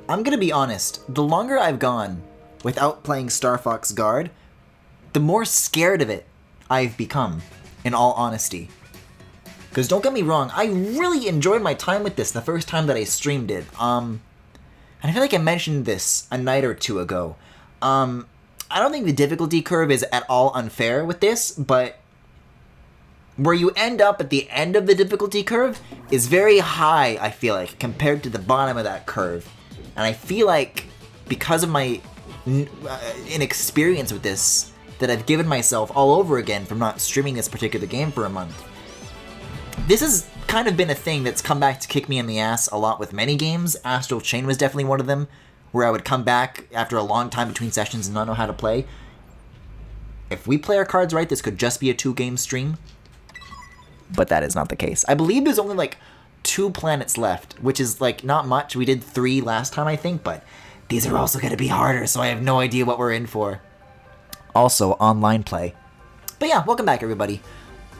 I'm gonna be honest, the longer I've gone without playing Star Fox Guard, the more scared of it I've become, in all honesty. Because don't get me wrong, I really enjoyed my time with this the first time that I streamed it. And I feel like I mentioned this a night or two ago. I don't think the difficulty curve is at all unfair with this, but where you end up at the end of the difficulty curve is very high, I feel like, compared to the bottom of that curve. And I feel like, because of my inexperience with this, that I've given myself all over again from not streaming this particular game for a month. This has kind of been a thing that's come back to kick me in the ass a lot with many games. Astral Chain was definitely one of them, where I would come back after a long time between sessions and not know how to play. If we play our cards right, this could just be a 2-game stream. But that is not the case. I believe there's only like 2 planets left, which is like not much. We did 3 last time, I think, but these are also going to be harder, so I have no idea what we're in for. Also, online play. But yeah, welcome back, everybody.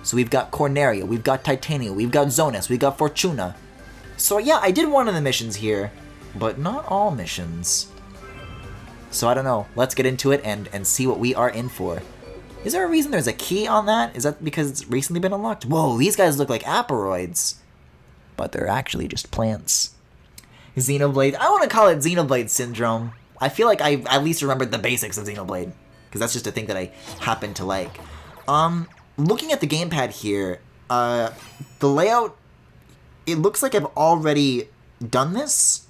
So we've got Corneria, we've got Titania, we've got Zonus, we've got Fortuna. So yeah, I did one of the missions here, but not all missions. So I don't know. Let's get into it and see what we are in for. Is there a reason there's a key on that? Is that because it's recently been unlocked? Whoa, these guys look like aporoids. But they're actually just plants. Xenoblade. I want to call it Xenoblade Syndrome. I feel like I at least remembered the basics of Xenoblade, because that's just a thing that I happen to like. Looking at the gamepad here, the layout, it looks like I've already done this.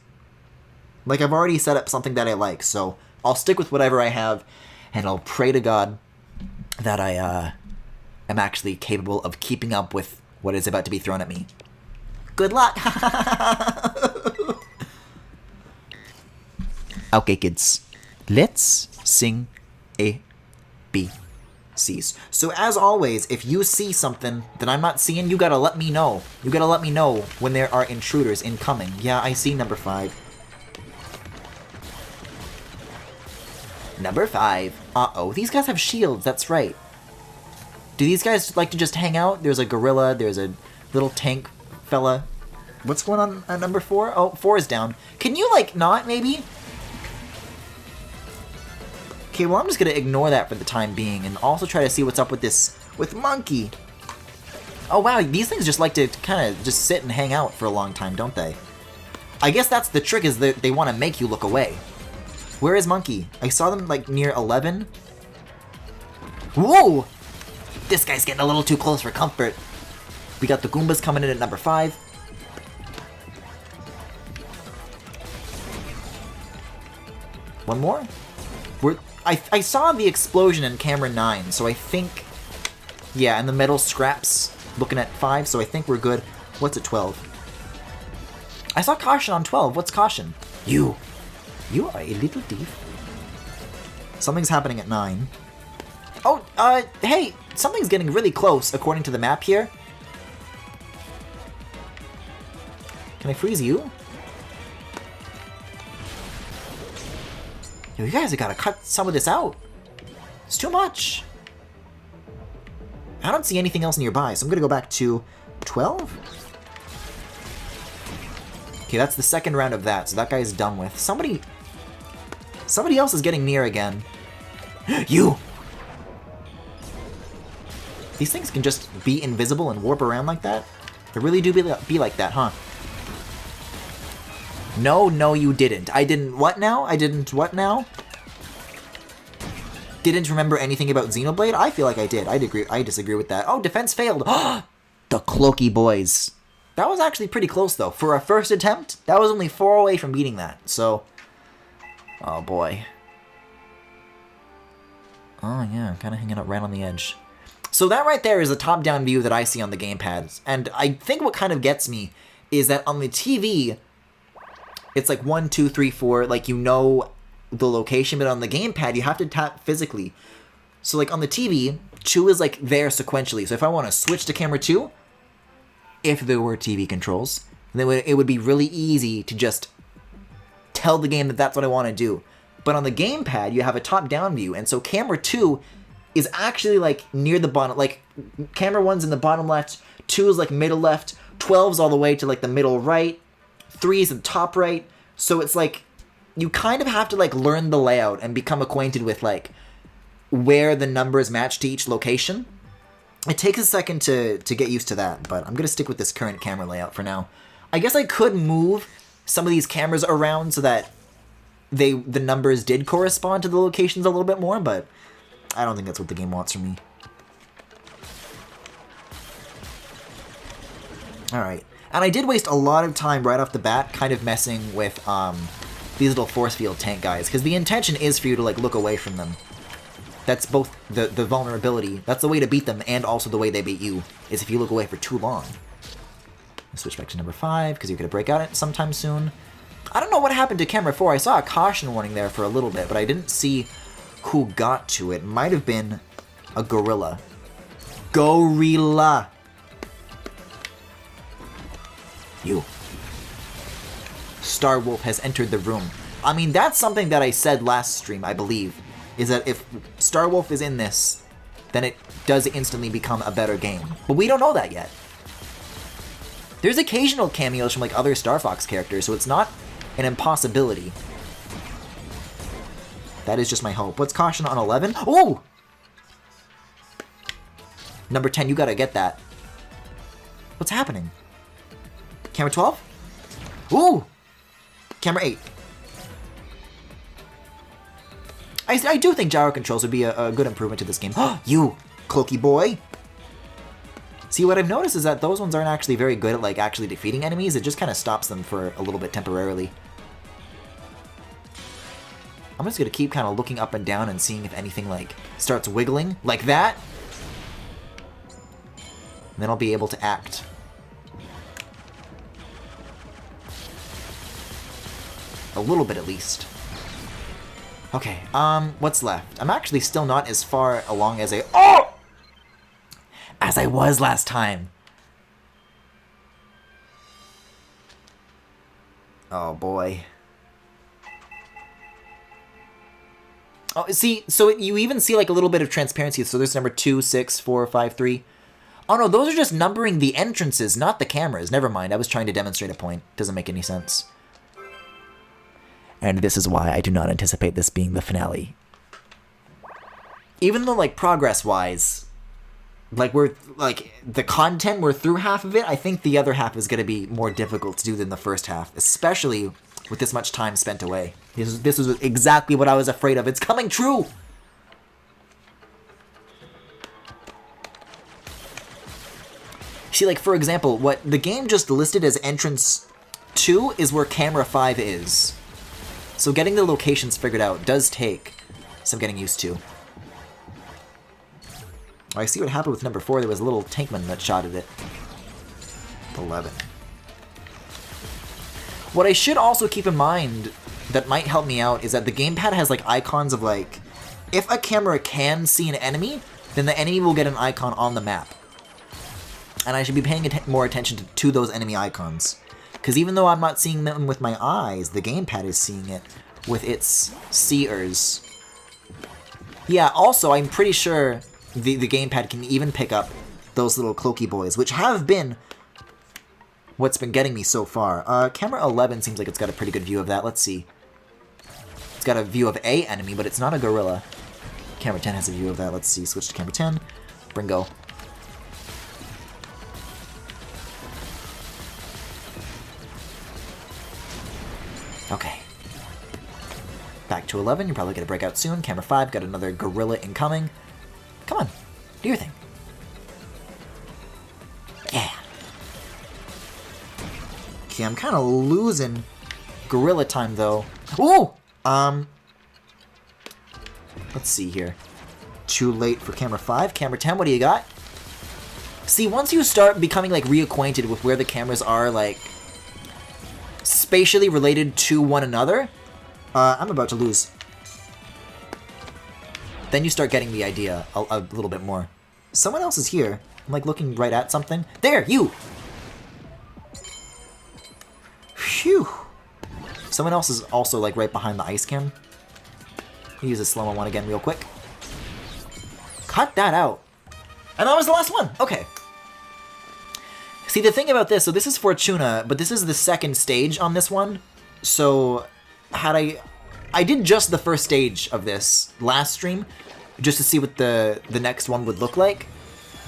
Like, I've already set up something that I like, so I'll stick with whatever I have, and I'll pray to God that I am actually capable of keeping up with what is about to be thrown at me. Good luck! Okay, kids. Let's sing A, B, C's. So as always, if you see something that I'm not seeing, you gotta let me know. You gotta let me know when there are intruders incoming. Yeah, I see number 5. Number 5. Uh-oh, these guys have shields, that's right. Do these guys like to just hang out? There's a gorilla, there's a little tank fella. What's going on at number 4? Oh, 4 is down. Can you, like, not, maybe? Okay, well, I'm just gonna ignore that for the time being, and also try to see what's up with this, with Monkey. Oh, wow, these things just like to kind of just sit and hang out for a long time, don't they? I guess that's the trick, is that they want to make you look away. Where is Monkey? I saw them, like, near 11. Whoa! This guy's getting a little too close for comfort. We got the Goombas coming in at number 5. One more? I saw the explosion in camera 9, so I think... Yeah, and the metal scraps looking at 5, so I think we're good. What's at 12? I saw Caution on 12. What's Caution? You are a little thief. Something's happening at 9. Oh, hey! Something's getting really close, according to the map here. Can I freeze you? Yo, you guys have got to cut some of this out. It's too much. I don't see anything else nearby, so I'm going to go back to 12? Okay, that's the second round of that, so that guy's done with. Somebody else is getting near again. You! These things can just be invisible and warp around like that? They really do be like that, huh? No, you didn't. I didn't what now? I didn't what now? Didn't remember anything about Xenoblade? I feel like I did. I disagree with that. Oh, defense failed. The Cloaky boys. That was actually pretty close, though. For a first attempt, that was only 4 away from beating that. So, oh boy. Oh yeah, I'm kind of hanging out right on the edge. So that right there is a top-down view that I see on the gamepads. And I think what kind of gets me is that on the TV, it's like 1, 2, 3, 4, like you know the location, but on the gamepad, you have to tap physically. So like on the TV, 2 is like there sequentially. So if I want to switch to camera 2, if there were TV controls, then it would be really easy to just tell the game that that's what I want to do. But on the gamepad, you have a top-down view, and so camera 2 is actually like near the bottom, like camera 1's in the bottom left, 2 is like middle left, 12's all the way to like the middle right, 3 is in top right, so it's like you kind of have to, like, learn the layout and become acquainted with, like, where the numbers match to each location. It takes a second to get used to that, but I'm going to stick with this current camera layout for now. I guess I could move some of these cameras around so that the numbers did correspond to the locations a little bit more, but I don't think that's what the game wants from me. Alright. And I did waste a lot of time right off the bat kind of messing with these little force field tank guys, because the intention is for you to, like, look away from them. That's both the vulnerability. That's the way to beat them, and also the way they beat you, is if you look away for too long. Switch back to number 5, because you're going to break out it sometime soon. I don't know what happened to camera 4. I saw a caution warning there for a little bit, but I didn't see who got to it. Might have been a gorilla. Gorilla! You. Star Wolf has entered the room. I mean, that's something that I said last stream, I believe, is that if Star Wolf is in this, then it does instantly become a better game. But we don't know that yet. There's occasional cameos from, like, other Star Fox characters, so it's not an impossibility. That is just my hope. What's caution on 11? Oh! Number 10, you gotta get that. What's happening? Camera 12? Ooh! Camera 8. I do think gyro controls would be a good improvement to this game. You, cloaky boy! See, what I've noticed is that those ones aren't actually very good at, like, actually defeating enemies. It just kind of stops them for a little bit temporarily. I'm just gonna keep kind of looking up and down and seeing if anything, like, starts wiggling. Like that! And then I'll be able to act. A little bit, at least. Okay, what's left? I'm actually still not as far along as as I was last time. Oh, boy. Oh, see, so you even see, like, a little bit of transparency. So there's number 2, 6, 4, 5, 3. Oh, no, those are just numbering the entrances, not the cameras. Never mind, I was trying to demonstrate a point. Doesn't make any sense. And this is why I do not anticipate this being the finale. Even though, like, progress-wise, like, the content, we're through half of it, I think the other half is going to be more difficult to do than the first half, especially with this much time spent away. This was exactly what I was afraid of. It's coming true! See, like, for example, what the game just listed as entrance 2 is where camera 5 is. So getting the locations figured out does take some getting used to. I see what happened with number 4. There was a little tankman that shot at it. 11. What I should also keep in mind that might help me out is that the gamepad has, like, icons of, like, if a camera can see an enemy, then the enemy will get an icon on the map. And I should be paying more attention to those enemy icons. Because even though I'm not seeing them with my eyes, the gamepad is seeing it with its seers. Yeah, also, I'm pretty sure the gamepad can even pick up those little cloaky boys, which have been what's been getting me so far. Camera 11 seems like it's got a pretty good view of that. Let's see. It's got a view of a enemy, but it's not a gorilla. Camera 10 has a view of that. Let's see. Switch to camera 10. Bringo. Okay. Back to 11. You're probably going to break out soon. Camera 5 got another gorilla incoming. Come on. Do your thing. Yeah. Okay, I'm kind of losing gorilla time, though. Ooh! Let's see here. Too late for camera 5. Camera 10, what do you got? See, once you start becoming, like, reacquainted with where the cameras are, like, spatially related to one another, I'm about to lose. Then you start getting the idea a little bit more. Someone else is here. I'm, like, looking right at something. There, you! Phew! Someone else is also, like, right behind the ice cam. Use a slow-mo one again real quick. Cut that out. And that was the last one. Okay. See, the thing about this, so this is Fortuna, but this is the second stage on this one. So, had I I did just the first stage of this last stream, just to see what the next one would look like.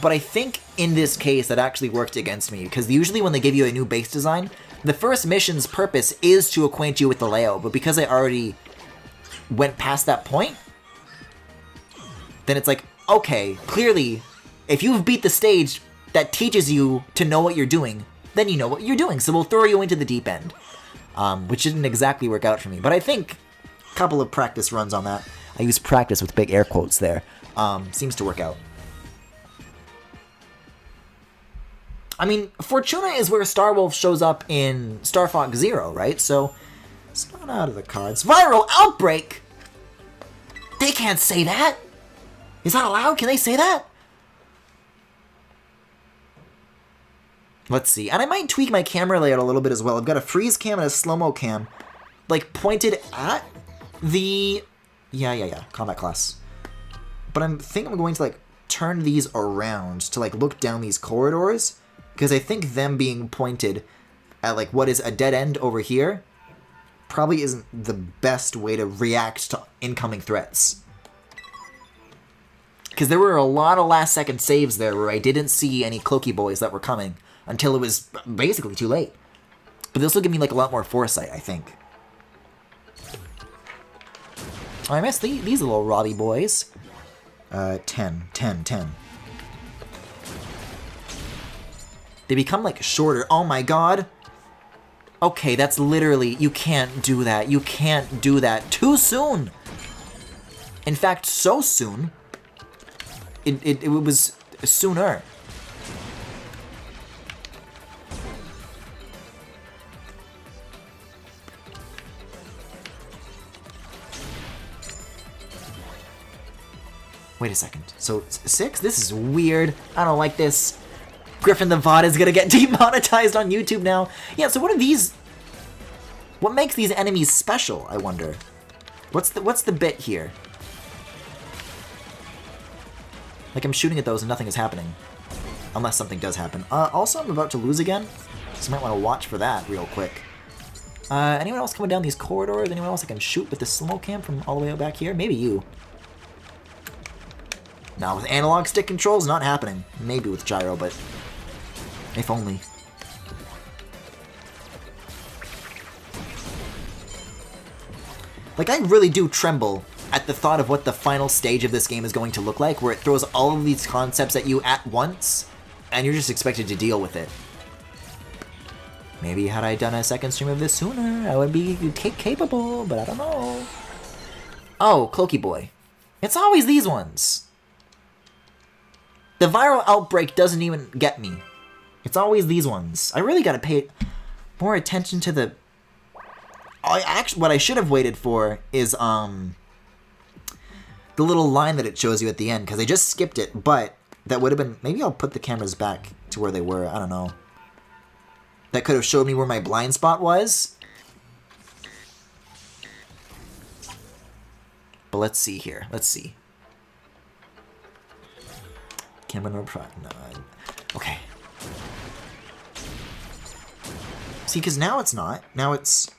But I think in this case that actually worked against me, because usually when they give you a new base design, the first mission's purpose is to acquaint you with the layout, but because I already went past that point, then it's like, okay, clearly, if you've beat the stage that teaches you to know what you're doing, then you know what you're doing, so we'll throw you into the deep end. Which didn't exactly work out for me, but I think a couple of practice runs on that, I use practice with big air quotes there, seems to work out. I mean, Fortuna is where Starwolf shows up in Star Fox Zero, right? So, it's not out of the cards. Viral Outbreak! They can't say that! Is that allowed? Can they say that? Let's see. And I might tweak my camera layout a little bit as well. I've got a freeze cam and a slow-mo cam, like, pointed at the... Yeah, combat class. But I think I'm going to, like, turn these around to, like, look down these corridors, because I think them being pointed at, like, what is a dead end over here probably isn't the best way to react to incoming threats. Because there were a lot of last-second saves there where I didn't see any cloaky boys that were coming until it was basically too late. But this will give me, like, a lot more foresight, I think. Oh, I missed these little Robbie boys. 10. They become, like, shorter. Oh my god. Okay, that's literally... You can't do that. You can't do that. Too soon! In fact, so soon. It was sooner. Wait a second. So, 6? This is weird. I don't like this. Griffin the VOD is gonna get demonetized on YouTube now. Yeah, so what are these... What makes these enemies special, I wonder? What's the bit here? Like, I'm shooting at those and nothing is happening. Unless something does happen. Also, I'm about to lose again, so you might want to watch for that real quick. Anyone else coming down these corridors? Anyone else I can shoot with the slow cam from all the way out back here? Maybe you. Now, with analog stick controls, not happening. Maybe with gyro, but if only. Like, I really do tremble at the thought of what the final stage of this game is going to look like, where it throws all of these concepts at you at once, and you're just expected to deal with it. Maybe had I done a second stream of this sooner, I would be capable, but I don't know. Oh, Cloaky Boy. It's always these ones. The viral outbreak doesn't even get me. It's always these ones. I really gotta pay more attention to the... what I should have waited for is, the little line that it shows you at the end, because I just skipped it, but that would have been... Maybe I'll put the cameras back to where they were, I don't know. That could have showed me where my blind spot was. But let's see here, let's see. Camera number 5, no, okay. See, because now it's not, now it's...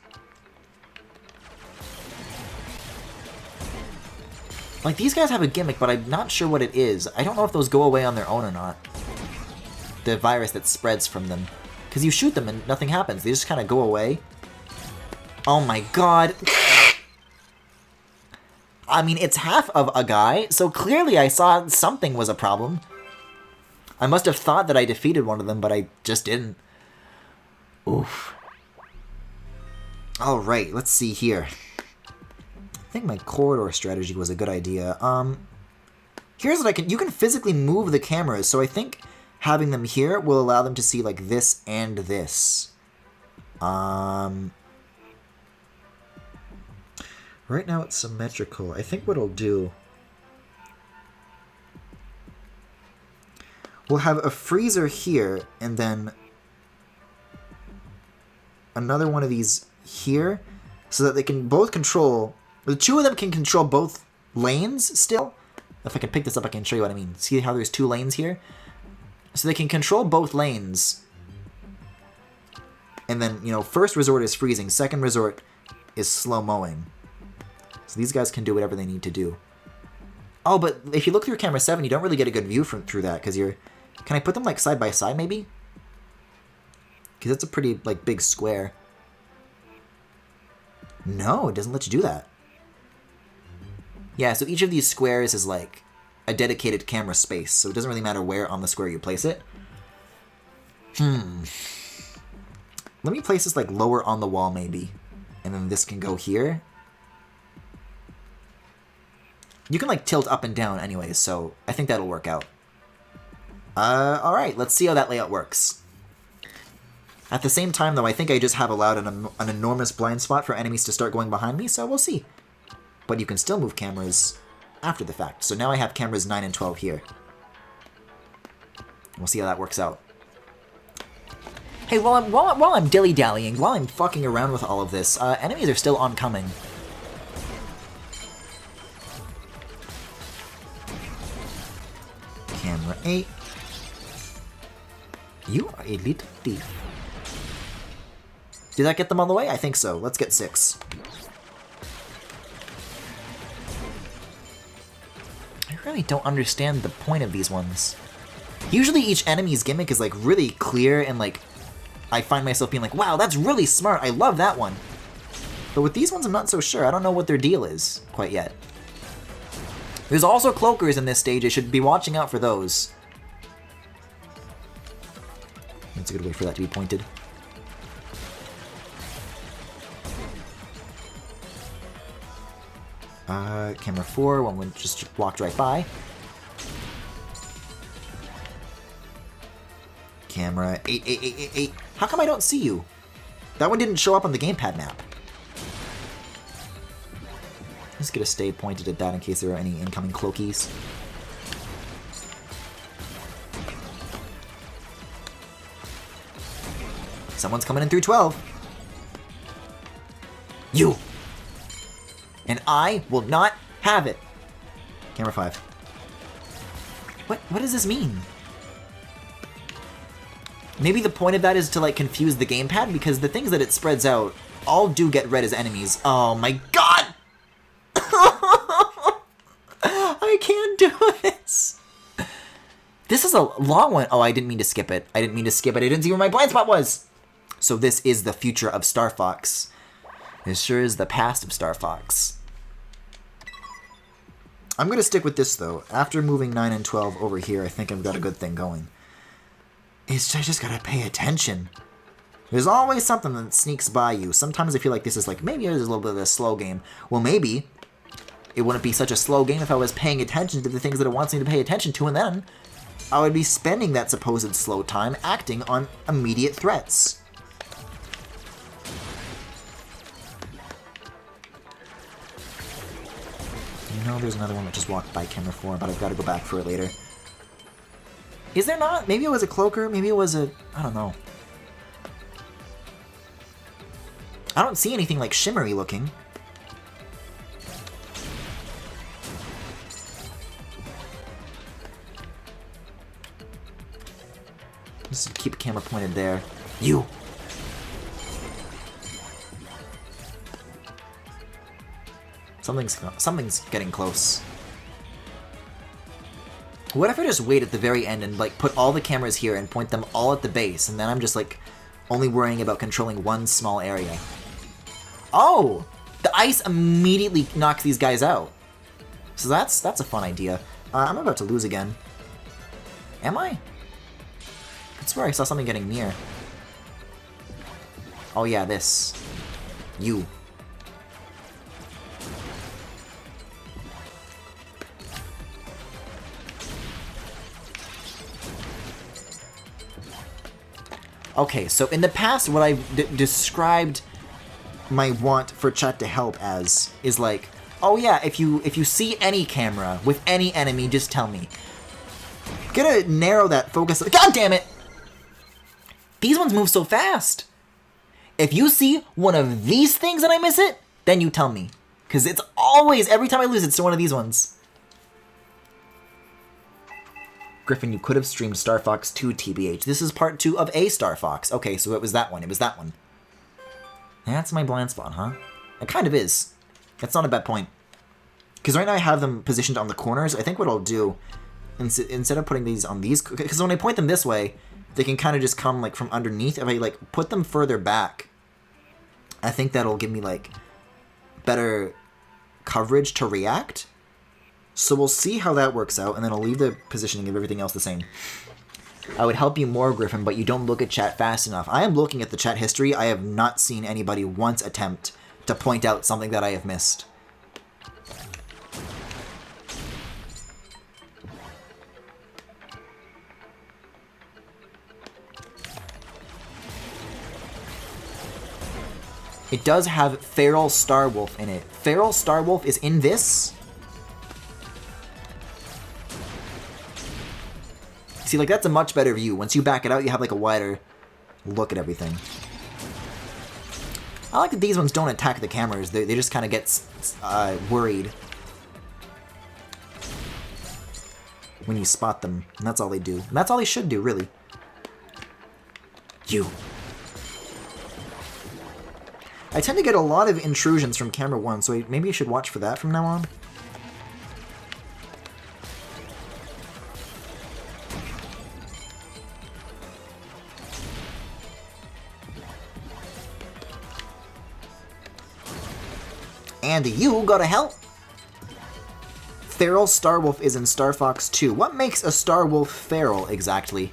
Like, these guys have a gimmick, but I'm not sure what it is. I don't know if those go away on their own or not. The virus that spreads from them. Because you shoot them and nothing happens. They just kind of go away. Oh my god. I mean, it's half of a guy, so clearly I saw something was a problem. I must have thought that I defeated one of them, but I just didn't. Oof. Alright, let's see here. I think my corridor strategy was a good idea. Here's what I can... You can physically move the cameras, so I think having them here will allow them to see, like, this and this. Right now it's symmetrical. I think what I'll do... We'll have a freezer here, and then another one of these here, so that they can both control... The two of them can control both lanes still. If I can pick this up, I can show you what I mean. See how there's two lanes here? So they can control both lanes. And then, you know, first resort is freezing. Second resort is slow-mowing. So these guys can do whatever they need to do. Oh, but if you look through camera 7, you don't really get a good view through that, because you're... Can I put them, like, side by side, maybe? Because that's a pretty, like, big square. No, it doesn't let you do that. Yeah, so each of these squares is, like, a dedicated camera space, so it doesn't really matter where on the square you place it. Let me place this, like, lower on the wall, maybe. And then this can go here. You can, like, tilt up and down anyways, so I think that'll work out. Alright, let's see how that layout works. At the same time, though, I think I just have allowed an enormous blind spot for enemies to start going behind me, so we'll see. But you can still move cameras after the fact. So now I have cameras 9 and 12 here. We'll see how that works out. Hey, while I'm dilly-dallying, while I'm fucking around with all of this, enemies are still oncoming. Camera 8. You are a little thief. Did that get them all the way? I think so. Let's get 6. I really don't understand the point of these ones. Usually each enemy's gimmick is like really clear and like I find myself being like, wow, that's really smart. I love that one. But with these ones, I'm not so sure. I don't know what their deal is quite yet. There's also cloakers in this stage. I should be watching out for those. That's a good way for that to be pointed. Camera 4, one went just walked right by. Camera 8, 8, 8, 8, 8. How come I don't see you? That one didn't show up on the gamepad map. Let's get a stay pointed at that in case there are any incoming cloakies. Someone's coming in through 12. You! And I will not have it. Camera 5. What does this mean? Maybe the point of that is to like confuse the gamepad because the things that it spreads out all do get read as enemies. Oh my god! I can't do this. This is a long one. Oh, I didn't mean to skip it. I didn't see where my blind spot was. So this is the future of Star Fox. This sure is the past of Star Fox. I'm going to stick with this, though. After moving 9 and 12 over here, I think I've got a good thing going. I just got to pay attention. There's always something that sneaks by you. Sometimes I feel like this is like, maybe there's a little bit of a slow game. Well, maybe it wouldn't be such a slow game if I was paying attention to the things that it wants me to pay attention to, and then I would be spending that supposed slow time acting on immediate threats. You know, there's another one that just walked by camera 4, but I've got to go back for it later. Is there not? Maybe it was a cloaker, maybe it was a... I don't know. I don't see anything like shimmery looking. Just keep camera pointed there. You! Something's getting close. What if I just wait at the very end and like put all the cameras here and point them all at the base, and then I'm just like only worrying about controlling one small area? Oh! The ice immediately knocks these guys out. So that's a fun idea. I'm about to lose again. Am I? I swear I saw something getting near. Oh yeah, this. You. Okay, so in the past, what I've described my want for chat to help as is like, oh yeah, if you see any camera with any enemy, just tell me. Gonna narrow that focus. God damn it! These ones move so fast. If you see one of these things and I miss it, then you tell me. Because it's always, every time I lose, it's to one of these ones. Griffin, you could have streamed Star Fox 2 TBH. This is part 2 of a Star Fox. Okay, so it was that one. It was that one. That's my blind spot, huh? It kind of is. That's not a bad point. Because right now I have them positioned on the corners. I think what I'll do, instead of putting these on these, because when I point them this way, they can kind of just come like from underneath. If I like put them further back, I think that'll give me like better coverage to react. So we'll see how that works out, and then I'll leave the positioning of everything else the same. I would help you more, Griffin, but you don't look at chat fast enough. I am looking at the chat history. I have not seen anybody once attempt to point out something that I have missed. It does have Feral Starwolf in it. Feral Starwolf is in this? See, like, that's a much better view. Once you back it out, you have, like, a wider look at everything. I like that these ones don't attack the cameras. They just kind of get worried when you spot them. And that's all they do. And that's all they should do, really. You. I tend to get a lot of intrusions from camera 1, so maybe I should watch for that from now on. And you gotta help! Feral Starwolf is in Star Fox 2. What makes a Starwolf feral, exactly?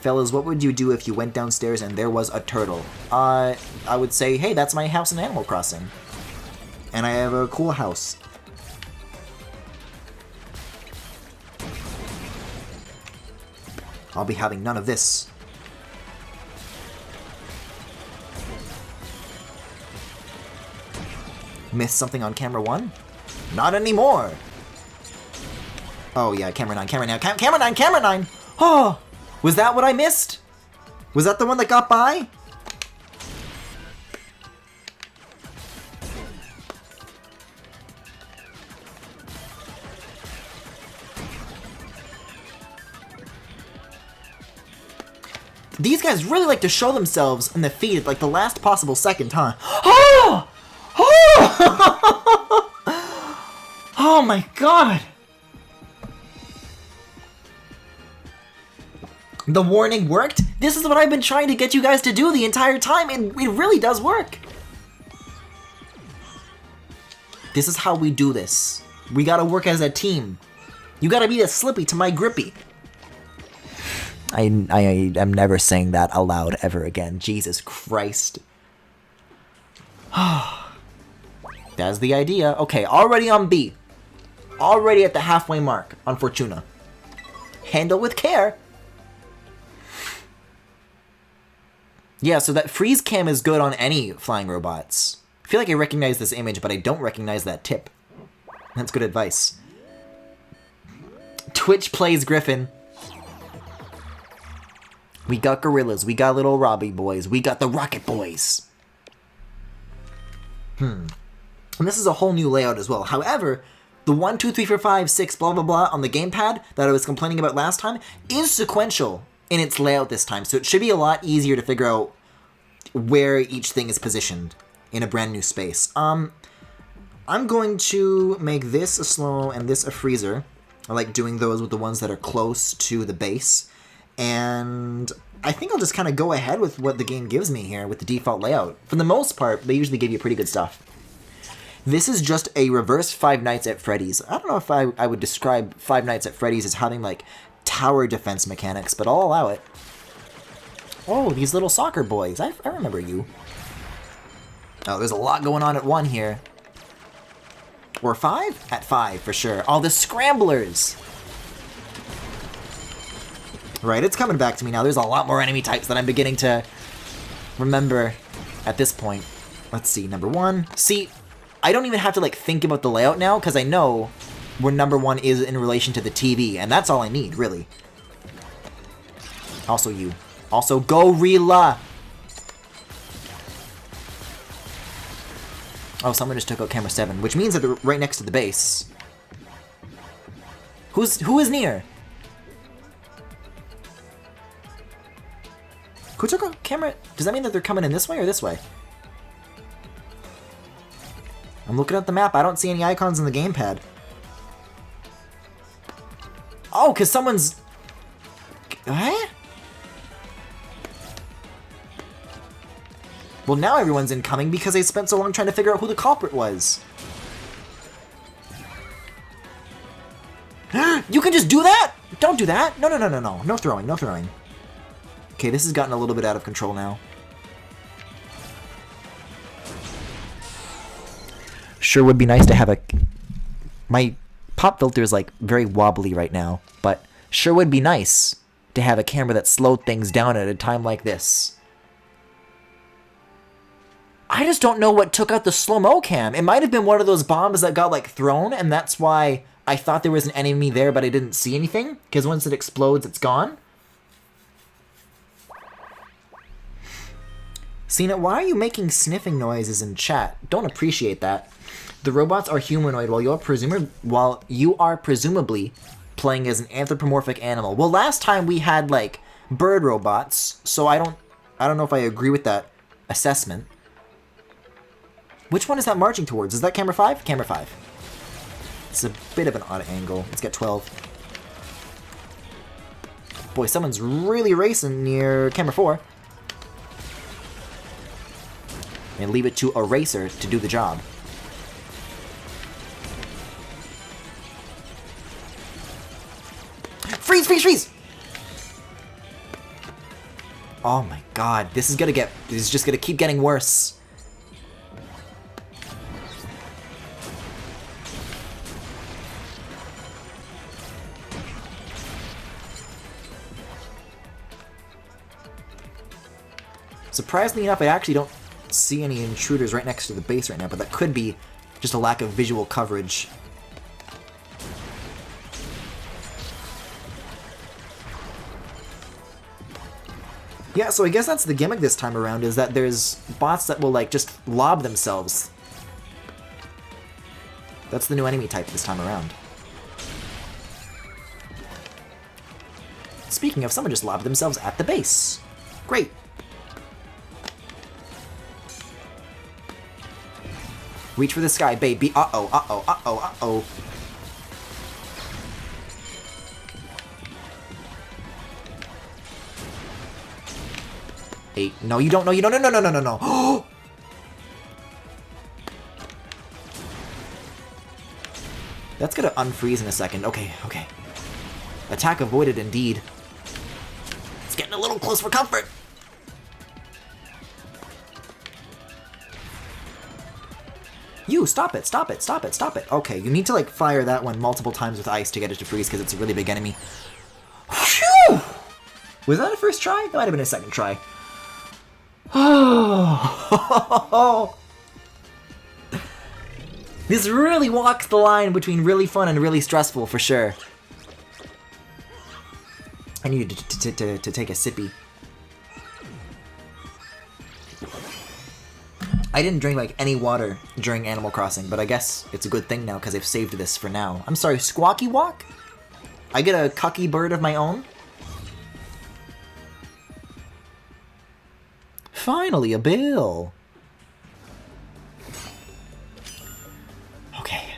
Fellas, what would you do if you went downstairs and there was a turtle? I would say, hey, that's my house in Animal Crossing. And I have a cool house. I'll be having none of this. Missed something on camera 1? Not anymore! Oh yeah, camera 9, camera 9, camera 9, camera 9! Oh! Was that what I missed? Was that the one that got by? These guys really like to show themselves in the feed at like the last possible second, huh? Oh! Oh! Oh my god! The warning worked? This is what I've been trying to get you guys to do the entire time, and it really does work. This is how we do this. We gotta work as a team. You gotta be the Slippy to my Grippy. I am never saying that aloud ever again. Jesus Christ. That's the idea. Okay, already on B. Already at the halfway mark on Fortuna. Handle with care. Yeah, so that freeze cam is good on any flying robots. I feel like I recognize this image, but I don't recognize that tip. That's good advice. Twitch plays Griffin. We got gorillas, we got little Robbie boys, we got the Rocket Boys. And this is a whole new layout as well. However, the 1, 2, 3, 4, 5, 6, blah, blah, blah on the gamepad that I was complaining about last time is sequential in its layout this time, so it should be a lot easier to figure out where each thing is positioned in a brand new space. I'm going to make this a slow-mo and this a freezer. I like doing those with the ones that are close to the base. And I think I'll just kind of go ahead with what the game gives me here with the default layout. For the most part, they usually give you pretty good stuff. This is just a reverse Five Nights at Freddy's. I don't know if I would describe Five Nights at Freddy's as having, like, tower defense mechanics, but I'll allow it. Oh, these little soccer boys. I remember you. Oh, there's a lot going on at 1 here. Or 5? At 5, for sure. Oh, the scramblers! Right, it's coming back to me now. There's a lot more enemy types that I'm beginning to remember at this point. Let's see, number 1. See, I don't even have to, like, think about the layout now, because I know where number 1 is in relation to the TV, and that's all I need, really. Also you. Also Gorilla! Oh, someone just took out camera 7, which means that they're right next to the base. Who is near? Who took out camera? Does that mean that they're coming in this way or this way? I'm looking at the map. I don't see any icons in the gamepad. Oh, because someone's... Eh? Well, now everyone's incoming because they spent so long trying to figure out who the culprit was. You can just do that? Don't do that. No, no, no, no, no. No throwing, no throwing. Okay, this has gotten a little bit out of control now. Sure would be nice to have a... My pop filter is like very wobbly right now, but sure would be nice to have a camera that slowed things down at a time like this. I just don't know what took out the slow-mo cam. It might have been one of those bombs that got like thrown, and that's why I thought there was an enemy there, but I didn't see anything, because once it explodes, it's gone. Cena, why are you making sniffing noises in chat? Don't appreciate that. The robots are humanoid while you are presumably playing as an anthropomorphic animal. Well, last time we had like bird robots, so I don't know if I agree with that assessment. Which one is that marching towards? Is that camera 5? Camera 5. It's a bit of an odd angle. Let's get 12. Boy, someone's really racing near camera 4. And leave it to a racer to do the job. Freeze, freeze, freeze! Oh my god, this is just gonna keep getting worse. Surprisingly enough, I actually don't see any intruders right next to the base right now, but that could be just a lack of visual coverage. Yeah, so I guess that's the gimmick this time around, is that there's bots that will like just lob themselves. That's the new enemy type this time around. Speaking of, someone just lobbed themselves at the base. Great. Reach for the sky, baby. Uh-oh, uh-oh, uh-oh, uh-oh. Eight. No, you don't. No, you don't. No, no, no, no, no, no. That's gonna unfreeze in a second. Okay, okay. Attack avoided indeed. It's getting a little close for comfort. You, stop it, stop it, stop it, stop it. Okay, you need to like fire that one multiple times with ice to get it to freeze because it's a really big enemy. Phew! Was that a first try? That might have been a second try. Oh, this really walks the line between really fun and really stressful for sure. I needed to take a sippy. I didn't drink like any water during Animal Crossing, but I guess it's a good thing now because I've saved this for now. I'm sorry, Squawky Walk? I get a cucky bird of my own? Finally, a bill. Okay.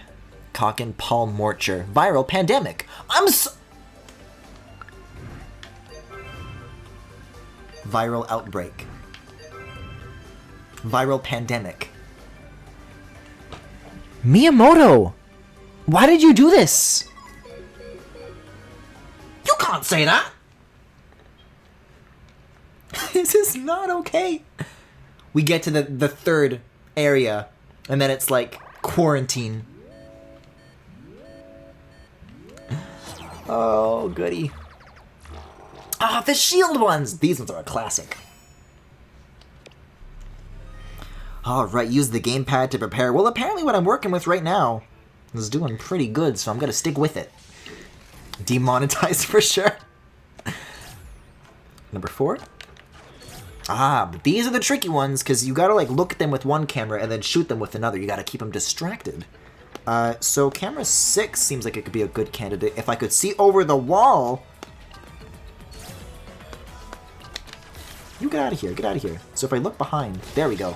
Cock and Paul Morcher. Viral pandemic. Viral outbreak. Viral pandemic. Miyamoto! Why did you do this? You can't say that! This is not okay. We get to the third area, and then it's like quarantine. Oh, goody. Ah, the shield ones! These ones are a classic. Alright, use the gamepad to prepare. Well, apparently what I'm working with right now is doing pretty good, so I'm gonna stick with it. Demonetized for sure. Number 4. Ah, but these are the tricky ones, because you gotta like look at them with one camera and then shoot them with another. You gotta keep them distracted. So camera 6 seems like it could be a good candidate. If I could see over the wall... You get out of here, get out of here. So if I look behind, there we go.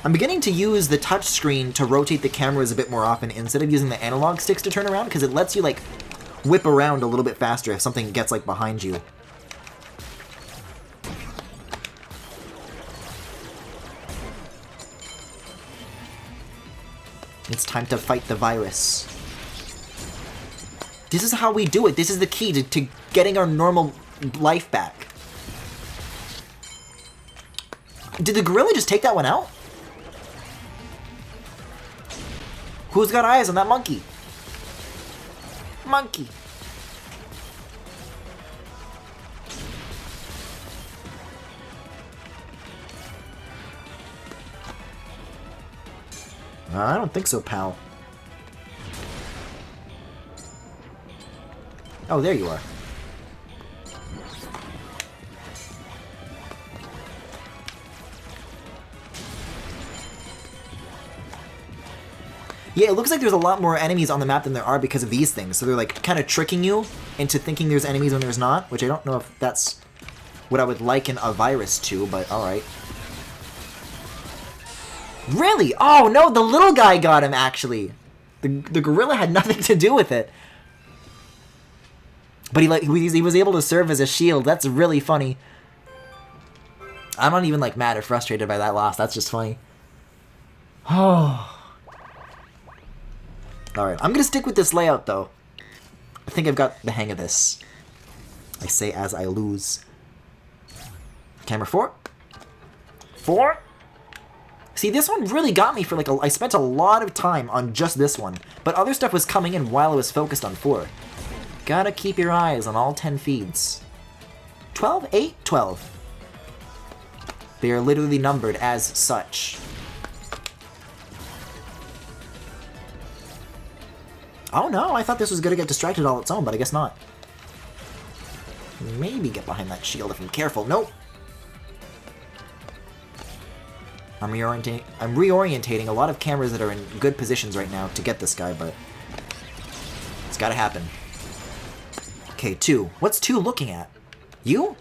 I'm beginning to use the touch screen to rotate the cameras a bit more often instead of using the analog sticks to turn around, because it lets you, like, whip around a little bit faster if something gets, like, behind you. It's time to fight the virus. This is how we do it. This is the key to getting our normal life back. Did the gorilla just take that one out? Who's got eyes on that monkey? Monkey. I don't think so, pal. Oh, there you are. Yeah, it looks like there's a lot more enemies on the map than there are because of these things. So they're like kind of tricking you into thinking there's enemies when there's not, which I don't know if that's what I would liken a virus to, but alright. Really? Oh no, the little guy got him actually. The gorilla had nothing to do with it. But he was able to serve as a shield. That's really funny. I'm not even like mad or frustrated by that loss. That's just funny. Oh. Alright, I'm gonna stick with this layout, though. I think I've got the hang of this. I say as I lose. Camera 4. 4. See, this one really got me for like I spent a lot of time on just this one. But other stuff was coming in while I was focused on 4. Gotta keep your eyes on all 10 feeds. 12? 8? 12. They are literally numbered as such. Oh no, I thought this was gonna get distracted all its own, but I guess not. Maybe get behind that shield if I'm careful. Nope. I'm reorientating a lot of cameras that are in good positions right now to get this guy, but it's gotta happen. Okay, 2. What's 2 looking at? You?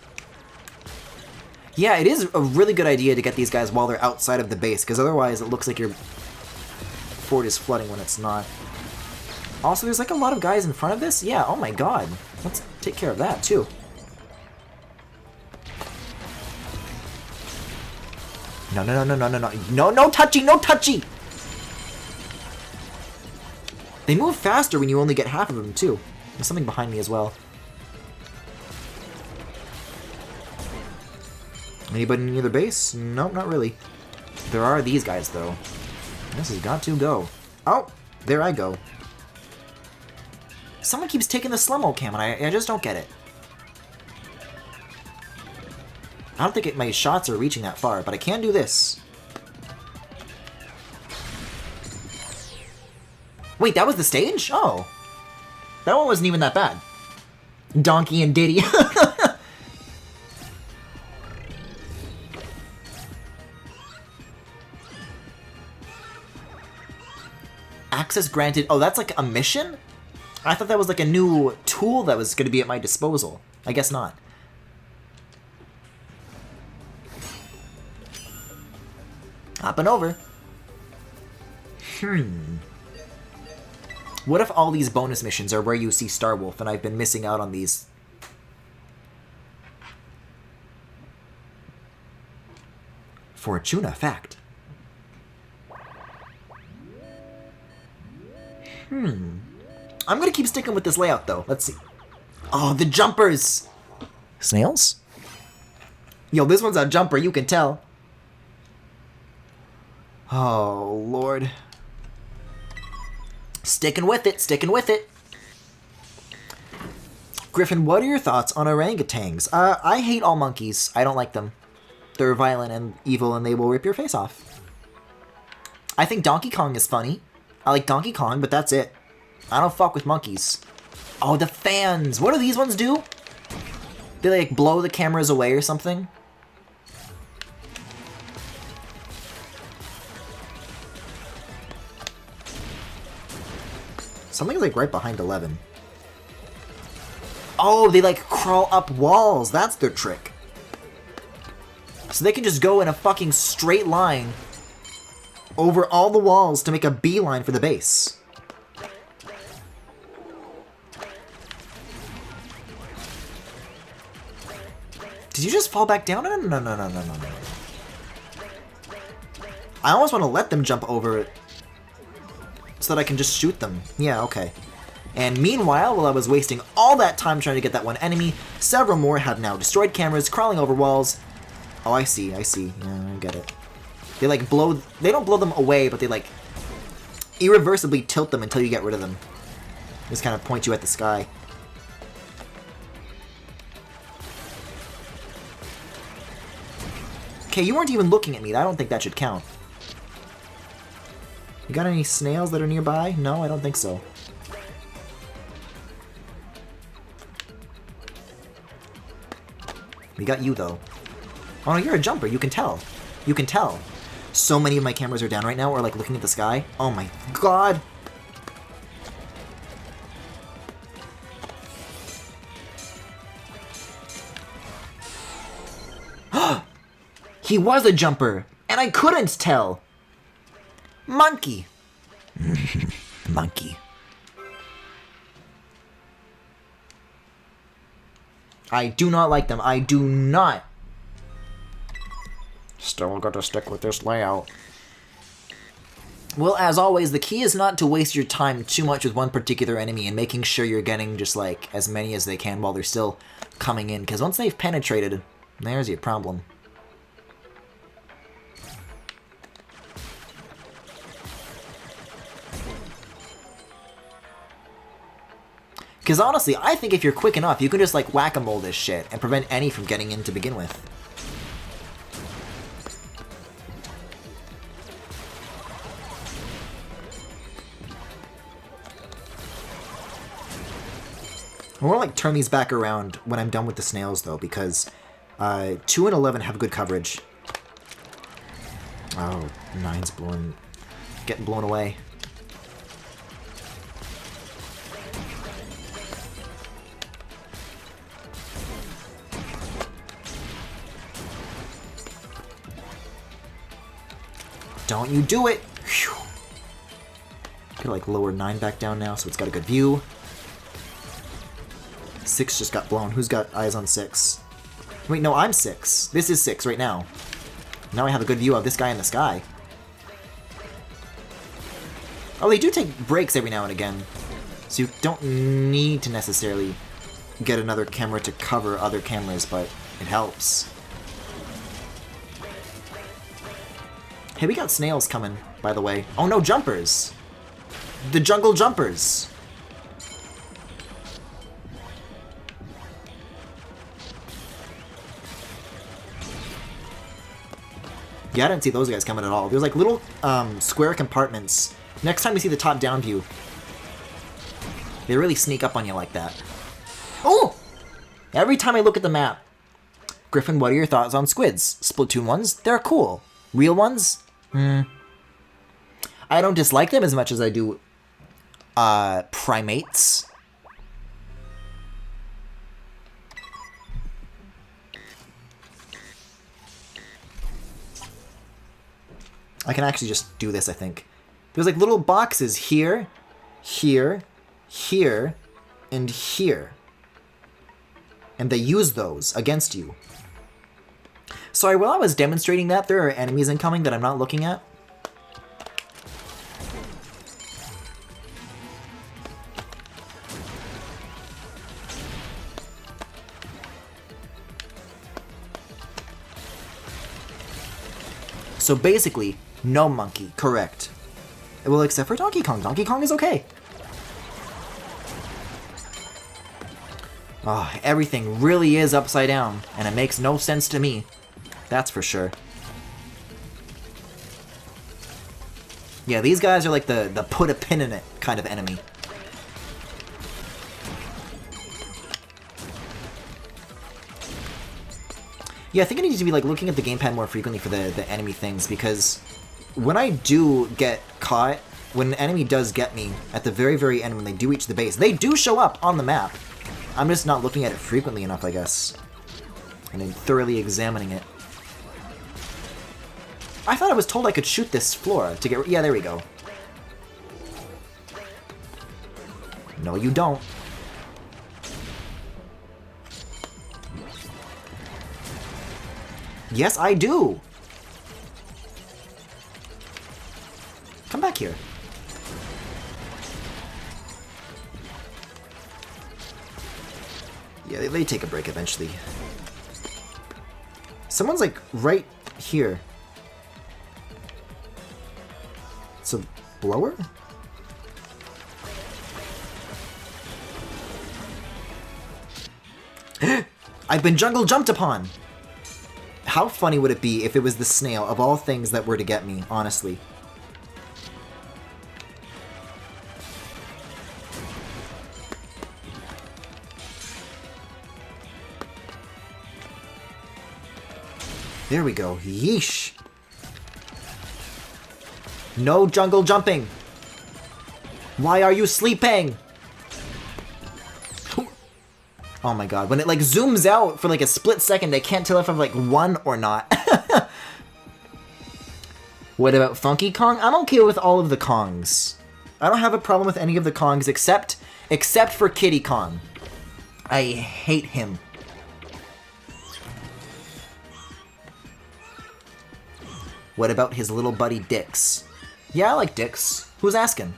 Yeah, it is a really good idea to get these guys while they're outside of the base, because otherwise it looks like your fort is flooding when it's not. Also, there's like a lot of guys in front of this? Yeah, oh my god. Let's take care of that, too. No, no, no, no, no, no, no. No, no touchy, no touchy! They move faster when you only get half of them, too. There's something behind me as well. Anybody near the base? Nope, not really. There are these guys, though. This has got to go. Oh, there I go. Someone keeps taking the slow-mo cam, and I just don't get it. I don't think my shots are reaching that far, but I can do this. Wait, that was the stage? Oh. That one wasn't even that bad. Donkey and Diddy. Access granted. Oh, that's like a mission? I thought that was like a new tool that was going to be at my disposal. I guess not. Hopping over. What if all these bonus missions are where you see Starwolf and I've been missing out on these? Fortuna fact. I'm gonna keep sticking with this layout, though. Let's see. Oh, the jumpers! Snails? Yo, this one's a jumper, you can tell. Oh, Lord. Sticking with it, sticking with it. Griffin, what are your thoughts on orangutans? I hate all monkeys. I don't like them. They're violent and evil, and they will rip your face off. I think Donkey Kong is funny. I like Donkey Kong, but that's it. I don't fuck with monkeys. Oh, the fans! What do these ones do? They, like, blow the cameras away or something? Something's, like, right behind 11. Oh, they, like, crawl up walls. That's their trick. So they can just go in a fucking straight line over all the walls to make a beeline for the base. Did you just fall back down? No. I almost want to let them jump over it so that I can just shoot them. Yeah, okay. And meanwhile, while I was wasting all that time trying to get that one enemy, several more have now destroyed cameras, crawling over walls. Oh, I see. Yeah, I get it. They like blow... They don't blow them away, but they like irreversibly tilt them until you get rid of them. Just kind of point you at the sky. Okay, you weren't even looking at me. I don't think that should count. You got any snails that are nearby? No, I don't think so. We got you, though. Oh, no, you're a jumper. You can tell. You can tell. So many of my cameras are down right now, or like looking at the sky. Oh my god. He was a jumper, and I couldn't tell. Monkey. Monkey. I do not like them. I do not. Still got to stick with this layout. Well, as always, the key is not to waste your time too much with one particular enemy and making sure you're getting just like as many as they can while they're still coming in, because once they've penetrated, there's your problem. Because honestly, I think if you're quick enough, you can just like whack-a-mole this shit and prevent any from getting in to begin with. I want to like turn these back around when I'm done with the snails though, because 2 and 11 have good coverage. Oh, 9's getting blown away. Don't you do it! Whew. Gotta like lower 9 back down now, so it's got a good view. 6 just got blown. Who's got eyes on 6? Wait, no, I'm 6. This is 6 right now. Now I have a good view of this guy in the sky. Oh, they do take breaks every now and again, so you don't need to necessarily get another camera to cover other cameras, but it helps. Hey, we got snails coming, by the way. Oh no, jumpers! The jungle jumpers! Yeah, I didn't see those guys coming at all. There's like little square compartments. Next time you see the top-down view, they really sneak up on you like that. Oh! Every time I look at the map. Griffin, what are your thoughts on squids? Splatoon ones? They're cool. Real ones? I don't dislike them as much as I do primates. I can actually just do this, I think. There's like little boxes here, here, here, and here. And they use those against you. Sorry, while I was demonstrating that, there are enemies incoming that I'm not looking at. So basically, no monkey, correct. Well, except for Donkey Kong. Donkey Kong is okay. Oh, everything really is upside down, and it makes no sense to me. That's for sure. Yeah, these guys are like the put a pin in it kind of enemy. Yeah, I think I need to be like looking at the gamepad more frequently for the enemy things, because when I do get caught, when an enemy does get me, at the very, very end when they do reach the base, they do show up on the map. I'm just not looking at it frequently enough, I guess. And then thoroughly examining it. I thought I was told I could shoot this floor to get... Yeah, there we go. No, you don't. Yes, I do! Come back here. Yeah, they take a break eventually. Someone's like right here. It's a blower? I've been jungle jumped upon! How funny would it be if it was the snail of all things that were to get me, honestly? There we go. Yeesh. No jungle jumping. Why are you sleeping? Oh my god. When it like zooms out for like a split second, I can't tell if I've like won or not. What about Funky Kong? I'm okay with all of the Kongs. I don't have a problem with any of the Kongs except for Kiddy Kong. I hate him. What about his little buddy Dix? Yeah, I like Dix. Who's asking?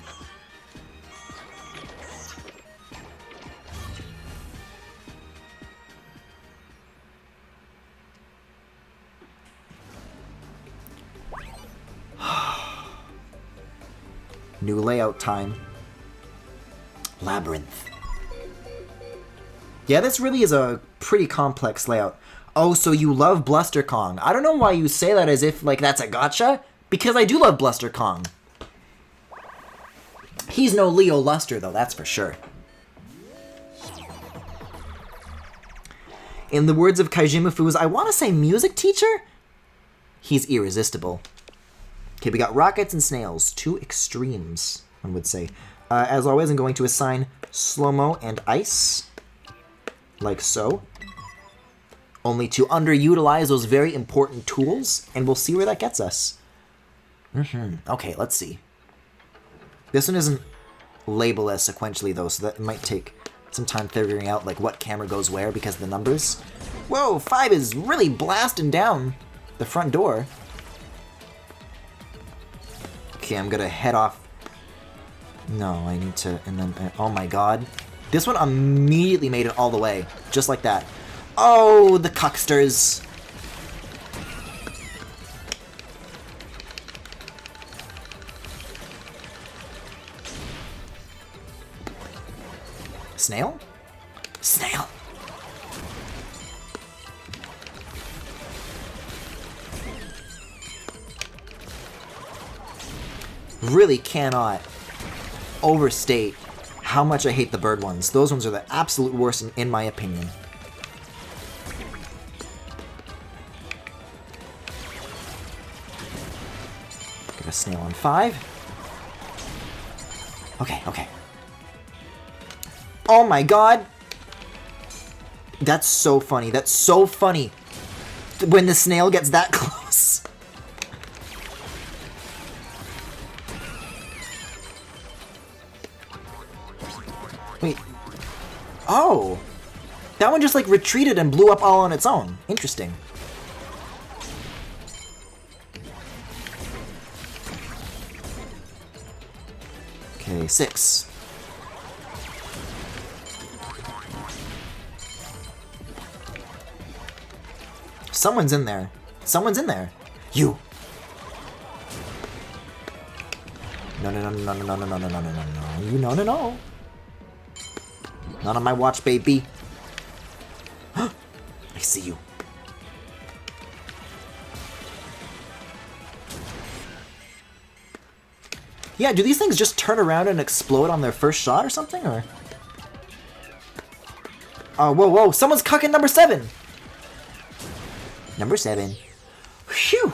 New layout time. Labyrinth. Yeah, this really is a pretty complex layout. Oh, so you love Bluster Kong. I don't know why you say that as if, like, that's a gotcha. Because I do love Bluster Kong. He's no Leo Luster, though, that's for sure. In the words of Kaijima Fu's, I want to say music teacher? He's irresistible. Okay, we got rockets and snails. Two extremes, one would say. As always, I'm going to assign slow-mo and ice. Like so. Only to underutilize those very important tools, and we'll see where that gets us. Okay, let's see. This one isn't labeled as sequentially, though, so that might take some time figuring out like what camera goes where because of the numbers. Whoa, 5 is really blasting down the front door. Okay, I'm gonna head off. No, I need to, and then, oh my god. This one immediately made it all the way, just like that. Oh, the cucksters. Snail? Snail. Really cannot overstate how much I hate the bird ones. Those ones are the absolute worst in my opinion. Get a snail on 5. Okay, okay. Oh my god! That's so funny. That's so funny. When the snail gets that close. Wait. Oh! That one just like retreated and blew up all on its own. Interesting. Okay, 6. Someone's in there. Someone's in there. You. No, no, no, no, no, no, no, no, no, no, no, no. You, no, no, no. Not on my watch, baby. I see you. Yeah, do these things just turn around and explode on their first shot or something, or? Oh, whoa, whoa, someone's cucking number 7! Number 7. Phew!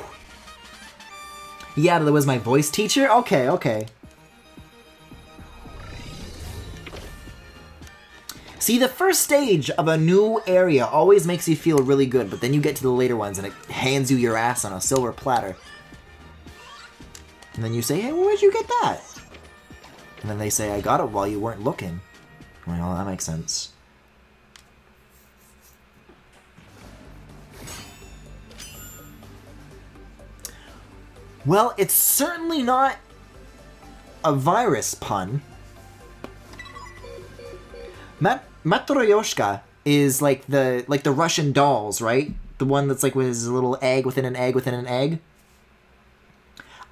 Yeah, that was my voice teacher? Okay, okay. See, the first stage of a new area always makes you feel really good, but then you get to the later ones and it hands you your ass on a silver platter. And then you say, hey, where'd you get that? And then they say, I got it while you weren't looking. Well, that makes sense. Well, it's certainly not a virus pun. Matryoshka is like the Russian dolls, right? The one that's like with his little egg within an egg within an egg.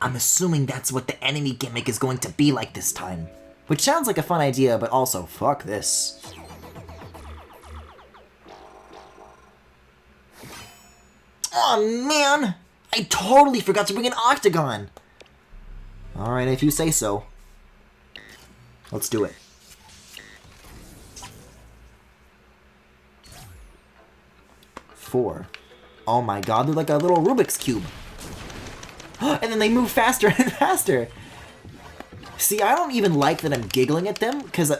I'm assuming that's what the enemy gimmick is going to be like this time. Which sounds like a fun idea, but also, fuck this. Oh man! I totally forgot to bring an octagon! Alright, if you say so. Let's do it. Four. Oh my god, they're like a little Rubik's Cube. And then they move faster and faster. See, I don't even like that I'm giggling at them, because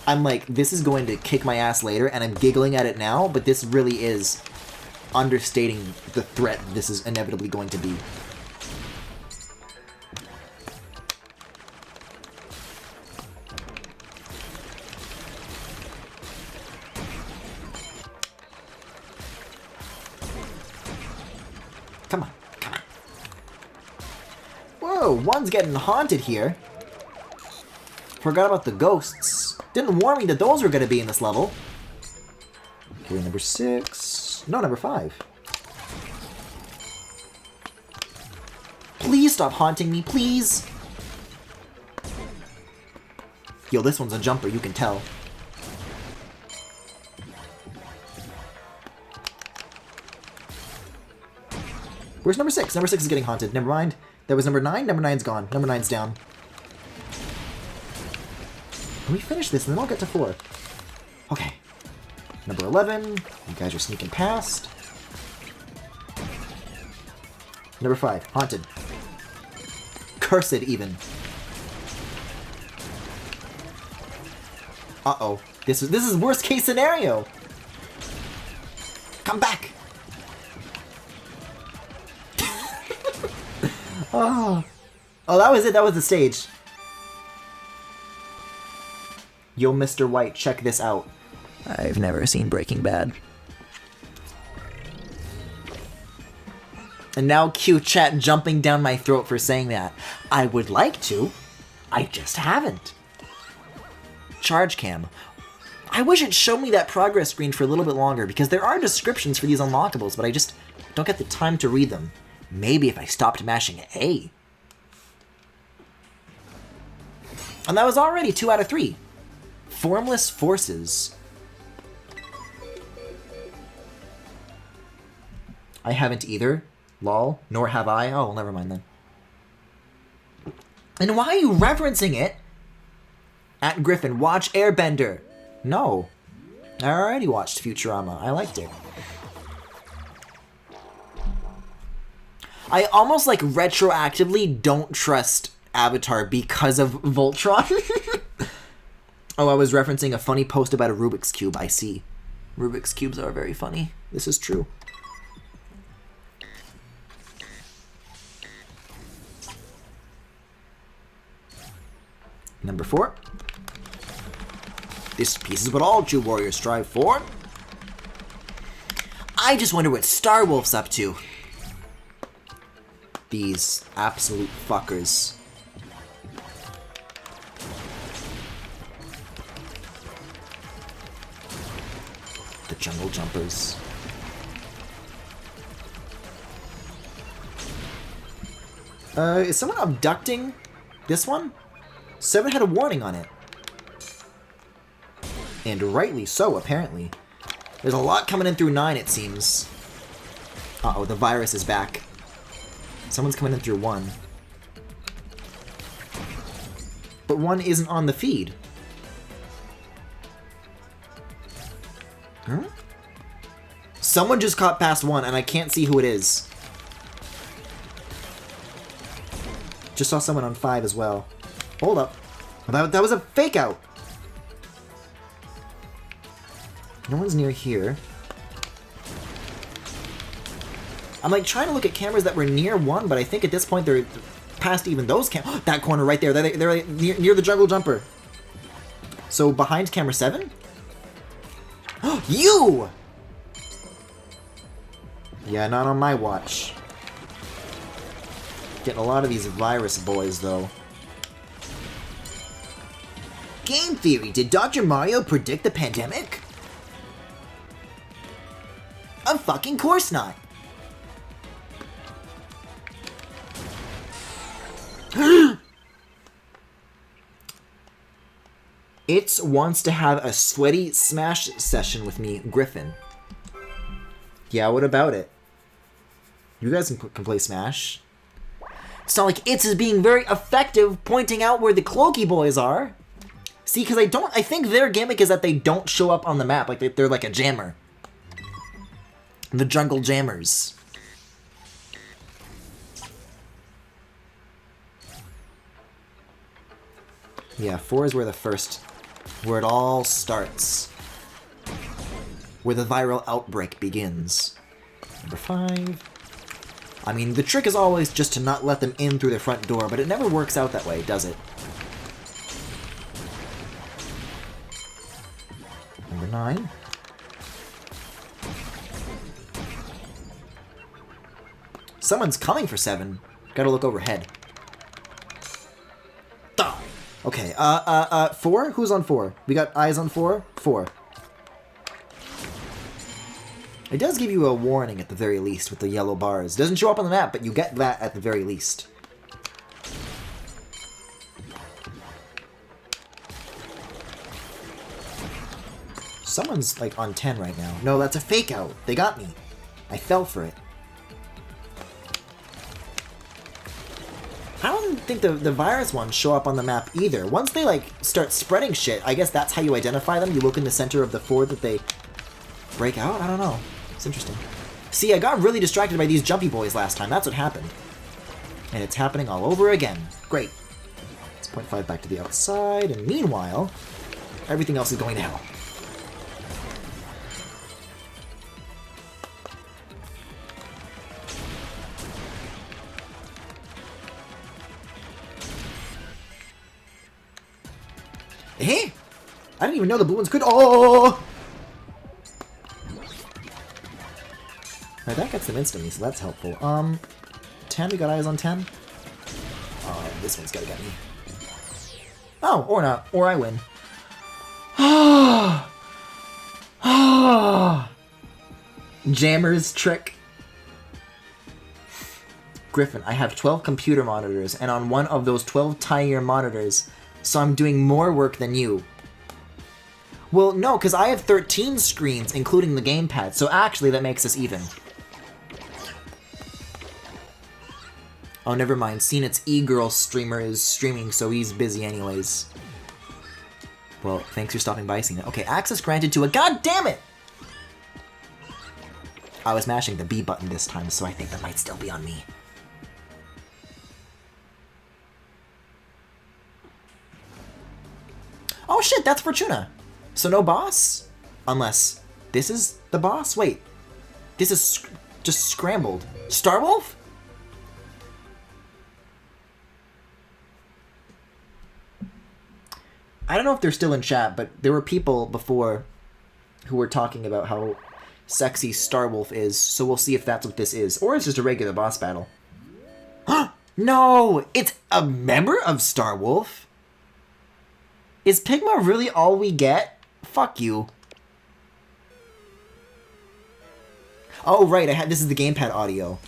I'm like, this is going to kick my ass later, and I'm giggling at it now, but this really is understating the threat this is inevitably going to be. Come on, come on. Whoa, one's getting haunted here. Forgot about the ghosts. Didn't warn me that those were going to be in this level. Okay, number 6. No, number 5. Please stop haunting me, please. Yo, this one's a jumper, you can tell. Where's number 6? Number 6 is getting haunted. Never mind. That was number 9. Number 9's gone. Number 9's down. Can we finish this and then I'll get to 4? Okay. Number 11. You guys are sneaking past. Number 5. Haunted. Cursed, even. Uh-oh. This is worst case scenario. Come back. Oh, that was it. That was the stage. Yo, Mr. White, check this out. I've never seen Breaking Bad. And now cue chat jumping down my throat for saying that. I would like to. I just haven't. Charge cam. I wish it showed me that progress screen for a little bit longer, because there are descriptions for these unlockables, but I just don't get the time to read them. Maybe if I stopped mashing A. And that was already 2 out of 3. Formless forces. I haven't either. Lol. Nor have I. Oh, well, never mind then. And why are you referencing it? At Griffin, watch Airbender. No. I already watched Futurama. I liked it. I almost, like, retroactively don't trust Avatar because of Voltron. Oh, I was referencing a funny post about a Rubik's Cube. I see. Rubik's Cubes are very funny. This is true. Number 4. This piece is what all true warriors strive for. I just wonder what Starwolf's up to. These absolute fuckers. The jungle jumpers. Is someone abducting this one? 7 had a warning on it. And rightly so, apparently. There's a lot coming in through 9, it seems. Uh-oh, the virus is back. Someone's coming in through 1. But 1 isn't on the feed. Huh? Someone just caught past 1, and I can't see who it is. Just saw someone on 5 as well. Hold up. Well, that was a fake out. No one's near here. I'm like trying to look at cameras that were near 1, but I think at this point they're past even those that corner right there. They're near the jungle jumper. So behind camera 7? You! Yeah, not on my watch. Getting a lot of these virus boys, though. Game theory. Did Dr. Mario predict the pandemic? Of fucking course not. It wants to have a sweaty Smash session with me, Griffin. Yeah, what about it? You guys can play Smash. It's not like It's is being very effective pointing out where the Cloaky boys are. See, because I think their gimmick is that they don't show up on the map. Like, they're like a jammer. The jungle jammers. Yeah, 4 is where where it all starts. Where the viral outbreak begins. Number 5. I mean, the trick is always just to not let them in through the front door, but it never works out that way, does it? Number 9. Someone's coming for 7. Gotta look overhead. Die! Okay, 4? Who's on 4? We got eyes on 4? 4. It does give you a warning at the very least with the yellow bars. It doesn't show up on the map, but you get that at the very least. Someone's, like, on 10 right now. No, that's a fake out. They got me. I fell for it. I don't think the virus ones show up on the map either. Once they, like, start spreading shit, I guess that's how you identify them. You look in the center of the 4 that they break out? I don't know. It's interesting. See, I got really distracted by these jumpy boys last time. That's what happened. And it's happening all over again. Great. Let's 0.5 back to the outside, and meanwhile, everything else is going to hell. Hey! I didn't even know the blue ones could. Oh! Alright, that gets them instantly, so that's helpful. 10, we got eyes on 10. Oh, this one's gotta get me. Oh, or not. Or I win. Jammer's trick. Griffin, I have 12 computer monitors, and on one of those 12 tinier monitors, so I'm doing more work than you. Well, no, because I have 13 screens, including the gamepad, so actually that makes us even. Oh, never mind. Seen its e-girl streamer is streaming, so he's busy anyways. Well, thanks for stopping by, Cena. Okay, access granted to a... God damn it! I was mashing the B button this time, so I think that might still be on me. Oh shit, that's Fortuna! So no boss? Unless... This is the boss? Wait. This is just scrambled. Starwolf? I don't know if they're still in chat, but there were people before who were talking about how sexy Starwolf is, so we'll see if that's what this is. Or it's just a regular boss battle. No! It's a member of Starwolf? Is Pigma really all we get? Fuck you. Oh, right, this is the gamepad audio.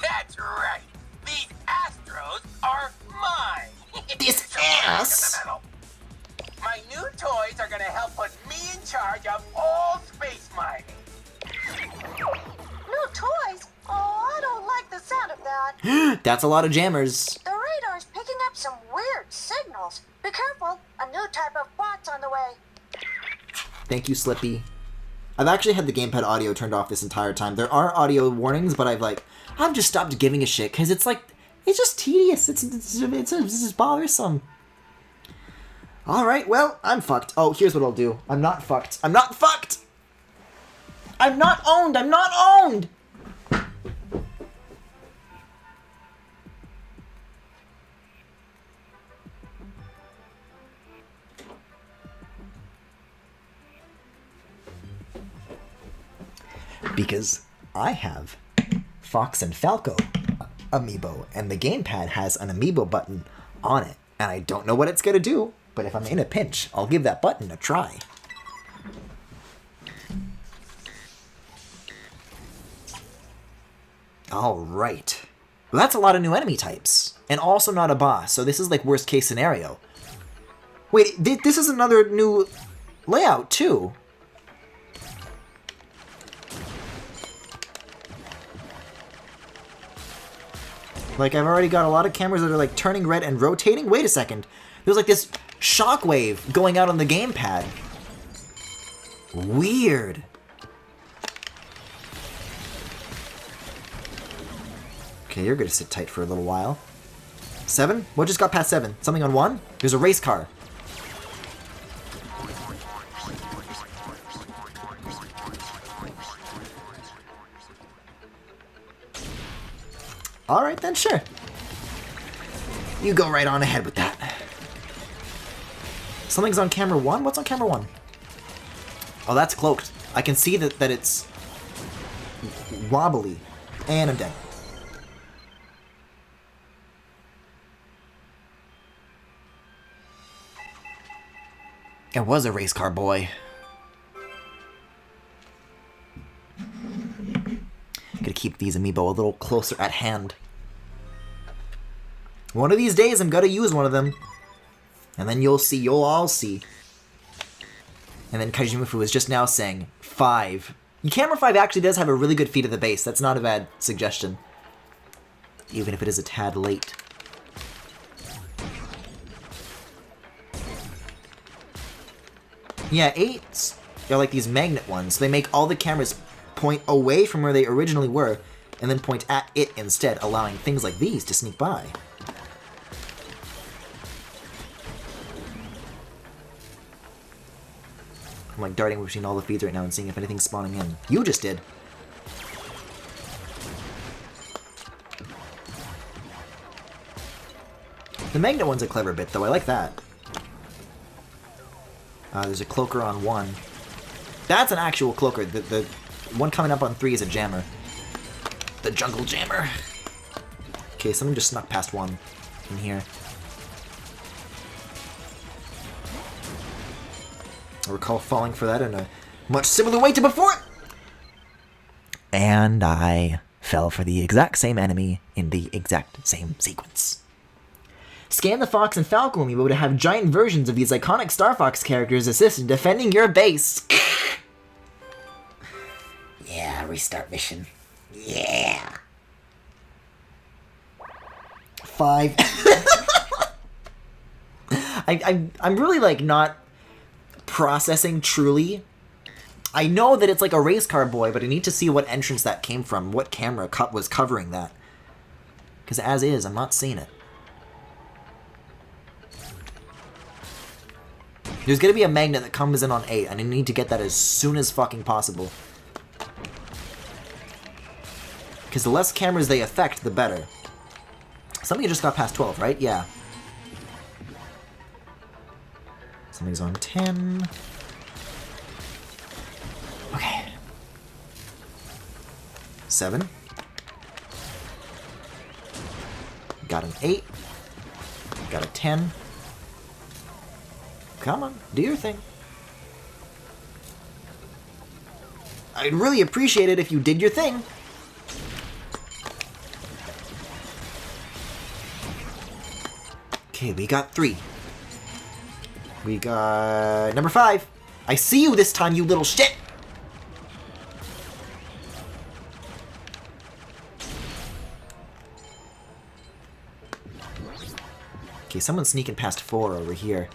That's right. These Astros are mine. This ass! My new toys are gonna help put me in charge of all space mining. New toys? Oh, I don't like the sound of that. That's a lot of jammers. The radar's picking up some weird signals. Be careful, a new type of bot's on the way. Thank you, Slippy. I've actually had the gamepad audio turned off this entire time. There are audio warnings, but I've just stopped giving a shit, because it's like, it's just tedious. It's just bothersome. Alright, well, I'm fucked. Oh, here's what I'll do. I'm not fucked. I'm not fucked! I'm not owned! I'm not owned! Because I have Fox and Falco amiibo, and the gamepad has an amiibo button on it. And I don't know what it's going to do, but if I'm in a pinch, I'll give that button a try. Alright. Well, that's a lot of new enemy types. And also not a boss, so this is like worst case scenario. Wait, this is another new layout too. Like, I've already got a lot of cameras that are like turning red and rotating. Wait a second. There's like this shockwave going out on the gamepad. Weird. Okay, you're gonna sit tight for a little while. 7? What just got past 7? Something on 1? There's a race car. Alright then, sure. You go right on ahead with that. Something's on camera 1? What's on camera 1? Oh, that's cloaked. I can see that it's wobbly. And I'm dead. It was a race car boy. Gotta keep these amiibo a little closer at hand. One of these days I'm gonna use one of them. And then you'll see, you'll all see. And then Kajimufu was just now saying 5. Camera 5 actually does have a really good feed of the base. That's not a bad suggestion. Even if it is a tad late. Yeah, 8s are like these magnet ones. They make all the cameras point away from where they originally were, and then point at it instead, allowing things like these to sneak by. I'm like darting between all the feeds right now and seeing if anything's spawning in. You just did. The magnet one's a clever bit, though. I like that. There's a cloaker on 1. That's an actual cloaker. The one coming up on 3 is a jammer. The jungle jammer. Okay, someone just snuck past 1 in here. I recall falling for that in a much similar way to before. And I fell for the exact same enemy in the exact same sequence. Scan the Fox and Falco amiibo to have giant versions of these iconic Star Fox characters assist in defending your base. Yeah, restart mission. Yeah. 5. I'm really like not processing truly. I know that it's like a race car boy, but I need to see what entrance that came from, what camera was covering that. Because as is, I'm not seeing it. There's gonna be a magnet that comes in on 8, and I need to get that as soon as fucking possible. Because the less cameras they affect, the better. Something just got past 12, right? Yeah. Something's on 10. Okay. 7. Got an 8. Got a 10. Come on, do your thing. I'd really appreciate it if you did your thing. Okay, we got 3. We got number 5. I see you this time, you little shit! Okay, someone's sneaking past 4 over here.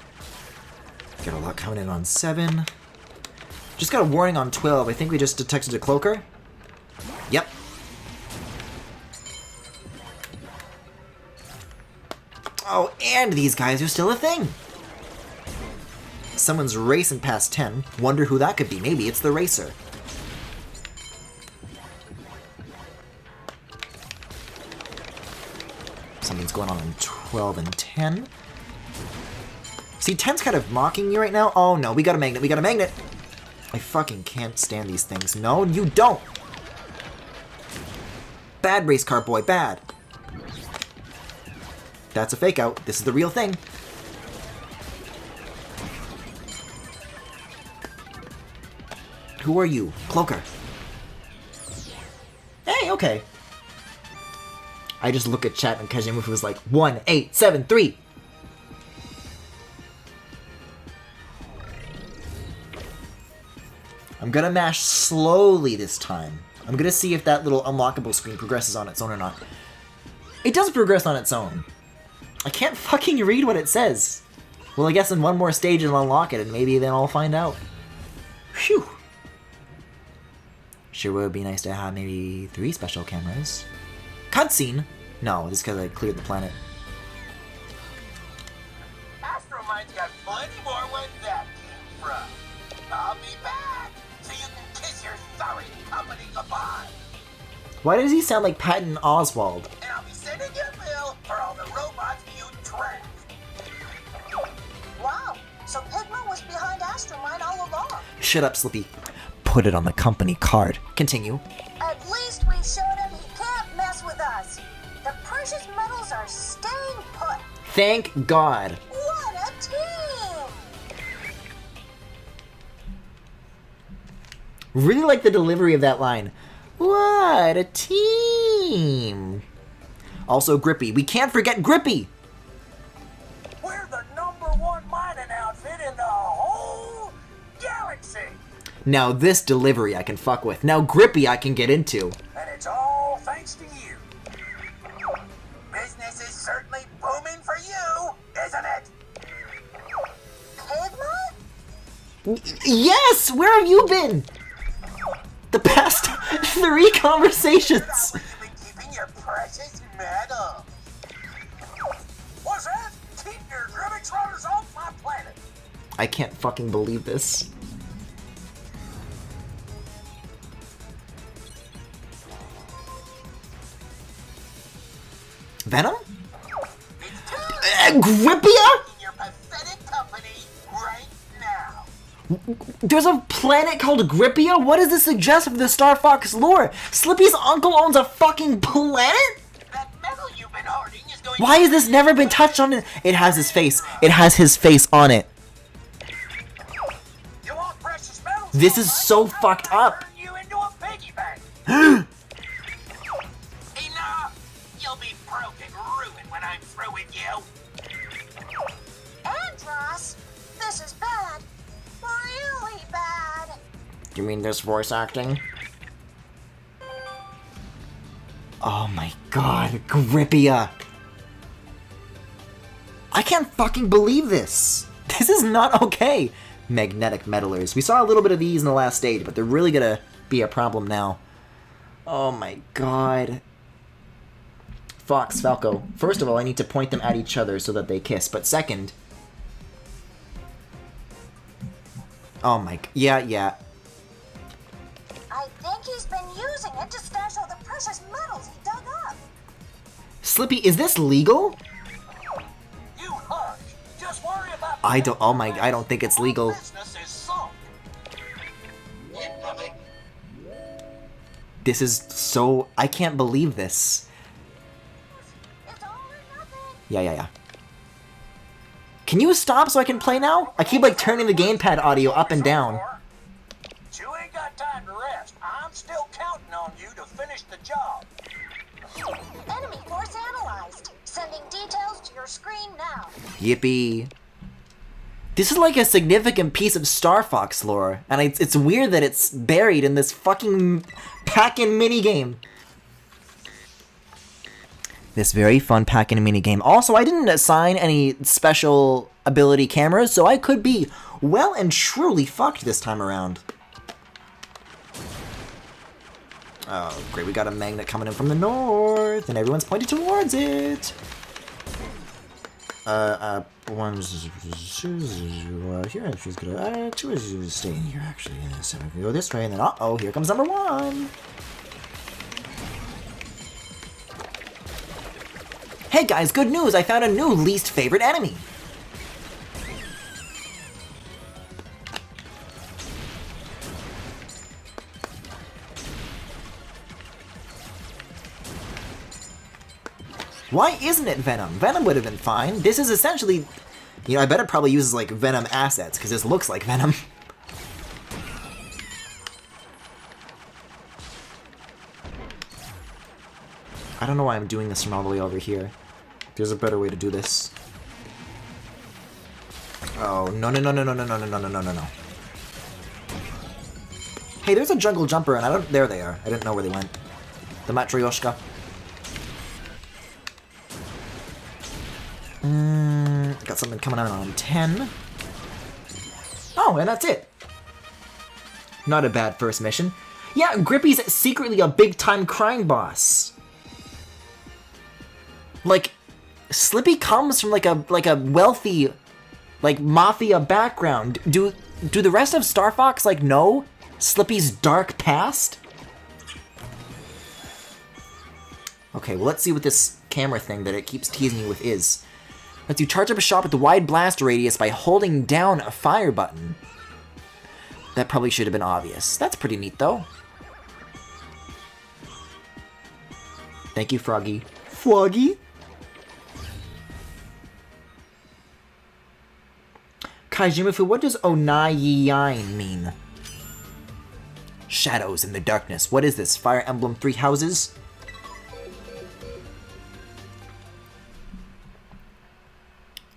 Got a lot coming in on 7. Just got a warning on 12. I think we just detected a cloaker. Yep. Oh, and these guys are still a thing. Someone's racing past 10. Wonder who that could be. Maybe it's the racer. Something's going on in 12 and 10. See, 10's kind of mocking me right now. Oh no, we got a magnet, we got a magnet! I fucking can't stand these things. No, you don't! Bad race car boy, bad. That's a fake out. This is the real thing. Who are you? Cloaker. Hey, okay. I just look at chat and Kajimufu was like, 1873. I'm gonna mash slowly this time. I'm gonna see if that little unlockable screen progresses on its own or not. It does progress on its own. I can't fucking read what it says. Well, I guess in one more stage it'll unlock it, and maybe then I'll find out. Phew. Sure would be nice to have maybe 3 special cameras. Cutscene? No, just because I cleared the planet. Astromine's got plenty more where that came from. I'll be back, so you can kiss your sorry company goodbye. Why does he sound like Patton Oswalt? And I'll be sending you a bill for all the robots you trashed. Wow, so Pigma was behind Astromine all along. Shut up, Slippy. Put it on the company card. Continue. At least we showed him he can't mess with us. The precious metals are staying put. Thank God. What a team! Really like the delivery of that line. What a team. Also Grippy. We can't forget Grippy. We're the #1 mining outfit in the whole galaxy. Now this delivery I can fuck with. Now Grippy I can get into. And it's all thanks to you. Business is certainly booming for you, isn't it? Pigma? Yes! Where have you been? The past 3 conversations. Where you've been keeping your precious metal. What's that? Keep your Grimmix runners off my planet. I can't fucking believe this. Venom? Grippia? In your pathetic company right now. There's a planet called Grippia? What does this suggest for the Star Fox lore? Slippy's uncle owns a fucking planet? That metal you've been hoarding is going Why has this never been touched on it? It has his face. It has his face on it. You want precious metals? This is so fucked up. Turn you into a piggy bank. Enough! You'll be broke and ruined when I'm through with you. Andros, this is bad. Really bad. You mean this voice acting? Oh my god, Grippia. I can't fucking believe this. This is not okay. Magnetic meddlers. We saw a little bit of these in the last stage, but they're really gonna be a problem now. Oh my god. Fox, Falco. First of all, I need to point them at each other so that they kiss. But second... Oh my... Yeah. I think he's been using it to stash all the precious metals he dug up. Slippy, is this legal? You hush. Just worry about I don't think it's legal. business is sunk. Incoming. This is so... I can't believe this. It's all or nothing. Yeah. Can you stop so I can play now? I keep like turning the gamepad audio up and down. But you ain't got time to rest. I'm still counting on you to finish the job. Enemy force analyzed. Sending details to your screen now. Yippee. This is like a significant piece of Star Fox lore, and it's weird that it's buried in this fucking pack-in minigame. This very fun pack-in minigame. Also, I didn't assign any special ability cameras, so I could be well and truly fucked this time around. Oh, great, we got a magnet coming in from the north, and everyone's pointing towards it. Here, she's gonna, two is staying here, actually. So we go this way, and then, uh-oh, here comes number 1. Hey guys, good news! I found a new least favorite enemy! Why isn't it Venom? Venom would have been fine. This is essentially... You know, I bet it probably uses, like, Venom assets, because this looks like Venom. I don't know why I'm doing this from all the way over here. There's a better way to do this. Oh, no, no, no, no, no, no, no, no, no, no, no, no. Hey, there's a jungle jumper, and I don't... There they are. I didn't know where they went. The Matryoshka. Got something coming out on 10. Oh, and that's it. Not a bad first mission. Yeah, Grippy's secretly a big-time crime boss. Like, Slippy comes from like a wealthy, like, mafia background. Do the rest of Star Fox, like, know Slippy's dark past? Okay, well, let's see what this camera thing that it keeps teasing me with is. Lets you charge up a shot with the wide blast radius by holding down a fire button. That probably should have been obvious. That's pretty neat, though. Thank you, Froggy. Froggy? Kaijimafu, what does Onayiine mean? Shadows in the darkness. What is this? Fire Emblem 3 Houses?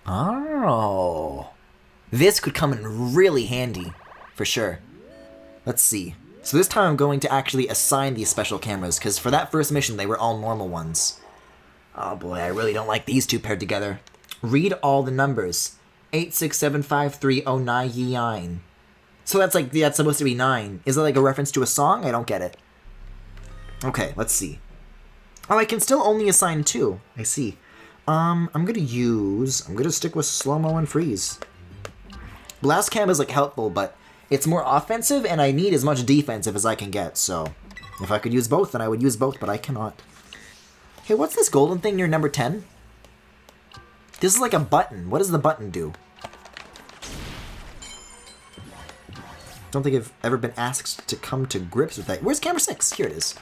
Oh. This could come in really handy, for sure. Let's see. So this time I'm going to actually assign these special cameras, because for that first mission they were all normal ones. Oh boy, I really don't like these two paired together. Read all the numbers. 8675309. So that's like, that's supposed to be 9. Is that like a reference to a song? I don't get it. Okay, let's see. Oh, I can still only assign 2. I see. I'm gonna stick with slow-mo and freeze. Blast cam is like helpful, but it's more offensive and I need as much defensive as I can get, so if I could use both, then I would use both, but I cannot. Hey, what's this golden thing near number 10? This is like a button. What does the button do? Don't think I've ever been asked to come to grips with that. Where's camera 6? Here it is.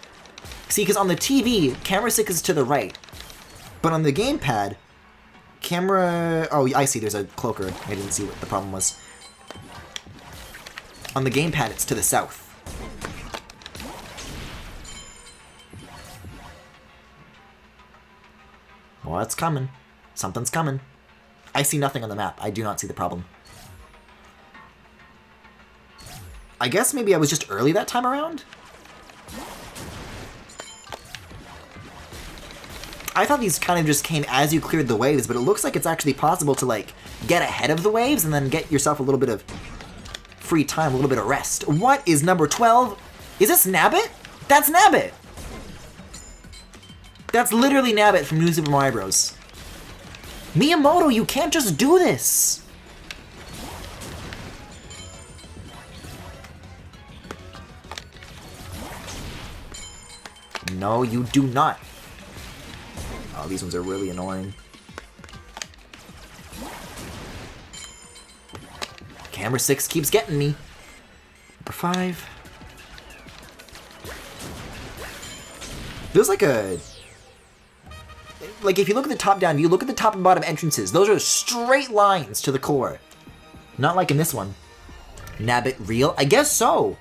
See, because on the TV, camera 6 is to the right. But on the gamepad, camera... Oh, I see, there's a cloaker. I didn't see what the problem was. On the gamepad, it's to the south. Well, it's coming. Something's coming. I see nothing on the map. I do not see the problem. I guess maybe I was just early that time around? I thought these kind of just came as you cleared the waves, but it looks like it's actually possible to, like, get ahead of the waves and then get yourself a little bit of free time, a little bit of rest. What is number 12? Is this Nabbit? That's Nabbit! That's literally Nabbit from New Super Mario Bros. Miyamoto, you can't just do this! No, you do not. Oh, these ones are really annoying. Camera 6 keeps getting me. Number 5. There's like a... Like, if you look at the top-down view, look at the top and bottom entrances. Those are straight lines to the core. Not like in this one. Nabbit real? I guess so.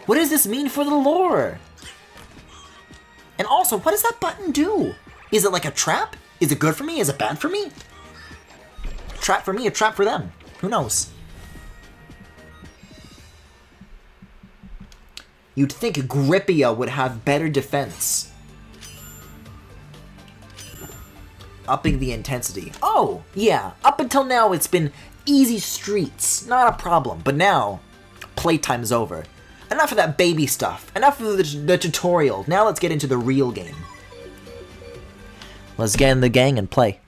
What does this mean for the lore? And also, what does that button do? Is it like a trap? Is it good for me? Is it bad for me? Trap for me, a trap for them. Who knows? You'd think Grippia would have better defense. Upping the intensity. Oh, yeah. Up until now, it's been easy streets. Not a problem. But now, playtime's over. Enough of that baby stuff. Enough of the tutorial. Now let's get into the real game. Let's get in the gang and play.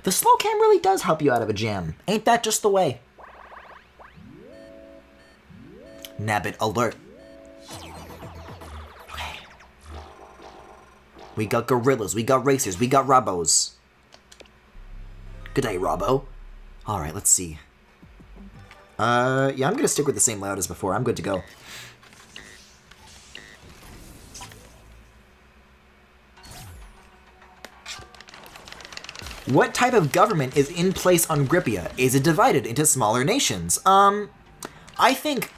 The slow cam really does help you out of a jam. Ain't that just the way? Nabbit alert. Okay. We got gorillas, we got racers, we got robos. Good day, Robbo. Alright, let's see. Yeah, I'm gonna stick with the same layout as before. I'm good to go. What type of government is in place on Grippia? Is it divided into smaller nations? I think,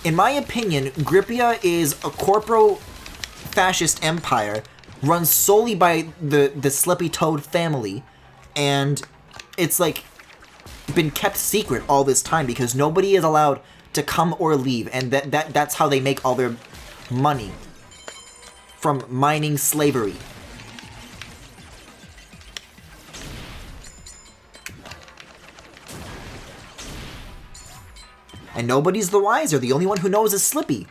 in my opinion, Grippia is a corporal-fascist empire run solely by the Slippy Toad family, and it's like been kept secret all this time because nobody is allowed to come or leave, and that's how they make all their money, from mining slavery. And nobody's the wiser. The only one who knows is Slippy.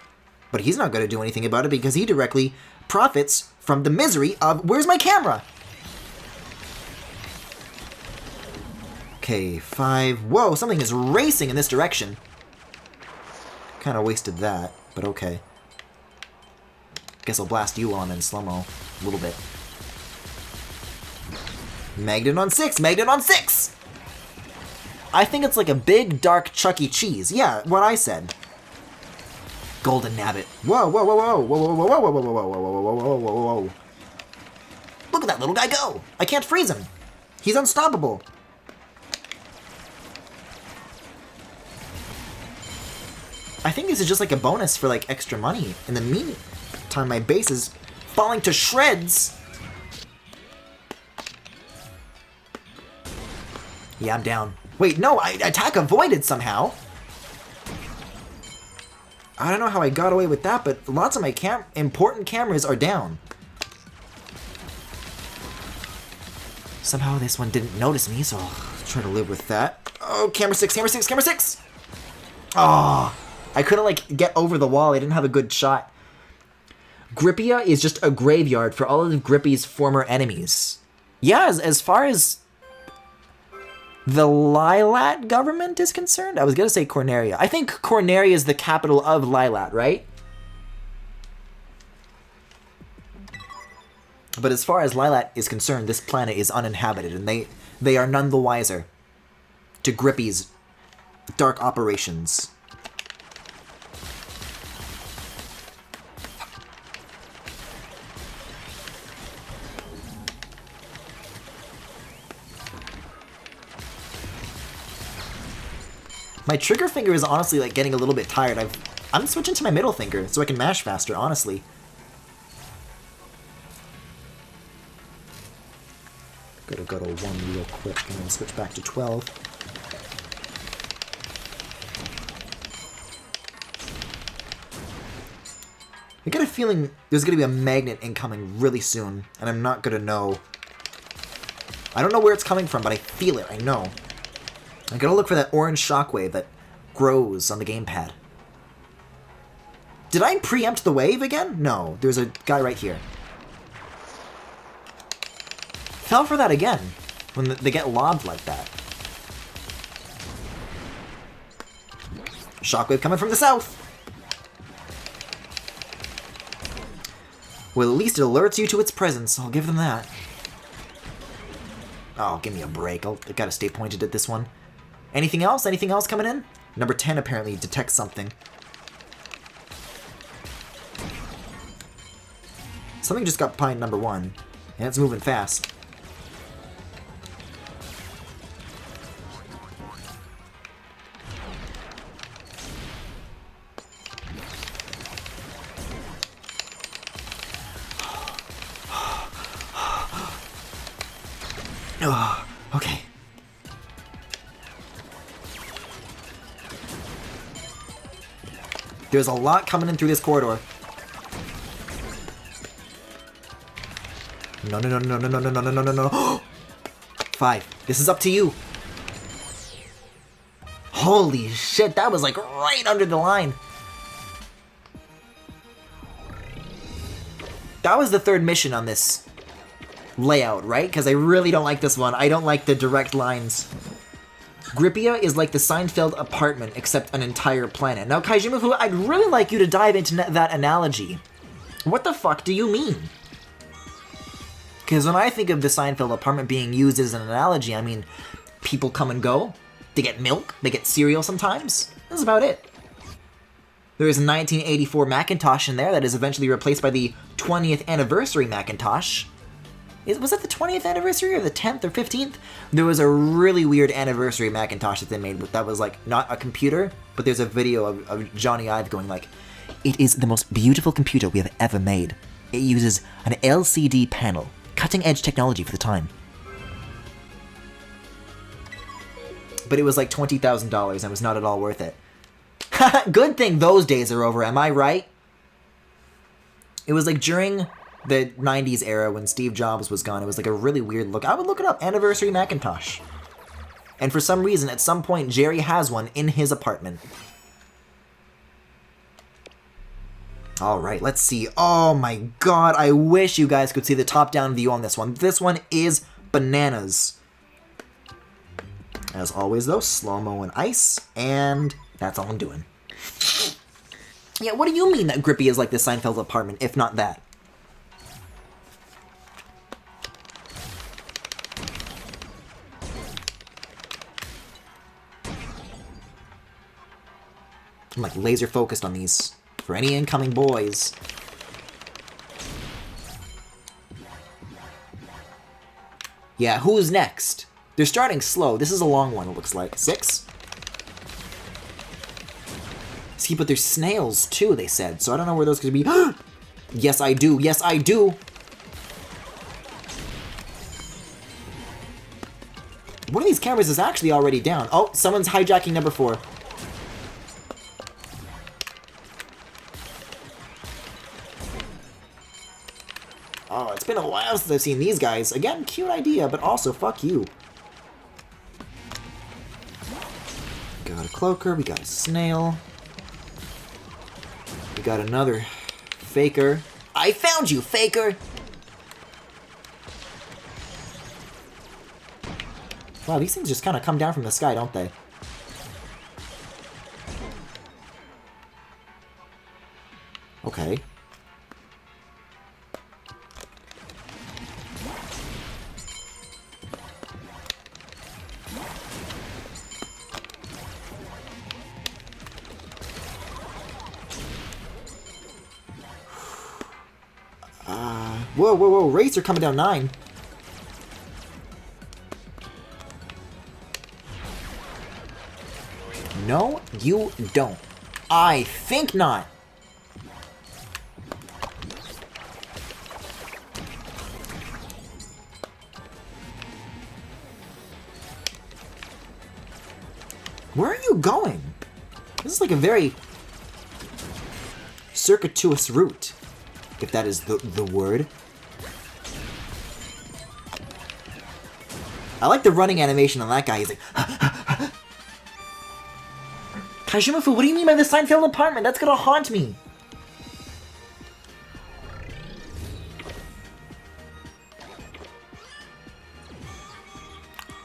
But he's not going to do anything about it because he directly profits from the misery of... Where's my camera? Okay, 5. Whoa, something is racing in this direction. Kind of wasted that, but okay. Guess I'll blast you on in slow-mo a little bit. Magnet on 6! Magnet on 6! I think it's like a big, dark Chuck E. Cheese. Yeah, what I said. Golden Nabbit. Whoa, whoa, whoa, whoa, whoa, whoa, whoa, whoa, whoa, whoa, whoa, whoa, whoa, whoa, whoa, whoa. Look at that little guy go! I can't freeze him. He's unstoppable. I think this is just like a bonus for like extra money. In the meantime, my base is falling to shreds. Yeah, I'm down. Wait, no, attack avoided somehow. I don't know how I got away with that, but lots of my important cameras are down. Somehow this one didn't notice me, so I'll try to live with that. Oh, camera 6, camera 6, camera 6! Oh, I couldn't, like, get over the wall. I didn't have a good shot. Grippia is just a graveyard for all of Grippy's former enemies. Yeah, as far as the Lilat government is concerned? I was gonna say Corneria. I think Corneria is the capital of Lilat, right? But as far as Lilat is concerned, this planet is uninhabited, and they are none the wiser to Grippy's dark operations. My trigger finger is honestly like getting a little bit tired. I'm switching to my middle finger so I can mash faster, honestly. Gotta go to 1 real quick and then switch back to 12. I get a feeling there's gonna be a magnet incoming really soon, and I'm not gonna know. I don't know where it's coming from, but I feel it, I know. I gotta look for that orange shockwave that grows on the gamepad. Did I preempt the wave again? No, there's a guy right here. Fell for that again, when they get lobbed like that. Shockwave coming from the south! Well, at least it alerts you to its presence, I'll give them that. Oh, give me a break, I gotta stay pointed at this one. Anything else? Anything else coming in? Number 10 apparently detects something. Something just got behind number 1, and it's moving fast. Oh, okay. There's a lot coming in through this corridor. No, no, no, no, no, no, no, no, no, no, no. 5. This is up to you. Holy shit, that was like right under the line. That was the 3rd mission on this layout, right? Because I really don't like this one. I don't like the direct lines. Grippia is like the Seinfeld apartment, except an entire planet. Now, Kaijimafu, I'd really like you to dive into that analogy. What the fuck do you mean? Because when I think of the Seinfeld apartment being used as an analogy, I mean, people come and go. They get milk. They get cereal sometimes. That's about it. There is a 1984 Macintosh in there that is eventually replaced by the 20th anniversary Macintosh. Was it the 20th anniversary or the 10th or 15th? There was a really weird anniversary Macintosh that they made that was like not a computer, but there's a video of Johnny Ive going like, "It is the most beautiful computer we have ever made. It uses an LCD panel, cutting edge technology for the time." But it was like $20,000 and was not at all worth it. Good thing those days are over, am I right? It was like during the 90s era when Steve Jobs was gone. It was like a really weird look. I would look it up, Anniversary Macintosh. And for some reason, at some point, Jerry has one in his apartment. Alright, let's see. Oh my god, I wish you guys could see the top-down view on this one. This one is bananas. As always, though, slow-mo and ice, and that's all I'm doing. Yeah, what do you mean that Grippy is like the Seinfeld apartment, if not that? I'm like laser focused on these for any incoming boys. Yeah, who's next? They're starting slow. This is a long one, it looks like. 6? See, but there's snails too, they said, so I don't know where those could be. Yes, I do. Yes, I do. One of these cameras is actually already down. Oh, someone's hijacking number 4. Oh, it's been a while since I've seen these guys. Again, cute idea, but also, fuck you. Got a cloaker, we got a snail. We got another faker. I found you, faker! Wow, these things just kind of come down from the sky, don't they? Okay. Whoa, whoa, whoa, rates are coming down 9. No, you don't. I think not. Where are you going? This is like a very circuitous route, if that is the word. I like the running animation on that guy. He's like, Kashimafu, what do you mean by the Seinfeld apartment? That's gonna haunt me.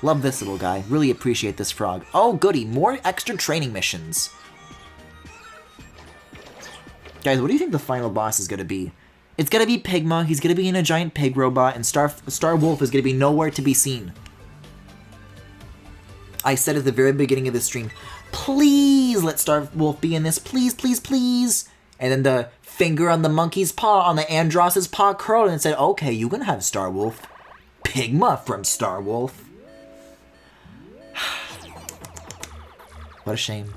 Love this little guy. Really appreciate this frog. Oh, goody. More extra training missions. Guys, what do you think the final boss is gonna be? It's gonna be Pigma. He's gonna be in a giant pig robot, and Star Wolf is gonna be nowhere to be seen. I said at the very beginning of the stream, please let Star Wolf be in this, please, please, please. And then the finger on the monkey's paw, on the Andross's paw curled and said, okay, you can have Star Wolf. Pigma from Star Wolf. What a shame.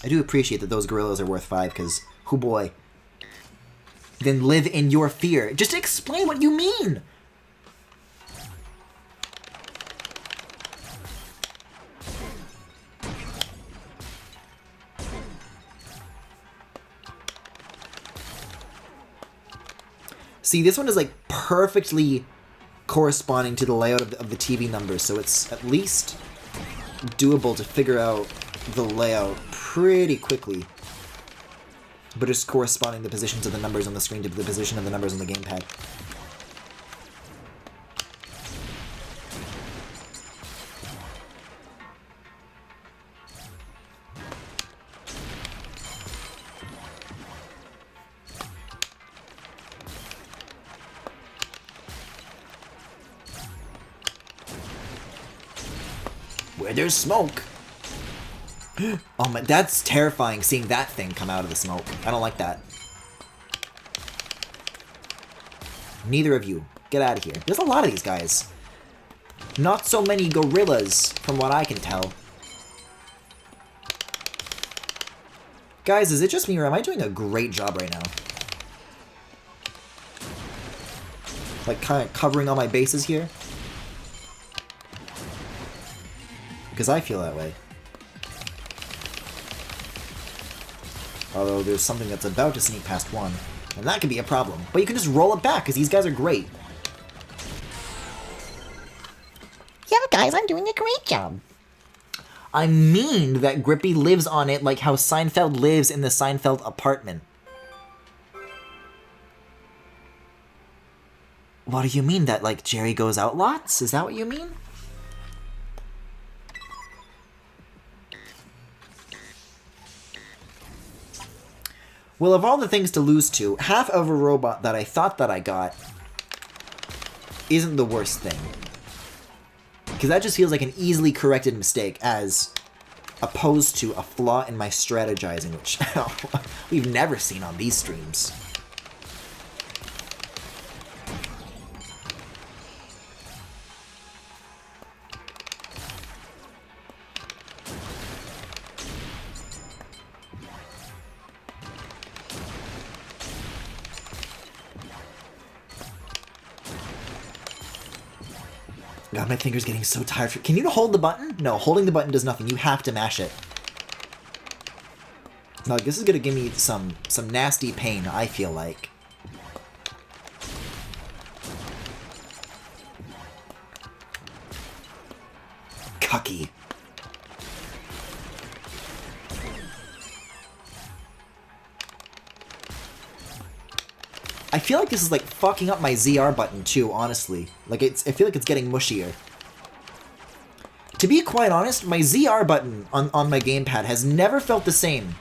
I do appreciate that those gorillas are worth 5, because, hoo boy. Then live in your fear. Just explain what you mean! See, this one is like perfectly corresponding to the layout of the TV numbers, so it's at least doable to figure out the layout pretty quickly. But it's corresponding the positions of the numbers on the screen to the position of the numbers on the gamepad. Where there's smoke! Oh my, that's terrifying, seeing that thing come out of the smoke. I don't like that. Neither of you. Get out of here. There's a lot of these guys. Not so many gorillas, from what I can tell. Guys, is it just me, or am I doing a great job right now? Like, kind of covering all my bases here? Because I feel that way. Although there's something that's about to sneak past one. And that could be a problem. But you can just roll it back, because these guys are great. Yeah, guys, I'm doing a great job. I mean that Grippy lives on it like how Seinfeld lives in the Seinfeld apartment. What do you mean that, like, Jerry goes out lots? Is that what you mean? Well, of all the things to lose to, half of a robot that I thought that I got isn't the worst thing. Because that just feels like an easily corrected mistake, as opposed to a flaw in my strategizing, which we've never seen on these streams. God, my finger's getting so tired. Can you hold the button? No, holding the button does nothing. You have to mash it. Like, this is gonna give me some nasty pain, I feel like. Cucky. I feel like this is like fucking up my ZR button too, honestly. Like I feel like it's getting mushier. To be quite honest, my ZR button on my gamepad has never felt the same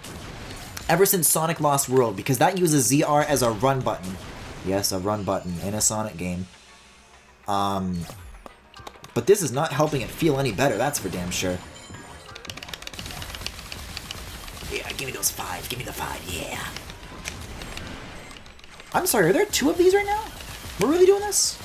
ever since Sonic Lost World, because that uses ZR as a run button. Yes, a run button in a Sonic game. But this is not helping it feel any better, that's for damn sure. Yeah, give me those 5, give me the 5, yeah. I'm sorry, are there 2 of these right now? We're really doing this?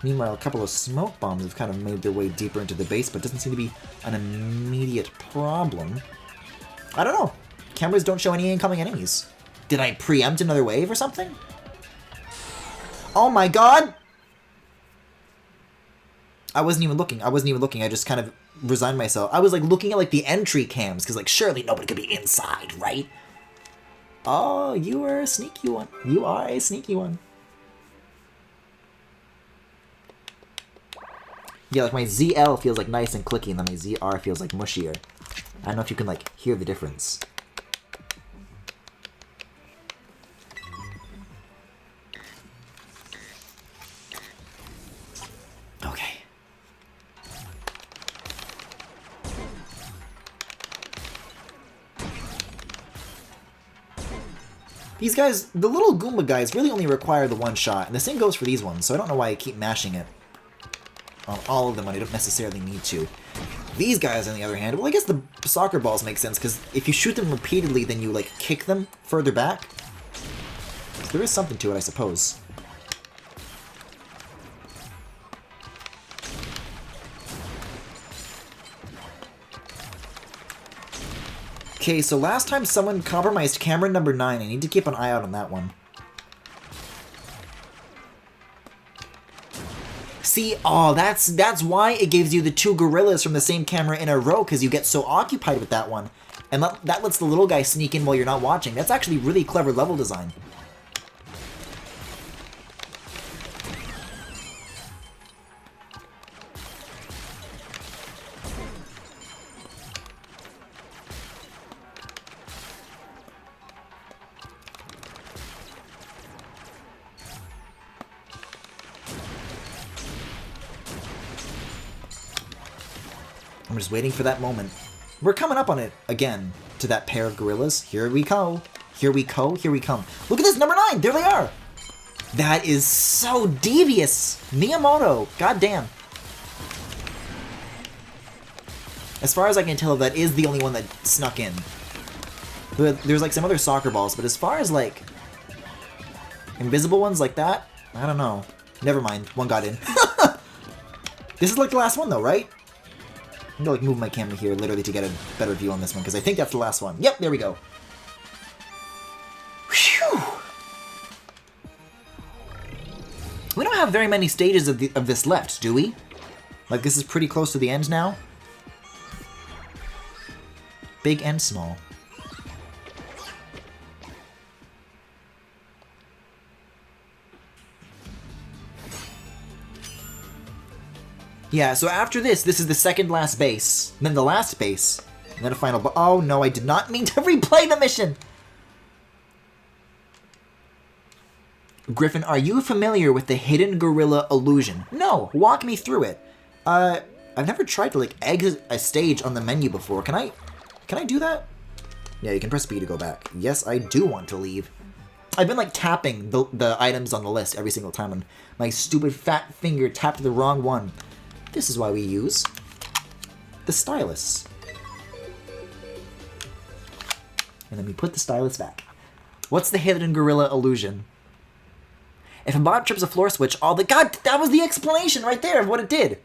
Meanwhile, a couple of smoke bombs have kind of made their way deeper into the base, but doesn't seem to be an immediate problem. I don't know. Cameras don't show any incoming enemies. Did I preempt another wave or something? Oh my god! I wasn't even looking. I just kind of resigned myself. I was like looking at like the entry cams, because like surely nobody could be inside, right? Oh, you are a sneaky one. You are a sneaky one. Yeah, like my ZL feels like nice and clicky, and then my ZR feels like mushier. I don't know if you can like hear the difference. Okay. These guys, the little Goomba guys, really only require the one shot, and the same goes for these ones, so I don't know why I keep mashing it on all of them when I don't necessarily need to. These guys, on the other hand, well, I guess the soccer balls make sense, because if you shoot them repeatedly, then you, like, kick them further back. So there is something to it, I suppose. Okay, so last time someone compromised camera number 9. I need to keep an eye out on that one. See, oh, that's why it gives you the 2 gorillas from the same camera in a row, because you get so occupied with that one. And that lets the little guy sneak in while you're not watching. That's actually really clever level design. I'm just waiting for that moment. We're coming up on it again, to that pair of gorillas. Here we go. Here we go. Here we come. Look at this, number 9! There they are! That is so devious! Miyamoto! Goddamn. As far as I can tell, that is the only one that snuck in. There's like some other soccer balls, but as far as like invisible ones like that, I don't know. Never mind, one got in. This is like the last one though, right? I'm gonna like move my camera here literally to get a better view on this one, because I think that's the last one. Yep, there we go. Whew. We don't have very many stages of this left, do we? Like, this is pretty close to the end now. Big and small. Yeah, so after this is the second last base, then the last base, and then a final oh no, I did not mean to replay the mission! Griffin, are you familiar with the hidden gorilla illusion? No, walk me through it. I've never tried to like exit a stage on the menu before. Can I do that? Yeah, you can press B to go back. Yes, I do want to leave. I've been like tapping the items on the list every single time, and my stupid fat finger tapped the wrong one. This is why we use the stylus. And then we put the stylus back. What's the hidden gorilla illusion? If a bot trips a floor switch, all the... God, that was the explanation right there of what it did!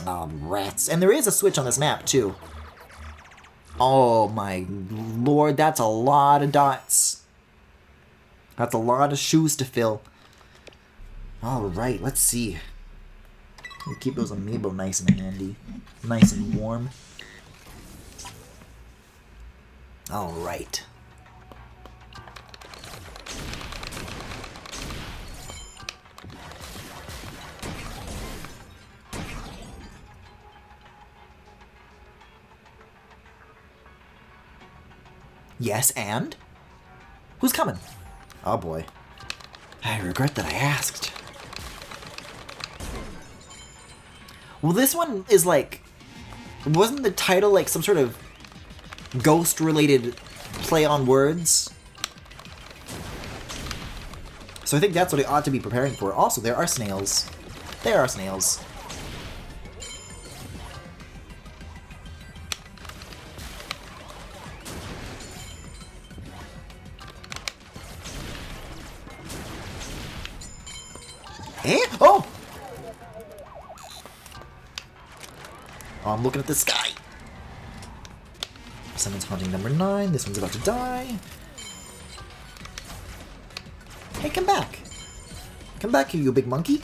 Oh, rats. And there is a switch on this map, too. Oh, my lord, that's a lot of dots. That's a lot of shoes to fill. Alright, let's see. We'll keep those amiibo nice and handy. Nice and warm. Alright. Yes, and? Who's coming? Oh boy. I regret that I asked. Well, this one is like... Wasn't the title like some sort of ghost-related play on words? So I think that's what I ought to be preparing for. Also, there are snails. There are snails. Eh? Oh! Oh, I'm looking at the sky. Someone's haunting number 9. This one's about to die. Hey, come back. Come back here, you big monkey.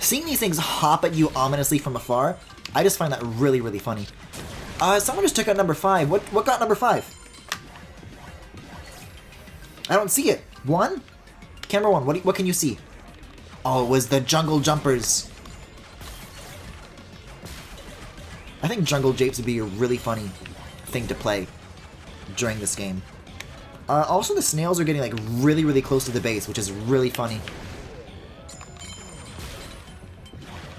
Seeing these things hop at you ominously from afar, I just find that really, really funny. Someone just took out number 5. What got number 5? I don't see it. 1? Camera 1, what can you see? Oh, it was the jungle jumpers. I think jungle japes would be a really funny thing to play during this game. Also, the snails are getting like really, really close to the base, which is really funny.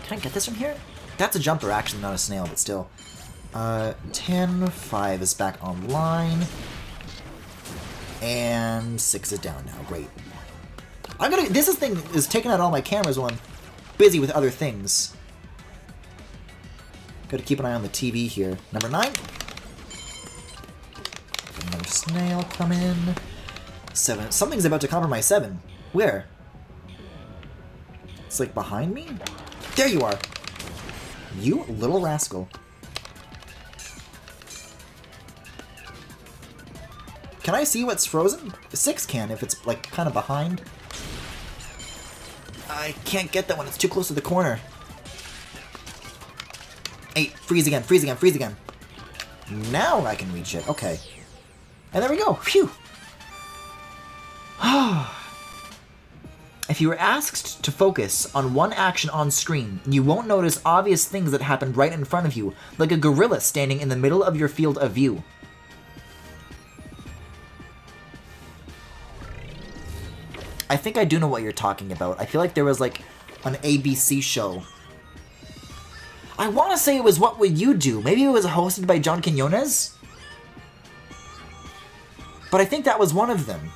Can I get this from here? That's a jumper, actually, not a snail, but still. 10, 5 is back online. And 6 is down now. Great. This thing is taking out all my cameras while I'm busy with other things. Gotta keep an eye on the TV here. Number 9. Another snail come in. 7. Something's about to compromise 7. Where? It's like behind me? There you are! You little rascal. Can I see what's frozen? 6 can, if it's like kind of behind. I can't get that one, it's too close to the corner. 8, freeze again, freeze again, freeze again. Now I can reach it, okay. And there we go, phew! If you were asked to focus on one action on screen, you won't notice obvious things that happened right in front of you, like a gorilla standing in the middle of your field of view. I think I do know what you're talking about. I feel like there was like an ABC show. I want to say it was What Would You Do? Maybe it was hosted by John Quinones? But I think that was one of them.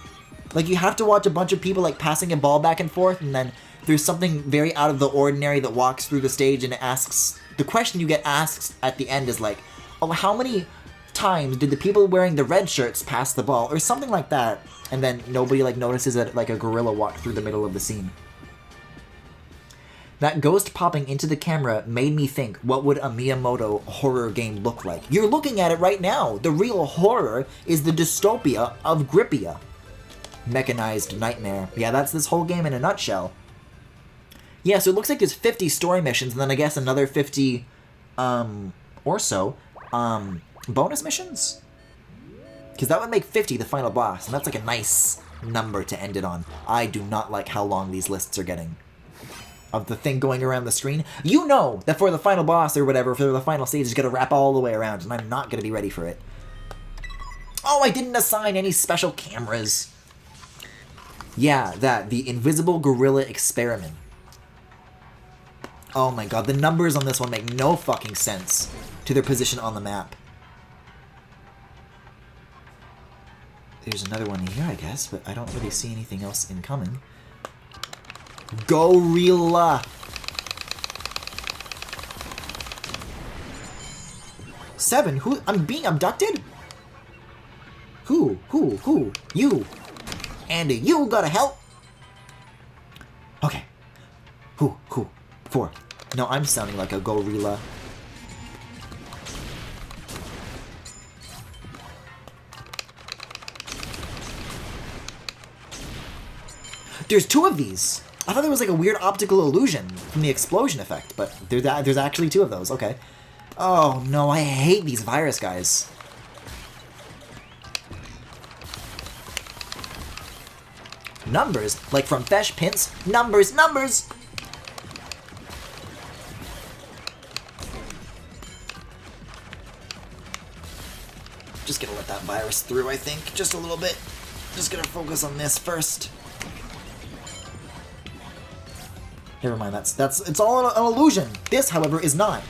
Like, you have to watch a bunch of people like passing a ball back and forth, and then there's something very out of the ordinary that walks through the stage and asks... The question you get asked at the end is like, oh, how many times did the people wearing the red shirts pass the ball, or something like that, and then nobody like notices that like a gorilla walked through the middle of the scene. That ghost popping into the camera made me think, what would a Miyamoto horror game look like? You're looking at it right now. The real horror is the dystopia of Grippia. Mechanized nightmare. Yeah, that's this whole game in a nutshell. Yeah, so it looks like there's 50 story missions, and then I guess another 50, or so, bonus missions? Because that would make 50 the final boss, and that's like a nice number to end it on. I do not like how long these lists are getting. Of the thing going around the screen. You know that for the final boss or whatever, for the final stage, it's going to wrap all the way around, and I'm not going to be ready for it. Oh, I didn't assign any special cameras. Yeah, the Invisible Gorilla Experiment. Oh my god, the numbers on this one make no fucking sense to their position on the map. There's another one here, I guess, but I don't really see anything else incoming. Gorilla! 7? Who? I'm being abducted? Who? You! Andy, you gotta help! Okay. Who? 4. No, I'm sounding like a gorilla. There's 2 of these! I thought there was like a weird optical illusion from the explosion effect, but there's actually 2 of those, okay. Oh no, I hate these virus guys. Numbers, like from Fesh Pins. Numbers! Just gonna let that virus through, I think, just a little bit. Just gonna focus on this first. Never mind, it's all an illusion. This, however, is not.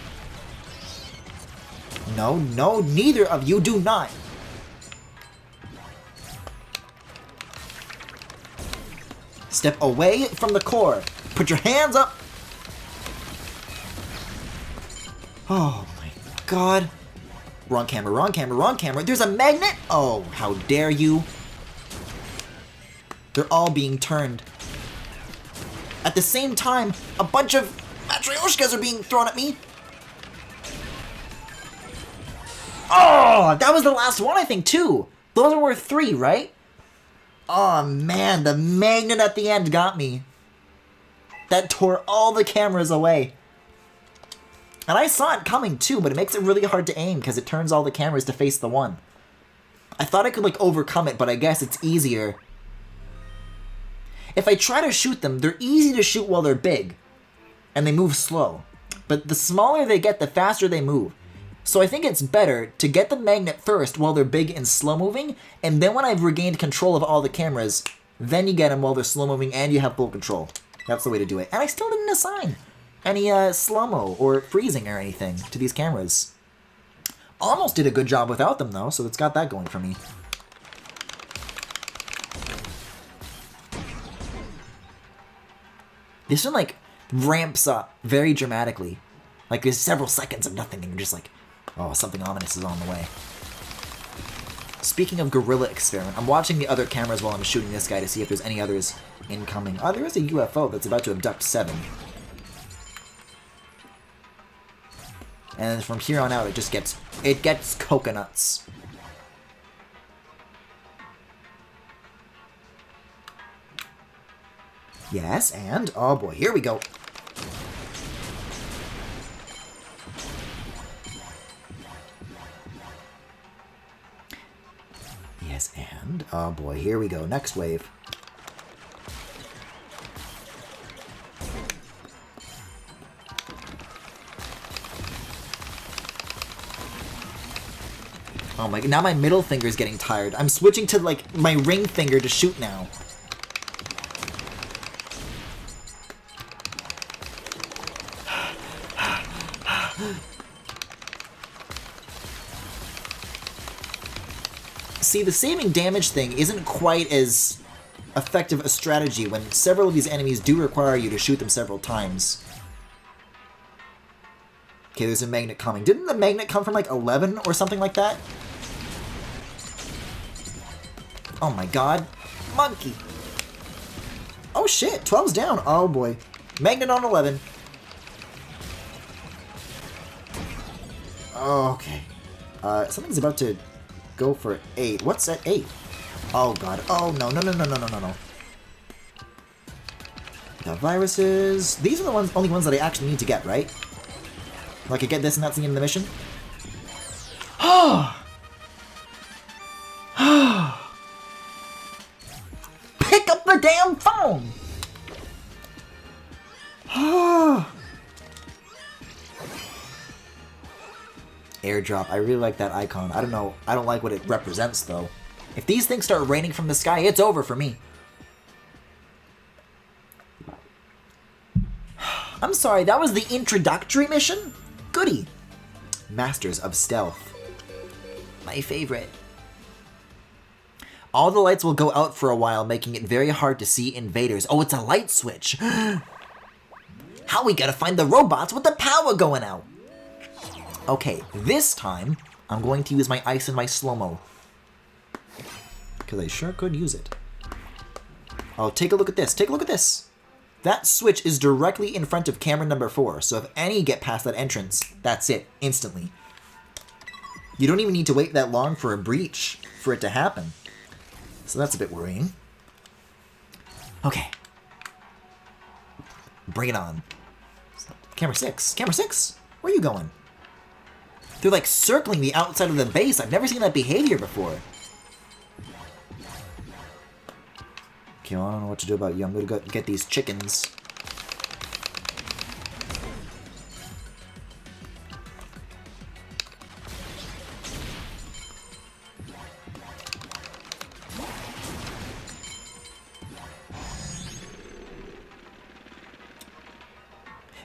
No, neither of you do not. Step away from the core. Put your hands up. Oh my god. Wrong camera. There's a magnet? Oh, how dare you. They're all being turned. At the same time, a bunch of Matryoshkas are being thrown at me. Oh, that was the last one, I think, too. Those were 3, right? Oh, man, the magnet at the end got me. That tore all the cameras away. And I saw it coming, too, but it makes it really hard to aim because it turns all the cameras to face the one. I thought I could, like, overcome it, but I guess it's easier. If I try to shoot them, they're easy to shoot while they're big, and they move slow. But the smaller they get, the faster they move. So I think it's better to get the magnet first while they're big and slow-moving, and then when I've regained control of all the cameras, then you get them while they're slow-moving and you have full control. That's the way to do it. And I still didn't assign any slow-mo or freezing or anything to these cameras. Almost did a good job without them, though, so it's got that going for me. This one, like, ramps up very dramatically. Like, there's several seconds of nothing, and you're just like, oh, something ominous is on the way. Speaking of Gorilla Experiment, I'm watching the other cameras while I'm shooting this guy to see if there's any others incoming. Oh, there is a UFO that's about to abduct 7. And from here on out, it gets coconuts. Yes, and, oh boy, here we go. Yes, and, oh boy, here we go, next wave. Oh my, now my middle finger's getting tired. I'm switching to, like, my ring finger to shoot now. See, the saving damage thing isn't quite as effective a strategy when several of these enemies do require you to shoot them several times. Okay, there's a magnet coming. Didn't the magnet come from like 11 or something like that? Oh my god. Monkey. Oh shit, 12's down. Oh boy. Magnet on 11. Okay. Something's about to go for 8. What's at 8? Oh god. Oh no, no, no, no, no, no, no, no. Got viruses. These are the only ones that I actually need to get, right? Like I get this and that's the end of the mission? Pick up the damn phone! Airdrop. I really like that icon. I don't know. I don't like what it represents, though. If these things start raining from the sky, it's over for me. I'm sorry, that was the introductory mission? Goody. Masters of Stealth. My favorite. All the lights will go out for a while, making it very hard to see invaders. Oh, it's a light switch. How we gotta find the robots with the power going out? Okay, this time, I'm going to use my ice and my slow-mo. Because I sure could use it. Oh, take a look at this. Take a look at this. That switch is directly in front of camera number 4, so if any get past that entrance, that's it, instantly. You don't even need to wait that long for a breach for it to happen. So that's a bit worrying. Okay. Bring it on. Camera 6. Camera 6? Where are you going? They're like circling the outside of the base. I've never seen that behavior before. Okay, well, I don't know what to do about you. I'm gonna go get these chickens.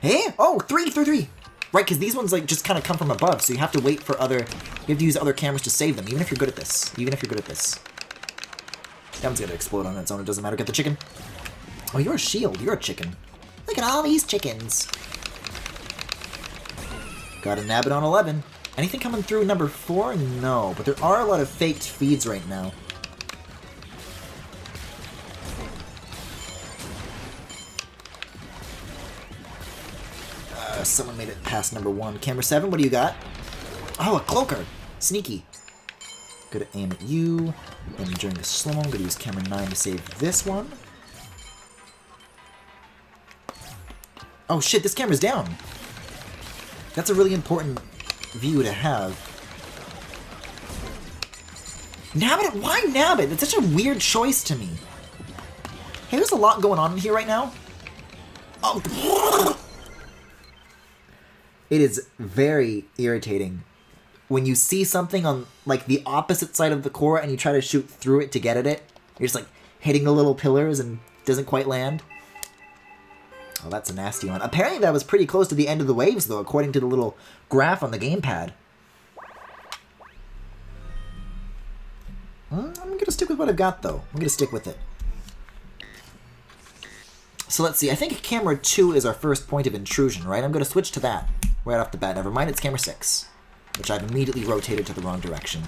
Eh? Oh, three. Right, because these ones like just kind of come from above, so you have to wait for other... You have to use other cameras to save them, even if you're good at this. Even if you're good at this. That one's gonna explode on its own, it doesn't matter. Get the chicken. Oh, you're a shield. You're a chicken. Look at all these chickens. Got a nabbit on 11. Anything coming through number 4? No, but there are a lot of faked feeds right now. Someone made it past number 1. Camera 7, what do you got? Oh, a cloaker! Sneaky. Gonna aim at you. Then during the slow-mo, I'm gonna use camera 9 to save this one. Oh shit, this camera's down! That's a really important view to have. Nabbit? Why Nabbit? That's such a weird choice to me. Hey, there's a lot going on in here right now. Oh, it is very irritating when you see something on like the opposite side of the core and you try to shoot through it to get at it. You're just like hitting the little pillars and doesn't quite land. Oh, that's a nasty one. Apparently that was pretty close to the end of the waves though, according to the little graph on the gamepad. I'm gonna stick with what I've got though. I'm gonna stick with it. So let's see, I think camera 2 is our first point of intrusion, right? I'm gonna switch to that right off the bat. Never mind, it's camera 6, which I've immediately rotated to the wrong direction.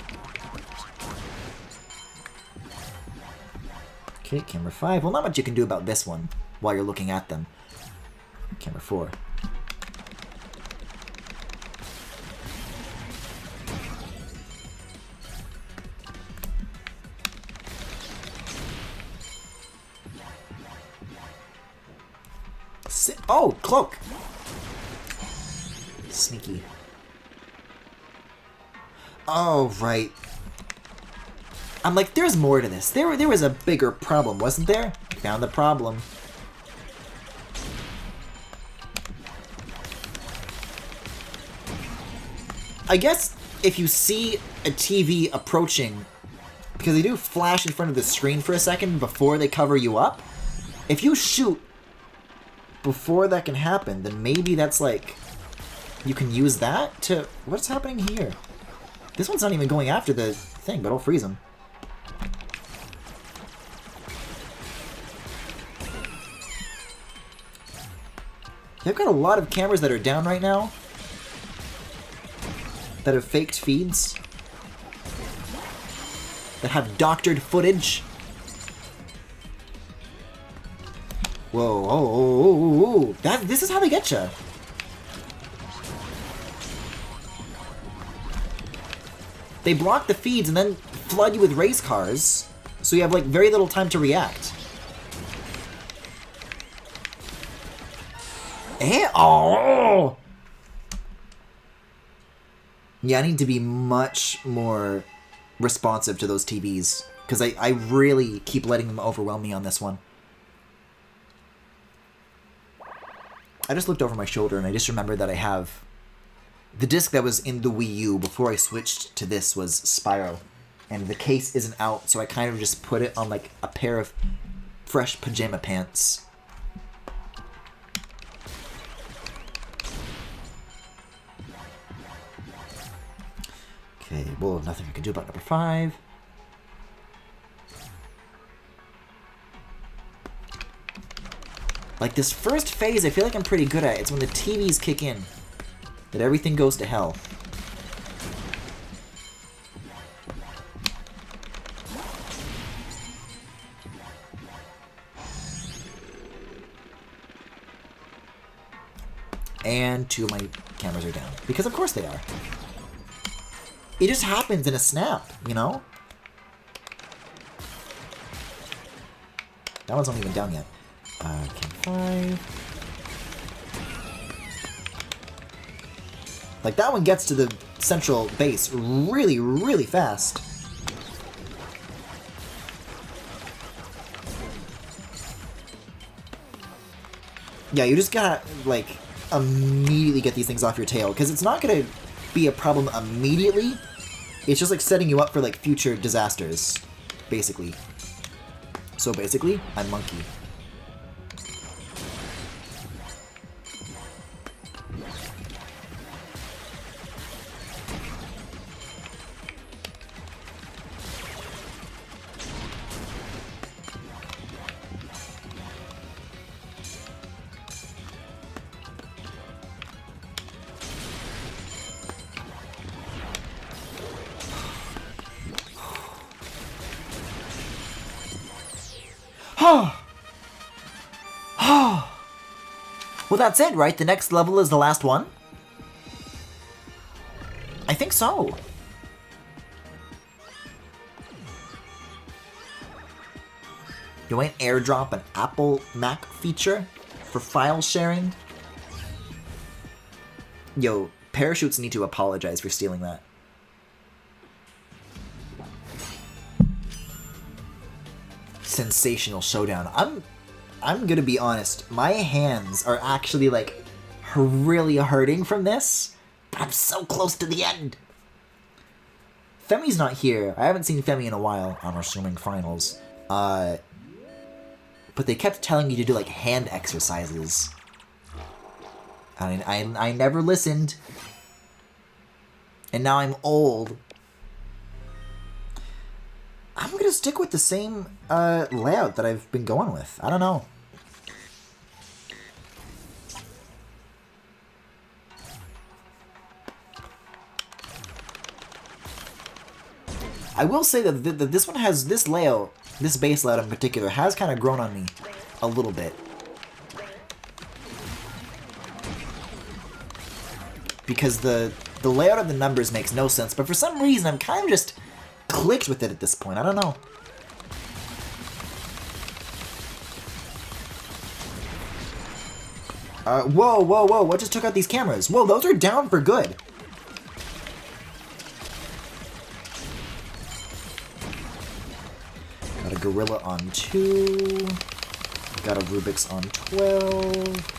Okay, camera 5. Well, not much you can do about this one while you're looking at them. Camera 4. Oh, cloak! Sneaky. Oh, right. I'm like, there's more to this. There was a bigger problem, wasn't there? Found the problem. I guess if you see a TV approaching, because they do flash in front of the screen for a second before they cover you up, if you shoot before that can happen, then maybe that's like, you can use that to... What's happening here? This one's not even going after the thing, but I'll freeze him. Yeah, I've got a lot of cameras that are down right now. that have faked feeds, that have doctored footage. Whoa, oh, this is how they get you. They block the feeds and then flood you with race cars, so you have like very little time to react. Oh! Yeah, I need to be much more responsive to those TVs, because I really keep letting them overwhelm me on this one. I just looked over my shoulder and I just remembered that I have... The disc that was in the Wii U before I switched to this was Spyro, and the case isn't out, so I kind of just put it on like a pair of fresh pajama pants. Okay, well, nothing I can do about number 5. Like, this first phase, I feel like I'm pretty good at. It's when the TVs kick in that everything goes to hell. And 2 of my cameras are down. Because of course they are. It just happens in a snap, you know? That one's not even down yet. Cam 5. Like, that one gets to the central base really, really fast. Yeah, you just gotta, like, immediately get these things off your tail, because it's not gonna be a problem immediately. It's just, like, setting you up for, like, future disasters, basically. So, basically, I'm Monkey. Well, that's it, right? The next level is the last one? I think so. You ain't airdrop an Apple Mac feature for file sharing? Yo, Parachutes need to apologize for stealing that. Sensational showdown. I'm gonna be honest, my hands are actually, like, really hurting from this, but I'm so close to the end. Femi's not here. I haven't seen Femi in a while. I'm assuming finals. But they kept telling me to do, like, hand exercises. I never listened. And now I'm old. I'm gonna stick with the same layout that I've been going with. I don't know. I will say that this one has this layout, this base layout in particular, has kind of grown on me a little bit. Because the layout of the numbers makes no sense, but for some reason I'm kind of just clicked with it at this point. I don't know. Whoa, whoa, whoa, what just took out these cameras? Whoa, those are down for good. Got a Gorilla on 2. Got a Rubik's on 12.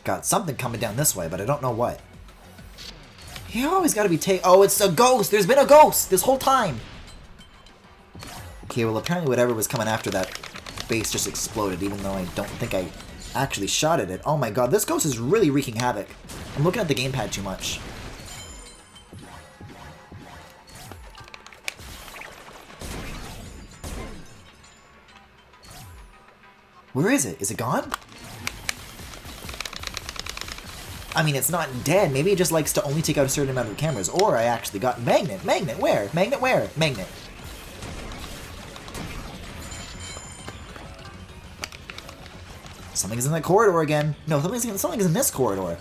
Got something coming down this way, but I don't know what. You always gotta be oh, it's a ghost! There's been a ghost this whole time! Okay, well, apparently whatever was coming after that base just exploded, even though I don't think I actually shot at it. Oh my god, this ghost is really wreaking havoc. I'm looking at the gamepad too much. Where is it? Is it gone? I mean, it's not dead. Maybe it just likes to only take out a certain amount of cameras. Or I actually got magnet. Magnet where? Magnet where? Magnet. Something's in that corridor again. No, something's in this corridor.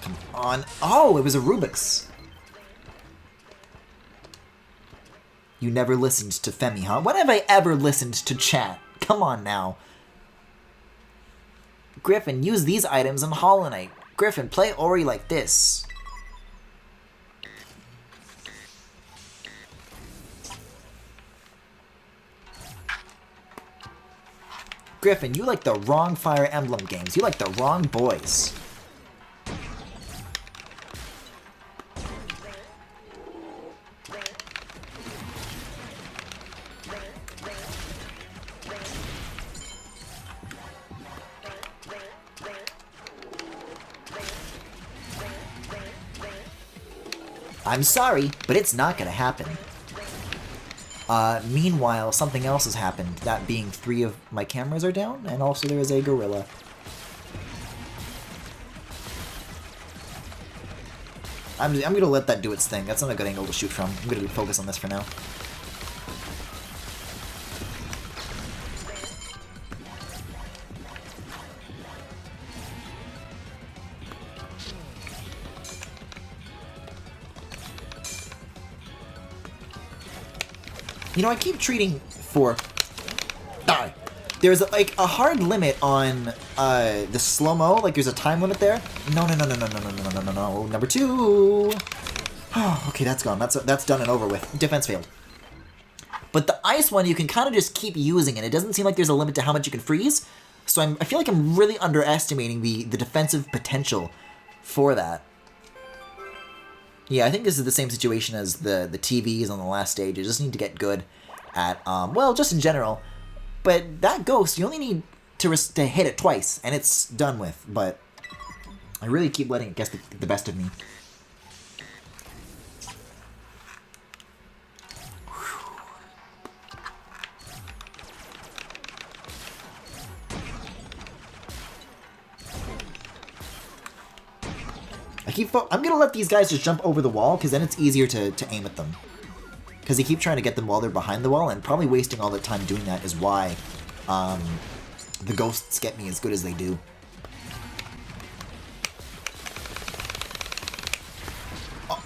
Come on. Oh, it was a Rubik's. You never listened to Femi, huh? When have I ever listened to chat? Come on now. Griffin, use these items in Hollow Knight. Griffin, play Ori like this. Griffin, you like the wrong Fire Emblem games. You like the wrong boys. I'm sorry, but it's not gonna happen. Meanwhile, something else has happened, that being 3 of my cameras are down, and also there is a gorilla. I'm gonna let that do its thing. That's not a good angle to shoot from. I'm gonna focus on this for now. You know, I keep treating for... Die. There's, like, a hard limit on, the slow-mo. Like, there's a time limit there. No. Number 2. Oh, okay, that's gone. That's done and over with. Defense failed. But the ice one, you can kind of just keep using it. It doesn't seem like there's a limit to how much you can freeze. So I feel like I'm really underestimating the defensive potential for that. Yeah, I think this is the same situation as the TVs on the last stage. You just need to get good at, well, just in general. But that ghost, you only need to hit it twice, and it's done with. But I really keep letting it get the best of me. I'm gonna let these guys just jump over the wall, because then it's easier to aim at them. Because they keep trying to get them while they're behind the wall, and probably wasting all the time doing that is why the ghosts get me as good as they do. Oh.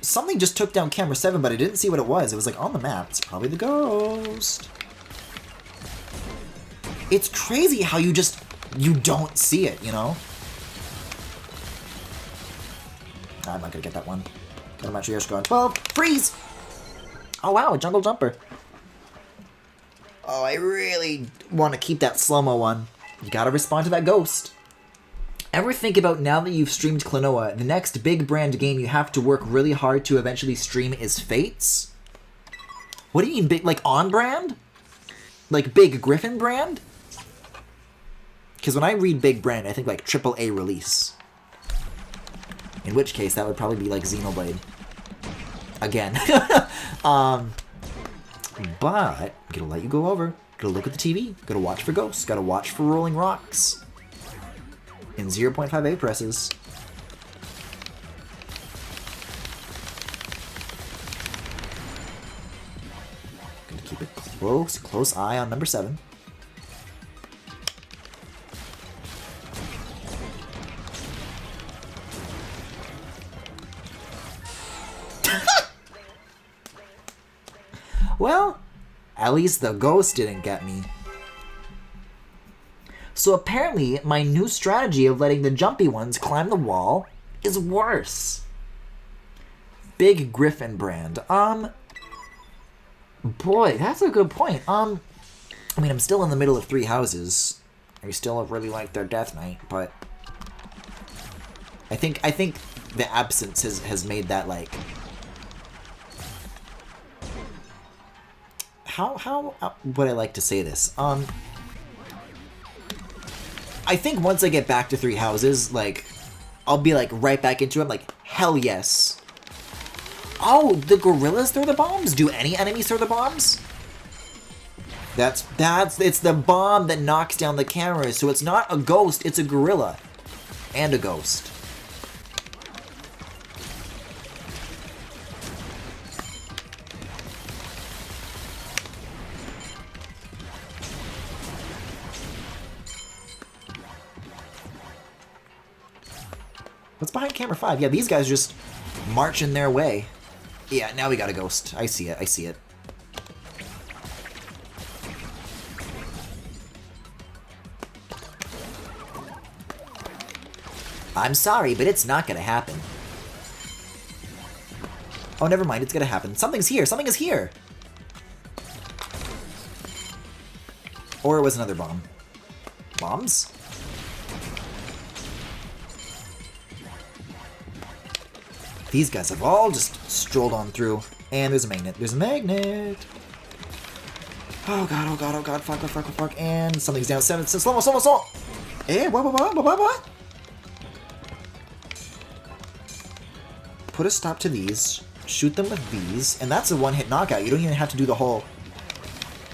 Something just took down camera 7, but I didn't see what it was. It was like on the map. It's probably the ghost. It's crazy how you don't see it, you know? I'm not gonna get that one. Get him out your squad. 12! Freeze! Oh wow, a jungle jumper. Oh, I really want to keep that slow-mo one. You gotta respond to that ghost. Ever think about, now that you've streamed Klonoa, the next big brand game you have to work really hard to eventually stream is Fates? What do you mean big, like on brand? Like big Griffin brand? Because when I read big brand, I think like AAA release. In which case, that would probably be like Xenoblade. Again. But, I'm gonna let you go over. Gotta look at the TV. Gotta watch for ghosts. Gotta watch for rolling rocks. In 0.5A presses. Gonna keep a close eye on number 7. Well, at least the ghost didn't get me. So apparently, my new strategy of letting the jumpy ones climb the wall is worse. Big Griffin brand. Boy, that's a good point. I mean, I'm still in the middle of 3 houses. I still really like their Death Knight, but I think the absence has made that, like, how would I like to say this? I think once I get back to 3 houses, like, I'll be, like, right back into it, like, hell yes. Oh, the gorillas throw the bombs? Do any enemies throw the bombs? It's the bomb that knocks down the cameras, so it's not a ghost, it's a gorilla. And a ghost. What's behind camera 5? Yeah, these guys are just marching their way. Yeah, now we got a ghost. I see it, I see it. I'm sorry, but it's not gonna happen. Oh, never mind, it's gonna happen. Something's here, something is here! Or it was another bomb. Bombs? These guys have all just strolled on through. And there's a magnet. There's a magnet! Oh god, oh god, oh god, fuck, fuck, fuck, fuck. And something's down. Slow-mo, slow-mo, slow-mo! Eh, what? Put a stop to these. Shoot them with these. And that's a one-hit knockout. You don't even have to do the whole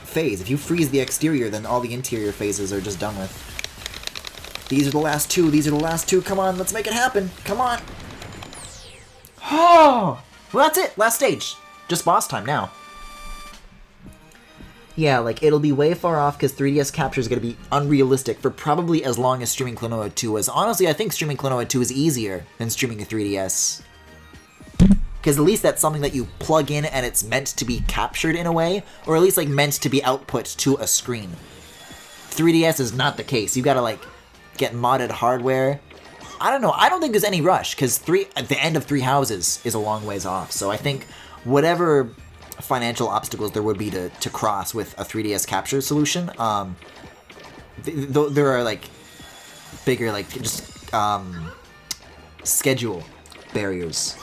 phase. If you freeze the exterior, then all the interior phases are just done with. These are the last two. These are the last two. Come on, let's make it happen. Come on. Oh! Well, that's it. Last stage. Just boss time now. Yeah, like, it'll be way far off because 3DS capture is going to be unrealistic for probably as long as streaming Klonoa 2 was. Honestly, I think streaming Klonoa 2 is easier than streaming a 3DS. Because at least that's something that you plug in and it's meant to be captured in a way, or at least, like, meant to be output to a screen. 3DS is not the case. You gotta, like, get modded hardware. I don't know. I don't think there's any rush, because at the end of Three Houses is a long ways off. So I think whatever financial obstacles there would be to cross with a 3DS capture solution, there are, like, bigger, like, just, schedule barriers.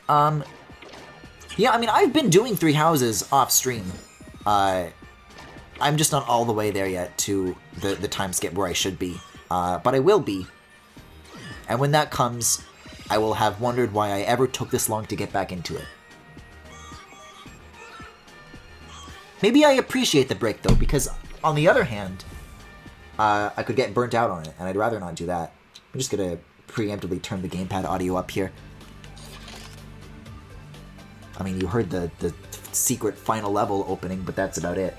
Yeah, I mean, I've been doing Three Houses off stream. I'm just not all the way there yet to the time skip where I should be. But I will be. And when that comes, I will have wondered why I ever took this long to get back into it. Maybe I appreciate the break, though, because on the other hand, I could get burnt out on it, and I'd rather not do that. I'm just gonna preemptively turn the gamepad audio up here. I mean, you heard the secret final level opening, but that's about it.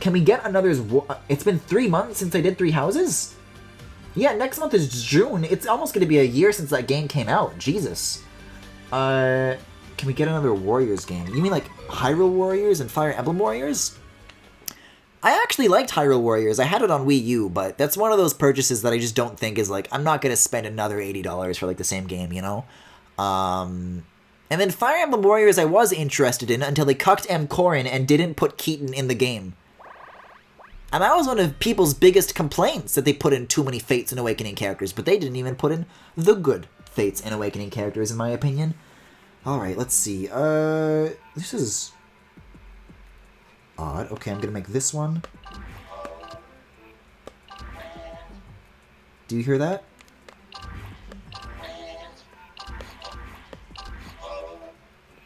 Can we get another... It's been 3 months since I did Three Houses? Yeah, next month is June. It's almost going to be a year since that game came out. Jesus. Can we get another Warriors game? You mean like Hyrule Warriors and Fire Emblem Warriors? I actually liked Hyrule Warriors. I had it on Wii U, but that's one of those purchases that I just don't think is like... I'm not going to spend another $80 for like the same game, you know? And then Fire Emblem Warriors I was interested in until they cucked M. Corrin and didn't put Keaton in the game. And that was one of people's biggest complaints, that they put in too many Fates and Awakening characters, but they didn't even put in the good Fates and Awakening characters, in my opinion. Alright, let's see. This is odd. Okay, I'm gonna make this one. Do you hear that?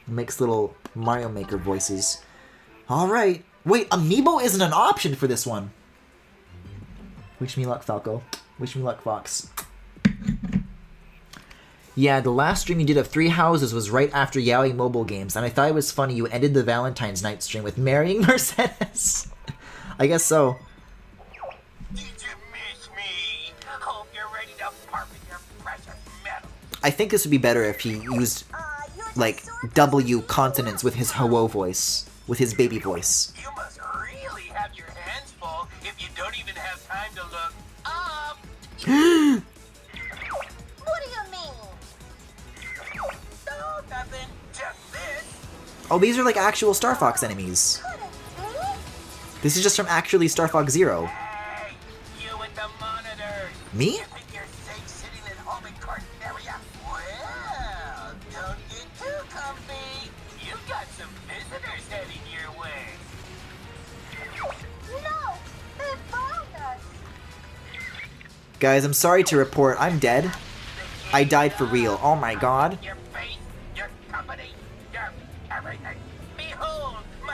It makes little Mario Maker voices. Alright. Wait, Amiibo isn't an option for this one. Wish me luck, Falco. Wish me luck, Fox. Yeah, the last stream you did of Three Houses was right after Yaoi Mobile Games, and I thought it was funny you ended the Valentine's Night stream with marrying Mercedes. I guess so. Did you miss me? Hope you're ready to part with your precious metal. I think this would be better if he used, like, W consonants with his Hello voice. With his baby voice. You must really have your hands full if you don't even have time to look up. What do you mean? No, nothing. Just this. Oh, these are like actual Star Fox enemies. Couldn't be. This is just from actually Star Fox Zero. Hey, you with the monitors. Me? You think you're safe sitting at home in Cornelia? Well, don't get too comfy. You've got some visitors heading your way. No, they found us. Guys, I'm sorry to report, I'm dead. I died for real. Oh my god. Your face, your company, your everything. Behold, my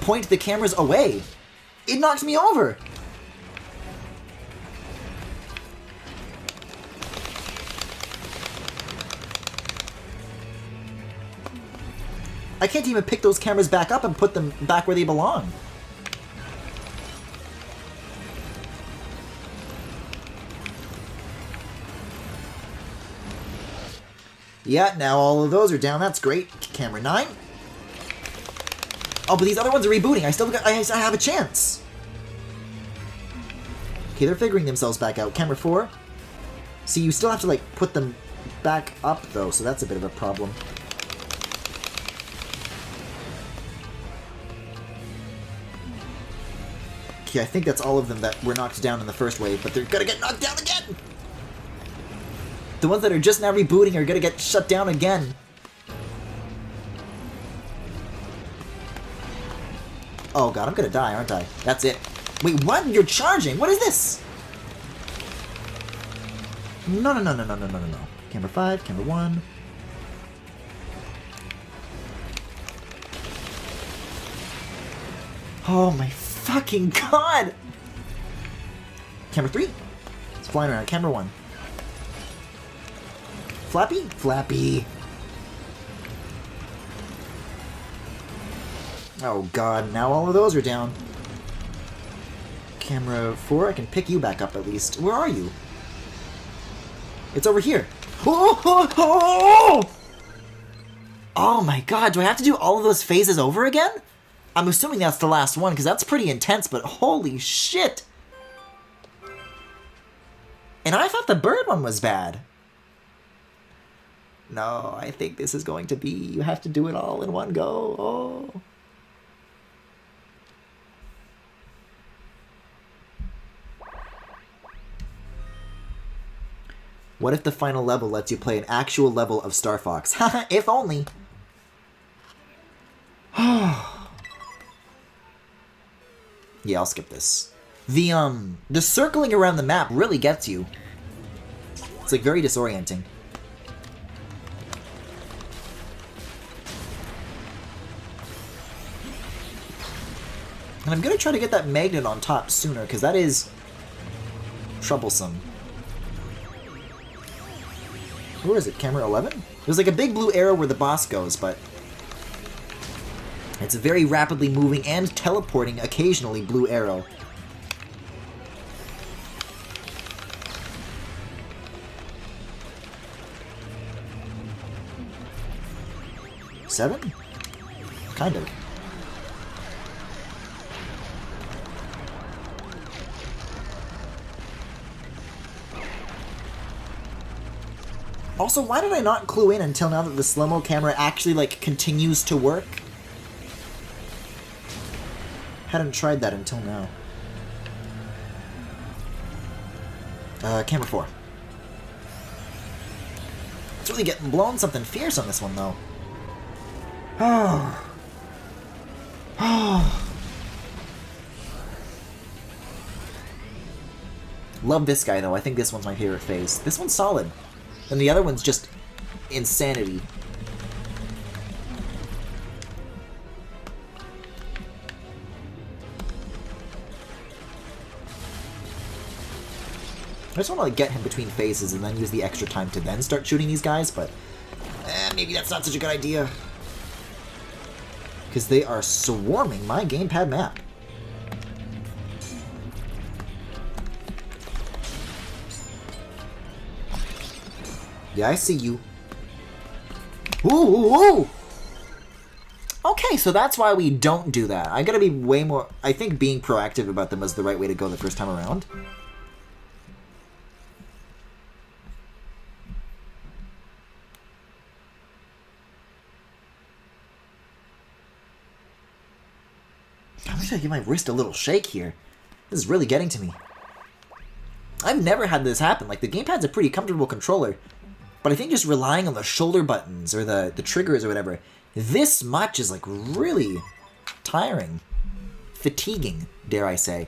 point the cameras away. It knocked me over. I can't even pick those cameras back up and put them back where they belong. Yeah, now all of those are down. That's great. Camera 9. Oh, but these other ones are rebooting. I have a chance. Okay, they're figuring themselves back out. Camera 4. See, you still have to, like, put them back up, though, so that's a bit of a problem. Okay, I think that's all of them that were knocked down in the first wave, but they're gonna get knocked down again! The ones that are just now rebooting are gonna get shut down again. Oh god, I'm gonna die, aren't I? That's it. Wait, what? You're charging? What is this? No. Camera 5, camera 1. Oh my fucking god! Camera 3. It's flying around. Camera 1. Flappy? Flappy. Oh god, now all of those are down. Camera 4, I can pick you back up at least. Where are you? It's over here. Oh my god, do I have to do all of those phases over again? I'm assuming that's the last one, because that's pretty intense, but holy shit! And I thought the bird one was bad. No, I think this is going to be... You have to do it all in one go. Oh. What if the final level lets you play an actual level of Star Fox? Haha, if only. Yeah, I'll skip this. The circling around the map really gets you. It's like very disorienting. And I'm gonna try to get that magnet on top sooner, because that is troublesome. Where is it? Camera 11? There's like a big blue arrow where the boss goes, but it's a very rapidly moving and teleporting, occasionally, blue arrow. Seven? Kind of. Also, why did I not clue in until now that the slow-mo camera actually, like, continues to work? Hadn't tried that until now. Camera 4. It's really getting blown something fierce on this one, though. Oh. Oh. Love this guy, though. I think this one's my favorite phase. This one's solid. And the other one's just insanity. I just want to like get him between phases and then use the extra time to then start shooting these guys, but maybe that's not such a good idea. Because they are swarming my gamepad map. Yeah, I see you. Ooh! Okay, so that's why we don't do that. I gotta be way more... I think being proactive about them was the right way to go the first time around. I'm just gonna give my wrist a little shake here. This is really getting to me. I've never had this happen. Like, the gamepad's a pretty comfortable controller. But I think just relying on the shoulder buttons or the triggers or whatever, this much is like really tiring. Fatiguing, dare I say.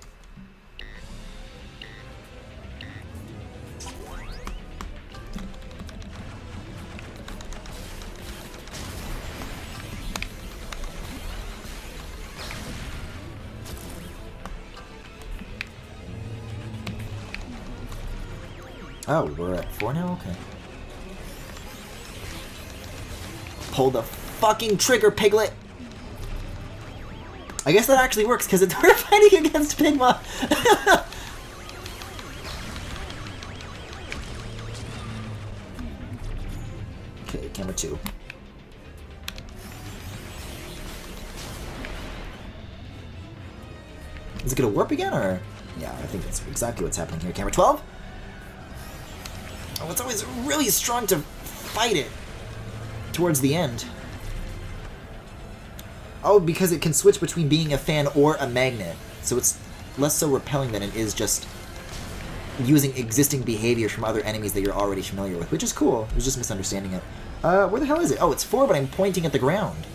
Oh, we're at 4 now? Okay. Pull the fucking trigger, Piglet! I guess that actually works, because we're fighting against Pigma! Okay, camera 2. Is it gonna warp again, or...? Yeah, I think that's exactly what's happening here. Camera 12? Oh, it's always really strong to fight it towards the end. Oh, because it can switch between being a fan or a magnet. So it's less so repelling than it is just using existing behaviors from other enemies that you're already familiar with, which is cool. I was just misunderstanding it. Where the hell is it? Oh, it's 4, but I'm pointing at the ground.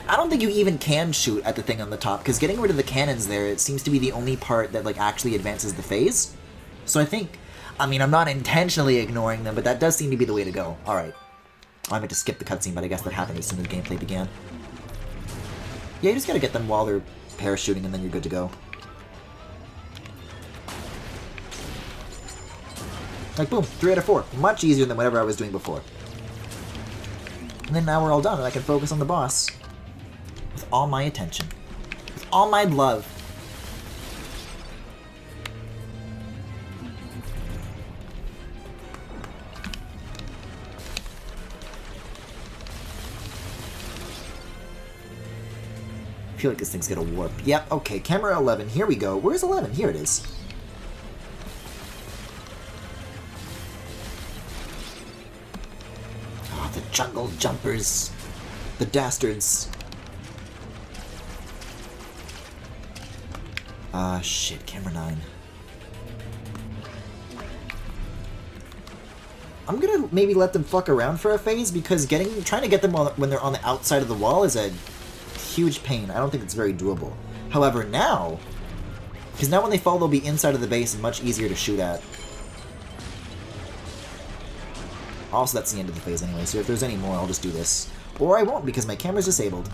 I don't think you even can shoot at the thing on the top, because getting rid of the cannons there, it seems to be the only part that like actually advances the phase. So I think, I mean, I'm not intentionally ignoring them, but that does seem to be the way to go. Alright. I meant to skip the cutscene, but I guess that happened as soon as the gameplay began. Yeah, you just gotta get them while they're parachuting, and then you're good to go. Like, boom, 3 out of 4. Much easier than whatever I was doing before. And then now we're all done, and I can focus on the boss. With all my attention. With all my love. I feel like this thing's gonna warp. Yep, okay, camera 11. Here we go. Where's 11? Here it is. Oh, the jungle jumpers. The dastards. Ah, shit, camera 9. I'm gonna maybe let them fuck around for a phase, because trying to get them when they're on the outside of the wall is a huge pain. I don't think it's very doable. However, now, because now when they fall, they'll be inside of the base and much easier to shoot at. Also, that's the end of the phase anyway, so if there's any more, I'll just do this. Or I won't, because my camera's disabled.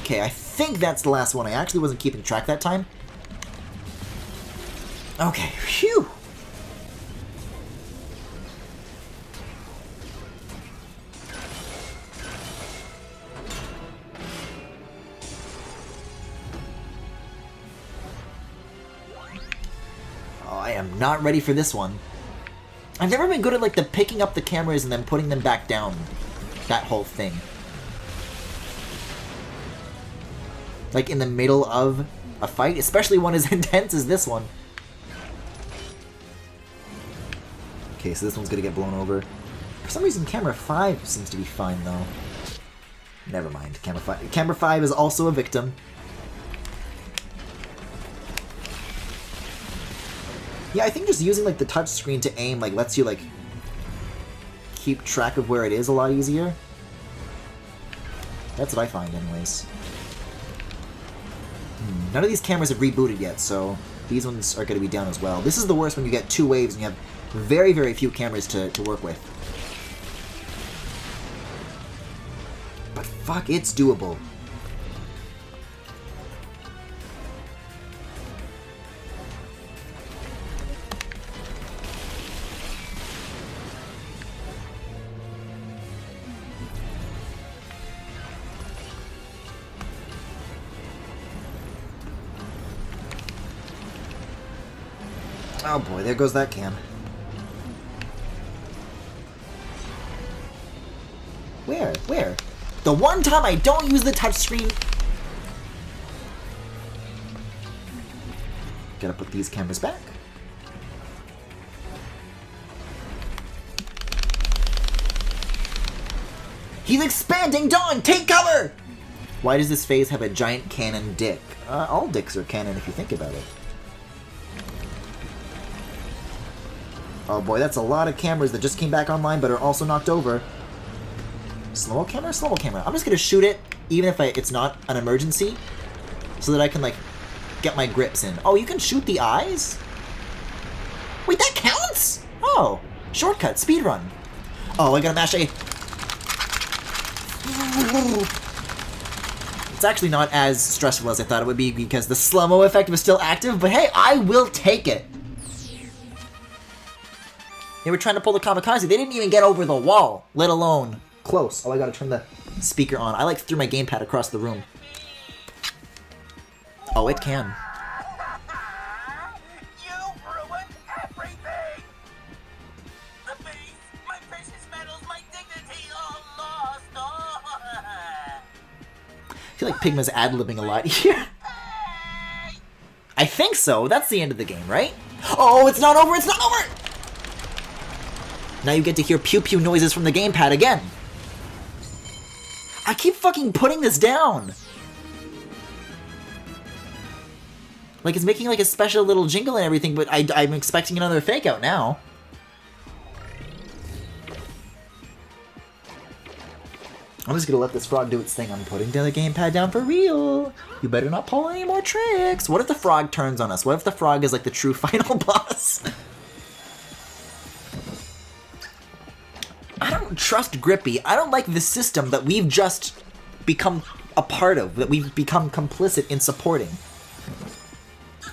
Okay, I think that's the last one. I actually wasn't keeping track that time. Okay, phew! Oh, I am not ready for this one. I've never been good at, like, the picking up the cameras and then putting them back down. That whole thing. Like, in the middle of a fight, especially one as intense as this one. Okay, so this one's gonna get blown over. For some reason, camera 5 seems to be fine, though. Never mind, camera 5. Camera 5 is also a victim. Yeah, I think just using, like, the touch screen to aim, like, lets you, like, keep track of where it is a lot easier. That's what I find, anyways. None of these cameras have rebooted yet, so these ones are going to be down as well. This is the worst when you get 2 waves and you have very, very few cameras to work with. But fuck, it's doable. Oh boy, there goes that cam. Where? Where? The one time I don't use the touchscreen. Gotta put these cameras back. He's expanding! Dawn, take cover! Why does this phase have a giant cannon dick? All dicks are cannon if you think about it. Oh boy, that's a lot of cameras that just came back online but are also knocked over. Slow-mo camera? Slow-mo camera. I'm just gonna shoot it, even if it's not an emergency, so that I can, like, get my grips in. Oh, you can shoot the eyes? Wait, that counts? Oh, shortcut, speedrun. Oh, I gotta mash A. It's it's actually not as stressful as I thought it would be because the slow-mo effect was still active, but hey, I will take it. They were trying to pull the kamikaze. They didn't even get over the wall, let alone close. Oh, I gotta turn the speaker on. I like threw my gamepad across the room. Oh, it can. You ruined everything! The base, my precious metals, my dignity, all lost! Oh. I feel like Pigma's ad-libbing a lot here. I think so. That's the end of the game, right? Oh, it's not over! It's not over! Now you get to hear pew-pew noises from the gamepad again. I keep fucking putting this down! Like, it's making like a special little jingle and everything, but I'm expecting another fake out now. I'm just gonna let this frog do its thing. I'm putting the gamepad down for real. You better not pull any more tricks. What if the frog turns on us? What if the frog is like the true final boss? I don't trust Grippy. I don't like the system that we've just become a part of, that we've become complicit in supporting.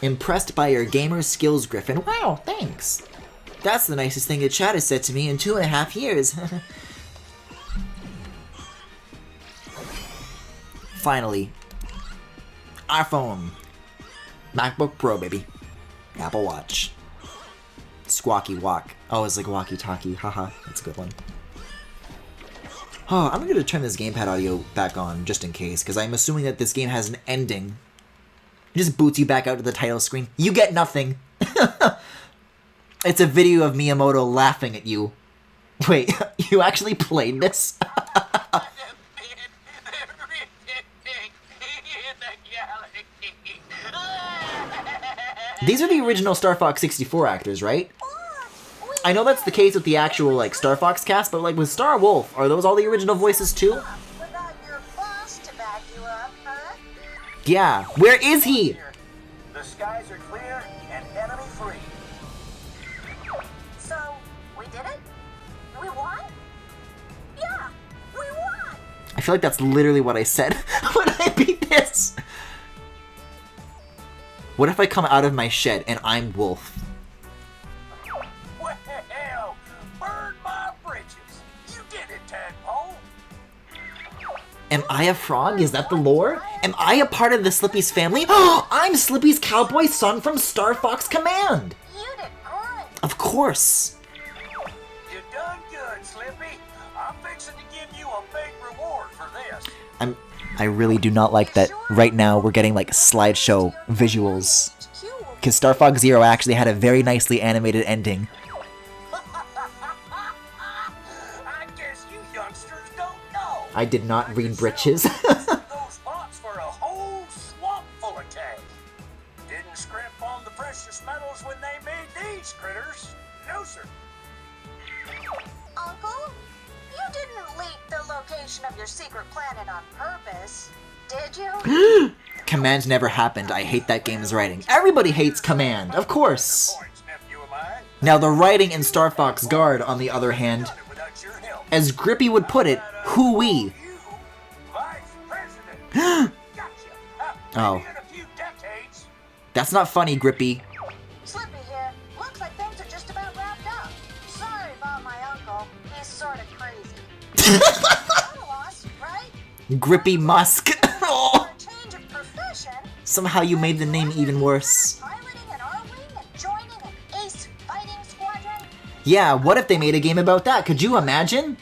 Impressed by your gamer skills, Griffin. Wow, thanks. That's the nicest thing the chat has said to me in 2.5 years. Finally. iPhone. MacBook Pro, baby. Apple Watch. Squawky Walk. Oh, it's like walkie-talkie. Haha, that's a good one. Oh, I'm gonna turn this gamepad audio back on just in case, because I'm assuming that this game has an ending. It just boots you back out to the title screen. You get nothing. It's a video of Miyamoto laughing at you. Wait, you actually played this? These are the original Star Fox 64 actors, right? I know that's the case with the actual, like, Star Fox cast, but, like, with Star Wolf, are those all the original voices, too? Without your boss to back you up, huh? Yeah. Where is he? The skies are clear and enemy free. So, we did it? We won? Yeah, we won! I feel like that's literally what I said when I beat this. What if I come out of my shed and I'm Wolf? Well, burn my bridges. You did it, Tadpole. Am I a frog? Is that the lore? Am I a part of the Slippy's family? Oh, I'm Slippy's cowboy son from Star Fox Command! You did good. Of course. You done good, Slippy. I'm fixing to give you a big reward for this. I really do not like that right now we're getting like slideshow visuals. Because Star Fox Zero actually had a very nicely animated ending. I guess you youngsters don't know. I did not read britches. Those spots for a whole swamp full of cash. Didn't scrimp on the precious metals when they made these critters. No, sir. Uncle, you didn't leak the location of your secret planet on purpose, did you? Command never happened. I hate that game's writing. Everybody hates Command, of course. Points, nephew of mine. Now the writing in Star Fox Guard, on the other hand, Done it without your help. as Grippy would put it, hoo-wee. You, vice president. Gotcha. Oh. Maybe in a few decades. That's not funny, Grippy. Slippy here. Looks like things are just about wrapped up. Sorry about my uncle. He's sort of crazy. Not a loss, right? Grippy Musk. For a change of profession, Somehow you made the name even worse. piloting an R-Wing and joining an ace fighting squadron? Yeah, what if they made a game about that? Could you imagine?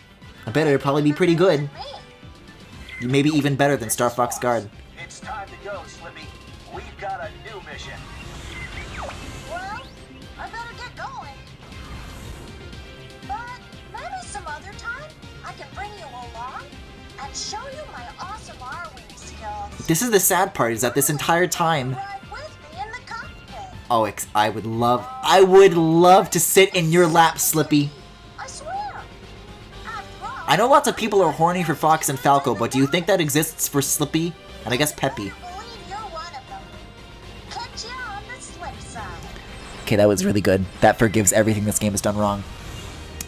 I bet it'd probably be pretty good. Me. Maybe even better than Star Fox Guard. It's time to go, Slippy. We've got a new mission. Well, I better get going. But maybe some other time I can bring you along and show you my awesome R-Wing skills. This is the sad part, is that this entire time... Ride with me in the cockpit. Oh, I would love to sit in your lap, Slippy. I swear. After all, I know lots of people are horny for Fox and Falco, but do you think that exists for Slippy? And I guess Peppy. I believe you're one of them. Catch you on the slip side. Okay, that was really good. That forgives everything this game has done wrong.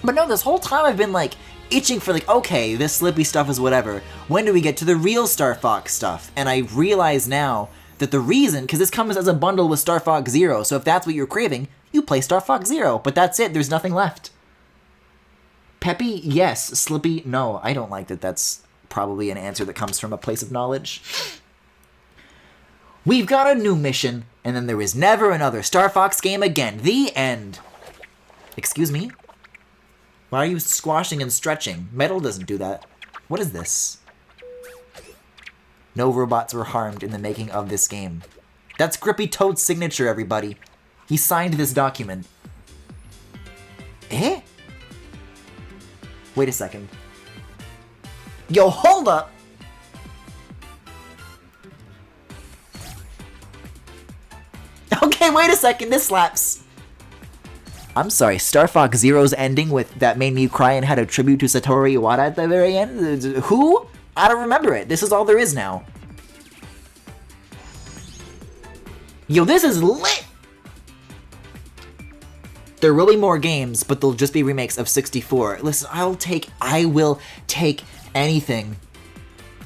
But no, this whole time I've been like, itching for like, okay, this Slippy stuff is whatever. When do we get to the real Star Fox stuff? And I realize now that the reason, because this comes as a bundle with Star Fox Zero, so if that's what you're craving, you play Star Fox Zero, but that's it, there's nothing left. Peppy, yes. Slippy, no. I don't like that that's probably an answer that comes from a place of knowledge. We've got a new mission, and then there is never another Star Fox game again. The end. Excuse me? Why are you squashing and stretching? Metal doesn't do that. What is this? No robots were harmed in the making of this game. That's Grippy Toad's signature, everybody. He signed this document. Eh? Wait a second. Yo, hold up! Okay, wait a second, this slaps. I'm sorry, Star Fox Zero's ending with that made me cry and had a tribute to Satoru Iwata at the very end? Who? I don't remember it. This is all there is now. Yo, this is lit! There will be more games, but they'll just be remakes of 64. Listen, I will take anything.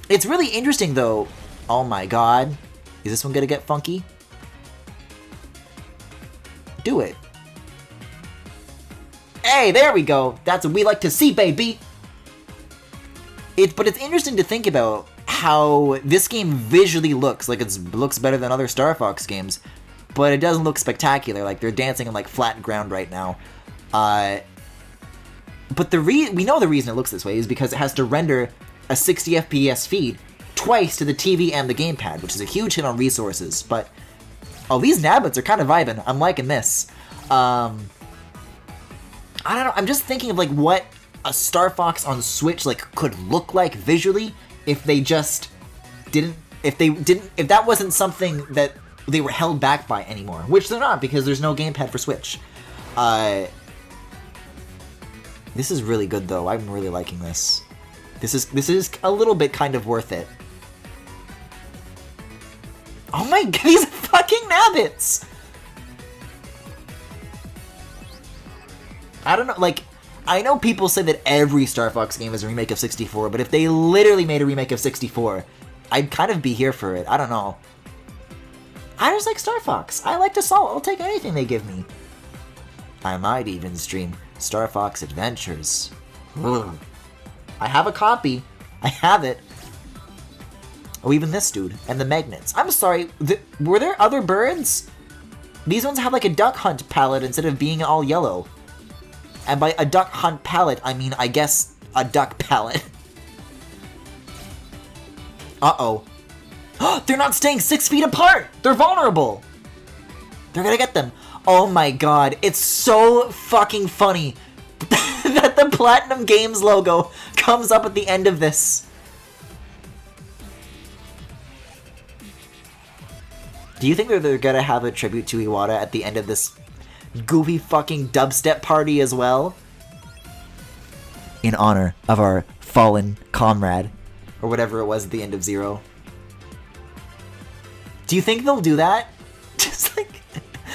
It's really interesting, though. Oh my god. Is this one gonna get funky? Do it. Hey, there we go. That's what we like to see, baby. But it's interesting to think about how this game visually looks. Like, it looks better than other Star Fox games. But it doesn't look spectacular. Like, they're dancing on, like, flat ground right now. But we know the reason it looks this way is because it has to render a 60 FPS feed twice to the TV and the gamepad, which is a huge hit on resources. But, oh, these nabbits are kind of vibing. I'm liking this. I don't know. I'm just thinking of, like, what a Star Fox on Switch, like, could look like visually if they just didn't... If that wasn't something that they were held back by anymore, which they're not because there's no gamepad for Switch. This is really good though. I'm really liking this. This is a little bit kind of worth it. Oh my god, these fucking nabbits! I don't know, like, I know people say that every Star Fox game is a remake of 64, but if they literally made a remake of 64, I'd kind of be here for it. I don't know. I just like Star Fox. I like Assault. I'll take anything they give me. I might even stream Star Fox Adventures. Ugh. I have a copy. I have it. Oh, even this dude. And the magnets. I'm sorry. Were there other birds? These ones have like a duck hunt palette instead of being all yellow. And by a duck hunt palette, I mean, I guess, a duck palette. Uh-oh. They're not staying 6 feet apart! They're vulnerable! They're gonna get them. Oh my god, it's so fucking funny that the Platinum Games logo comes up at the end of this. Do you think that they're gonna have a tribute to Iwata at the end of this goofy fucking dubstep party as well? In honor of our fallen comrade. Or whatever it was at the end of Zero. Do you think they'll do that? Just like...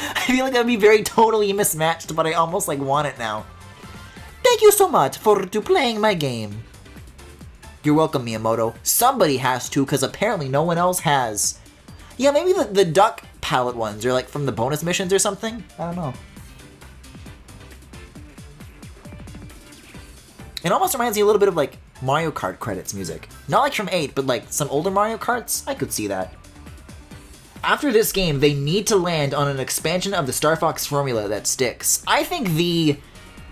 I feel like that would be very totally mismatched, but I almost like want it now. Thank you so much for playing my game. You're welcome, Miyamoto. Somebody has to, because apparently no one else has. Yeah, maybe the duck palette ones are like from the bonus missions or something? I don't know. It almost reminds me a little bit of like Mario Kart credits music. Not like from 8, but like some older Mario Karts? I could see that. After this game, they need to land on an expansion of the Star Fox formula that sticks. I think the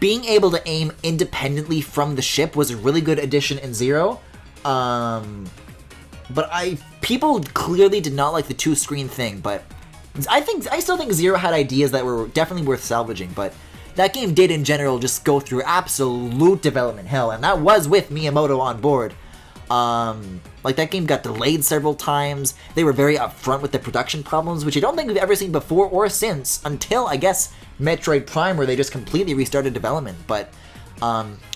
being able to aim independently from the ship was a really good addition in Zero. But people clearly did not like the two-screen thing, but I still think Zero had ideas that were definitely worth salvaging, but that game did in general just go through absolute development hell, and that was with Miyamoto on board. Like, that game got delayed several times. They were very upfront with the production problems, which I don't think we've ever seen before or since, until, I guess, Metroid Prime, where they just completely restarted development. But,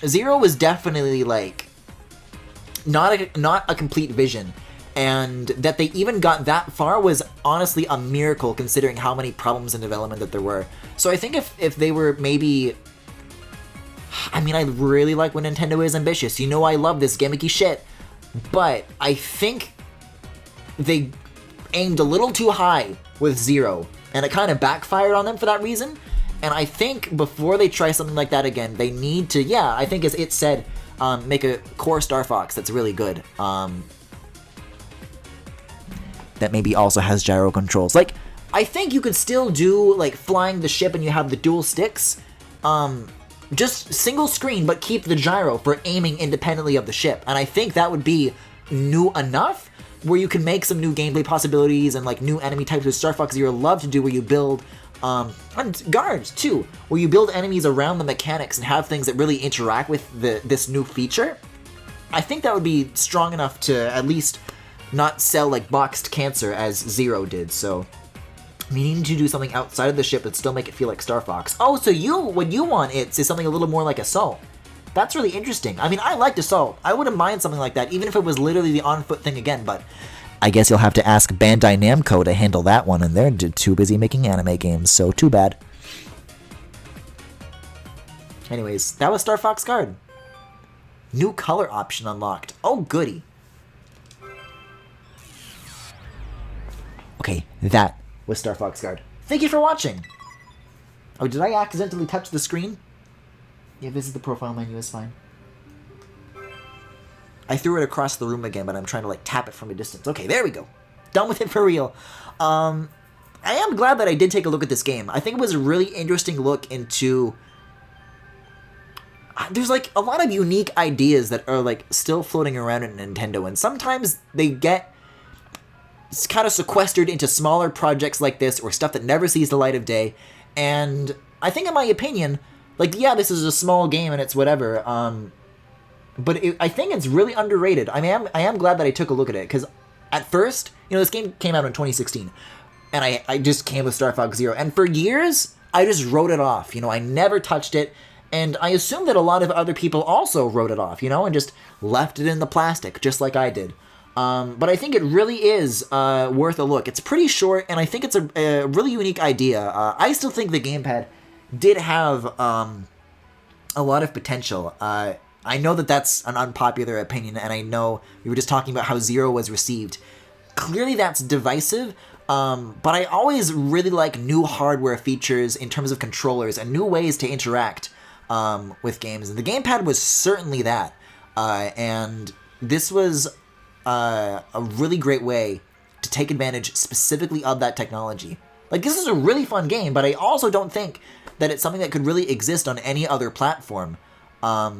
Zero was definitely, like, not a complete vision. And that they even got that far was honestly a miracle, considering how many problems in development that there were. So I think if they were maybe... I mean, I really like when Nintendo is ambitious. You know I love this gimmicky shit. But I think they aimed a little too high with Zero, and it kind of backfired on them for that reason. And I think before they try something like that again, they need to, yeah, I think as it said, make a core Star Fox that's really good. That maybe also has gyro controls. Like, I think you could still do, like, flying the ship and you have the dual sticks. Just single screen, but keep the gyro for aiming independently of the ship. And I think that would be new enough where you can make some new gameplay possibilities and, like, new enemy types with Star Fox Zero love to do, where you build, and guards, too, where you build enemies around the mechanics and have things that really interact with this new feature. I think that would be strong enough to at least not sell like boxed cancer as Zero did, so we need to do something outside of the ship but still make it feel like Star Fox. Oh, so what you want is something a little more like Assault. That's really interesting. I mean, I liked Assault. I wouldn't mind something like that, even if it was literally the on-foot thing again, but I guess you'll have to ask Bandai Namco to handle that one, and they're too busy making anime games, so too bad. Anyways, that was Star Fox Guard. New color option unlocked. Oh, goody. Okay, that was Star Fox Guard. Thank you for watching! Oh, did I accidentally touch the screen? Yeah, visit the profile menu is fine. I threw it across the room again, but I'm trying to, like, tap it from a distance. Okay, there we go. Done with it for real. I am glad that I did take a look at this game. I think it was a really interesting look into... There's, like, a lot of unique ideas that are, like, still floating around in Nintendo, and sometimes they get kind of sequestered into smaller projects like this, or stuff that never sees the light of day, and I think, in my opinion, like, yeah, this is a small game and it's whatever, but I think it's really underrated. I am glad that I took a look at it, because at first, you know, this game came out in 2016, and I just came with Star Fox Zero, and for years, I just wrote it off, you know, I never touched it, and I assume that a lot of other people also wrote it off, you know, and just left it in the plastic, just like I did. But I think it really is worth a look. It's pretty short, and I think it's a really unique idea. I still think the gamepad did have a lot of potential. I know that that's an unpopular opinion, and I know we were just talking about how Zero was received. Clearly that's divisive, but I always really like new hardware features in terms of controllers and new ways to interact with games, and the gamepad was certainly that. And this was a really great way to take advantage specifically of that technology. Like, this is a really fun game, but I also don't think that it's something that could really exist on any other platform. I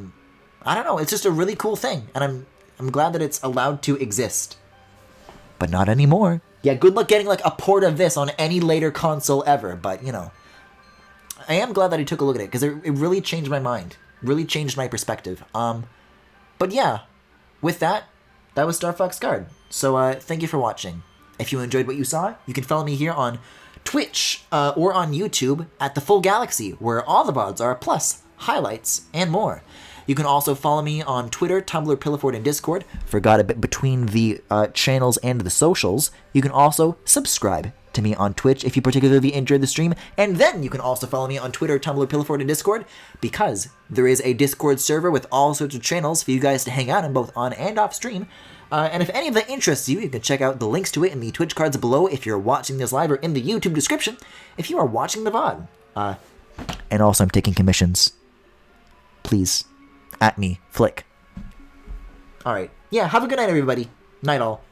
don't know, it's just a really cool thing, and I'm glad that it's allowed to exist. But not anymore. Yeah, good luck getting, like, a port of this on any later console ever, but, you know. I am glad that I took a look at it, because it really changed my mind. Really changed my perspective. But yeah, with that, that was Star Fox Guard. So, thank you for watching. If you enjoyed what you saw, you can follow me here on Twitch, or on YouTube at The Full Galaxy, where all the VODs are, plus highlights and more. You can also follow me on Twitter, Tumblr, Pillowfort, and Discord. Forgot a bit between the channels and the socials. You can also subscribe to me on Twitch if you particularly enjoyed the stream, and then you can also follow me on Twitter, Tumblr, Pillowfort, and Discord, because there is a Discord server with all sorts of channels for you guys to hang out in, both on and off stream. And if any of that interests you, you can check out the links to it in the Twitch cards below if you're watching this live, or in the YouTube description if you are watching the VOD. And also, I'm taking commissions. Please, at me, Flick. Alright, yeah, have a good night, everybody. Night all.